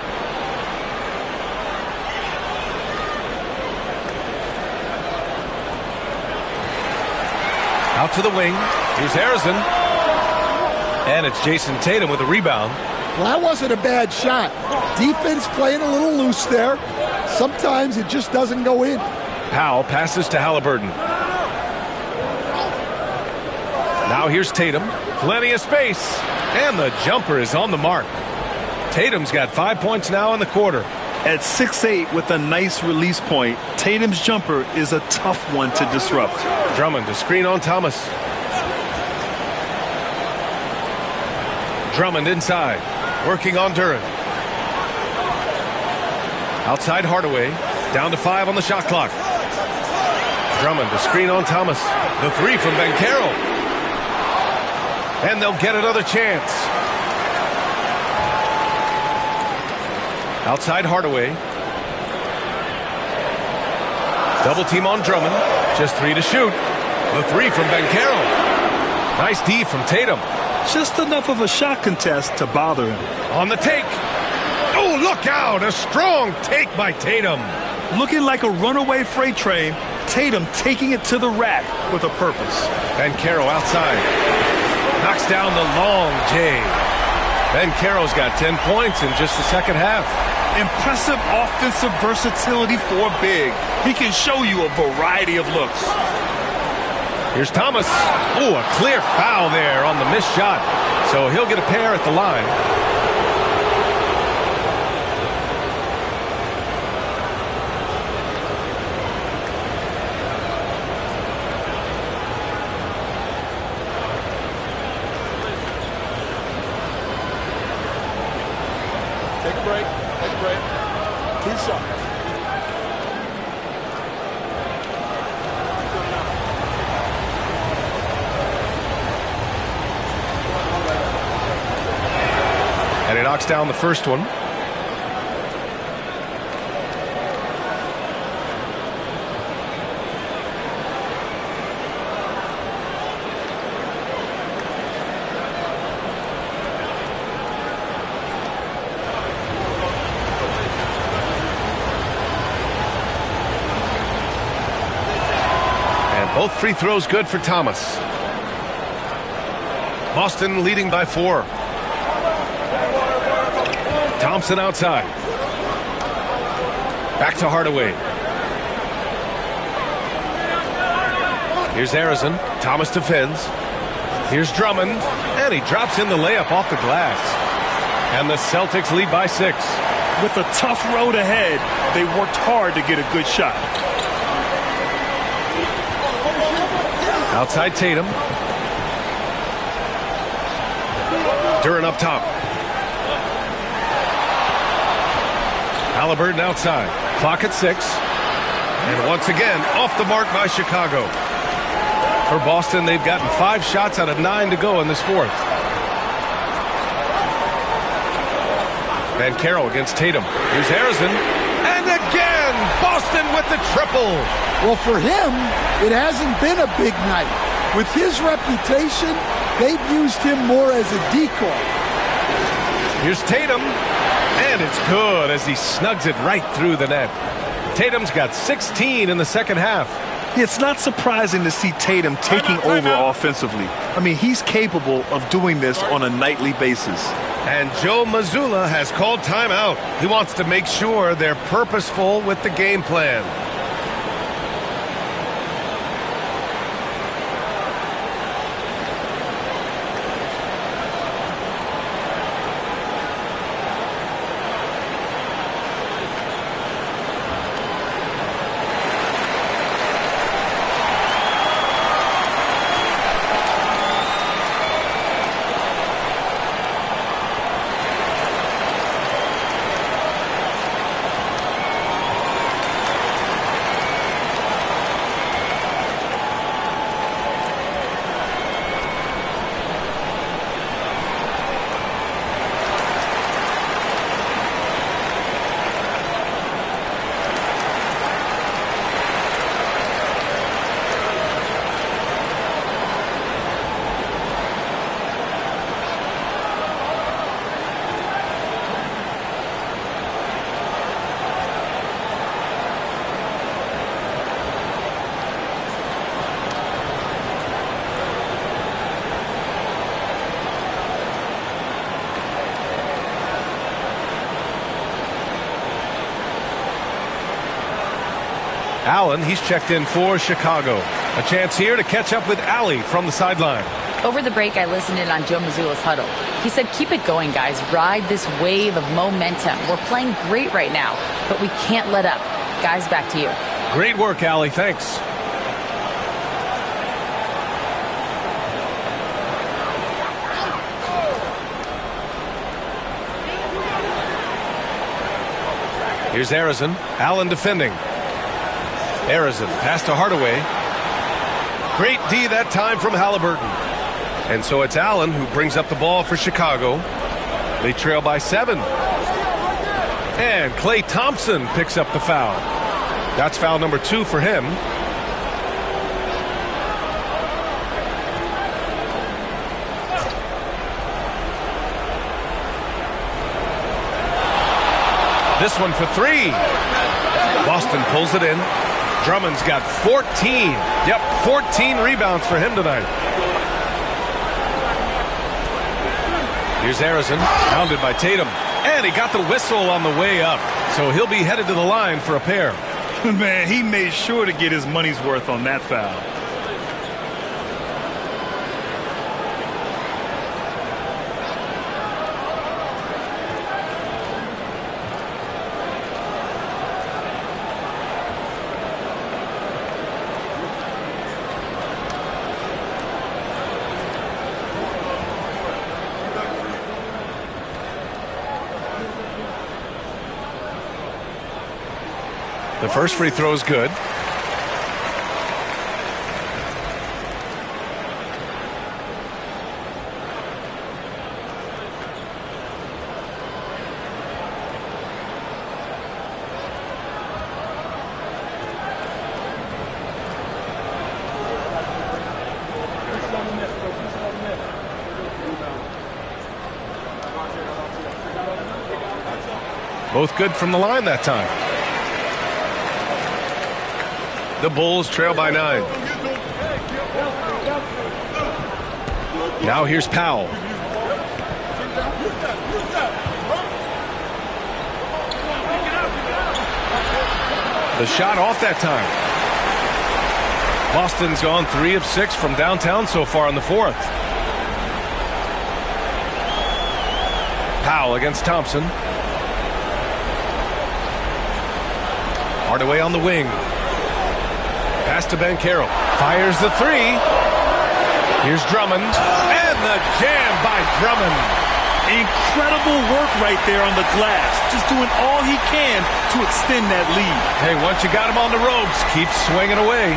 Out to the wing. Here's Arizon. And it's Jason Tatum with a rebound. Well, that wasn't a bad shot. Defense playing a little loose there. Sometimes it just doesn't go in. Powell passes to Halliburton. Now here's Tatum. Plenty of space. And the jumper is on the mark. Tatum's got 5 points now in the quarter. At 6'8" with a nice release point, Tatum's jumper is a tough one to disrupt. Drummond to screen on Thomas. Drummond inside. Working on Duren. Outside Hardaway. Down to 5 on the shot clock. Drummond to screen on Thomas. The three from Banchero. And they'll get another chance. Outside Hardaway. Double team on Drummond. Just 3 to shoot. The three from Banchero. Nice D from Tatum. Just enough of a shot contest to bother him. On the take. Oh, look out. A strong take by Tatum. Looking like a runaway freight train, Tatum taking it to the rack with a purpose. Banchero outside. Knocks down the long J. Banchero's got 10 points in just the second half. Impressive offensive versatility for a big. He can show you a variety of looks. Here's Thomas. Oh, a clear foul there on the missed shot. So he'll get a pair at the line. Take a break. Take a break. 2 shots. And he knocks down the first one. And both free throws good for Thomas. Boston leading by 4. Thompson outside. Back to Hardaway. Here's Arizon. Thomas defends. Here's Drummond. And he drops in the layup off the glass. And the Celtics lead by 6. With a tough road ahead, they worked hard to get a good shot. Outside Tatum. Duren up top. Halliburton outside. Clock at 6. And once again, off the mark by Chicago. For Boston, they've gotten 5 shots out of 9 to go in this fourth. Banchero against Tatum. Here's Arizon. And again, Boston with the triple. Well, for him, it hasn't been a big night. With his reputation, they've used him more as a decoy. Here's Tatum. And it's good as he snugs it right through the net. Tatum's got 16 in the second half. It's not surprising to see Tatum taking over offensively. I mean, he's capable of doing this on a nightly basis. And Joe Mazzulla has called timeout. He wants to make sure they're purposeful with the game plan. Allen, he's checked in for Chicago. A chance here to catch up with Allie from the sideline. Over the break, I listened in on Joe Mazzulla's huddle. He said, keep it going, guys. Ride this wave of momentum. We're playing great right now, but we can't let up. Guys, back to you. Great work, Allie. Thanks. Here's Arizin. Allen defending. Arizin, pass to Hardaway. Great D that time from Halliburton. And so it's Allen who brings up the ball for Chicago. They trail by 7. And Klay Thompson picks up the foul. That's foul number 2 for him. This one for 3. Boston pulls it in. Drummond's got 14. Yep, 14 rebounds for him tonight. Here's Arizin, pounded by Tatum. And he got the whistle on the way up. So he'll be headed to the line for a pair. Man, he made sure to get his money's worth on that foul. The first free throw is good. Both good from the line that time. The Bulls trail by 9. Now here's Powell. The shot off that time. Boston's gone 3 of 6 from downtown so far in the 4th. Powell against Thompson. Hardaway on the wing. Pass to Banchero. Fires the 3. Here's Drummond. And the jam by Drummond. Incredible work right there on the glass. Just doing all he can to extend that lead. Hey, once you got him on the ropes, keep swinging away.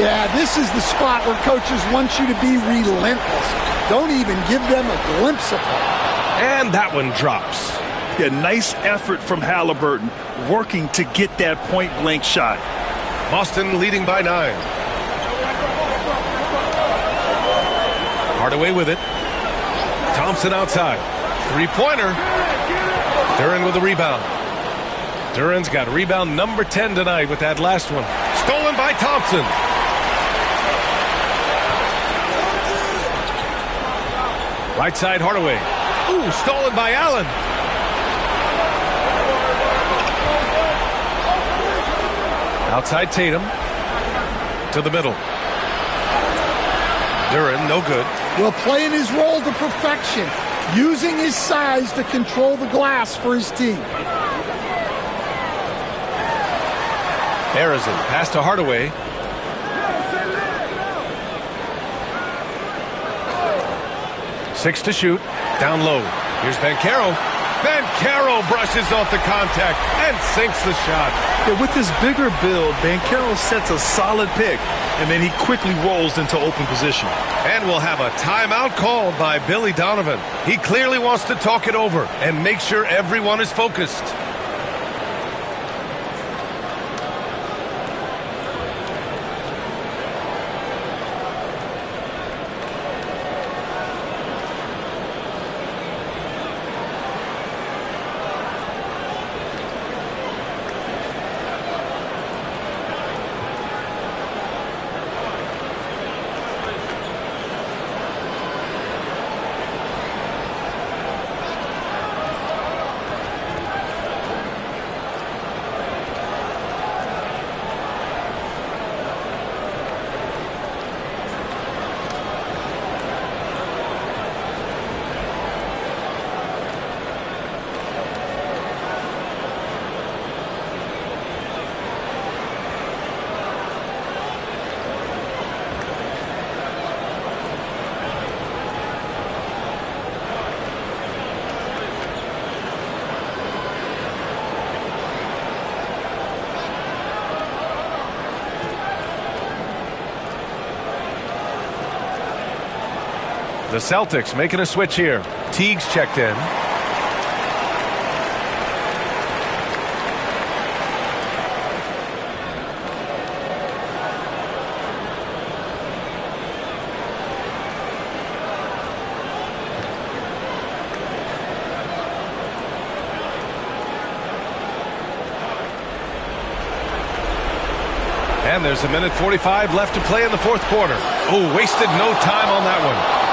Yeah, this is the spot where coaches want you to be relentless. Don't even give them a glimpse of it. And that one drops. Yeah, nice effort from Halliburton, working to get that point-blank shot. Boston leading by 9. Hardaway with it. Thompson outside. Three-pointer. Duren with the rebound. Duren's got rebound number 10 tonight with that last one. Stolen by Thompson. Right side Hardaway. Ooh, stolen by Allen. Outside Tatum. To the middle. Duren, no good. Well, playing his role to perfection. Using his size to control the glass for his team. Arizin, pass to Hardaway. Six to shoot. Down low. Here's Banchero. Banchero brushes off the contact and sinks the shot. Yeah, with this bigger build, Banchero sets a solid pick, and then he quickly rolls into open position. And we'll have a timeout called by Billy Donovan. He clearly wants to talk it over and make sure everyone is focused. The Celtics making a switch here. Teague's checked in. And there's a minute 45 left to play in the fourth quarter. Oh, wasted no time on that one.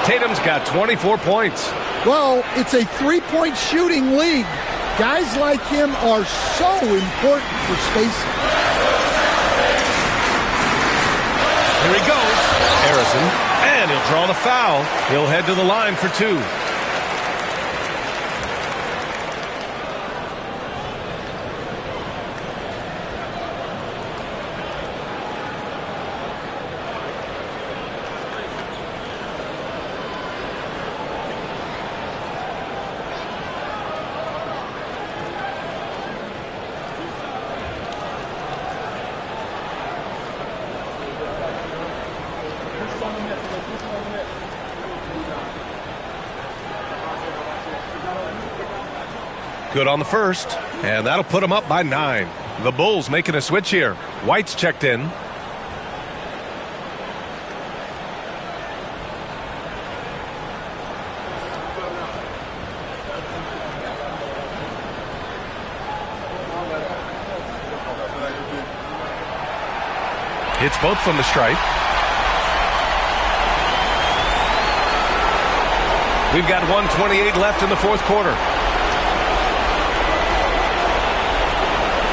Tatum's got 24 points. Well, it's a three-point shooting league. Guys like him are so important for spacing. Here he goes. Harrison. And he'll draw the foul. He'll head to the line for two. Good on the first, and that'll put them up by 9. The Bulls making a switch here. White's checked in. Hits both from the stripe. We've got 1:28 left in the fourth quarter.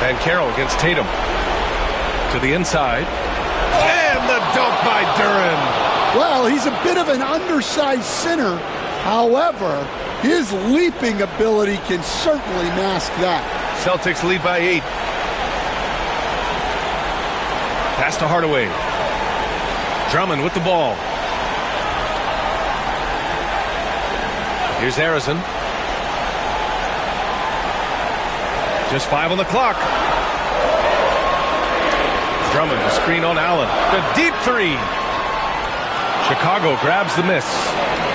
And Carroll against Tatum. To the inside. And the dunk by Duren. Well, he's a bit of an undersized center. However, his leaping ability can certainly mask that. Celtics lead by 8. Pass to Hardaway. Drummond with the ball. Here's Harrison. Just 5 on the clock. Drummond, the screen on Allen. The deep three. Chicago grabs the miss.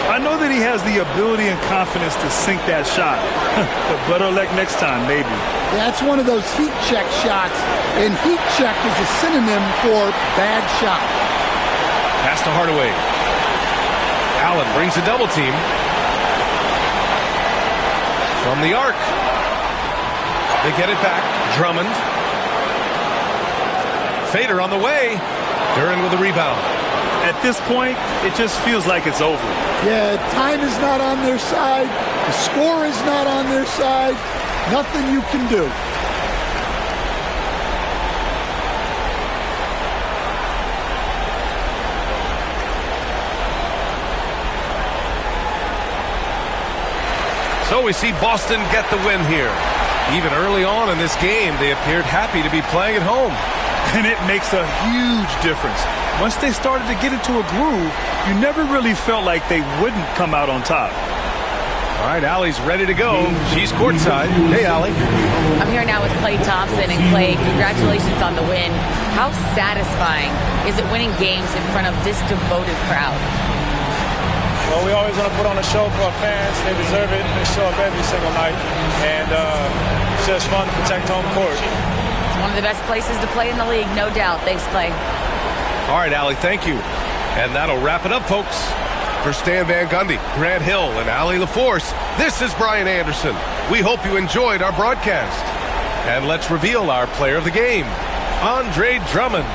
I know that he has the ability and confidence to sink that shot. But better luck next time, maybe. That's one of those heat check shots. And heat check is a synonym for bad shot. Pass to Hardaway. Allen brings a double team. From the arc. They get it back. Drummond. Fader on the way. Duren with a rebound. At this point, it just feels like it's over. Yeah, time is not on their side. The score is not on their side. Nothing you can do. So we see Boston get the win here. Even early on in this game, they appeared happy to be playing at home. And it makes a huge difference. Once they started to get into a groove, you never really felt like they wouldn't come out on top. All right, Allie's ready to go. She's courtside. Hey, Allie. I'm here now with Klay Thompson. And Klay, congratulations on the win. How satisfying is it winning games in front of this devoted crowd? Well, we always want to put on a show for our fans. They deserve it. They show up every single night. And it's just fun to protect home court. It's one of the best places to play in the league, no doubt. Thanks, Klay. All right, Allie, thank you. And that'll wrap it up, folks. For Stan Van Gundy, Grant Hill, and Allie LaForce, this is Brian Anderson. We hope you enjoyed our broadcast. And let's reveal our player of the game, Andre Drummond.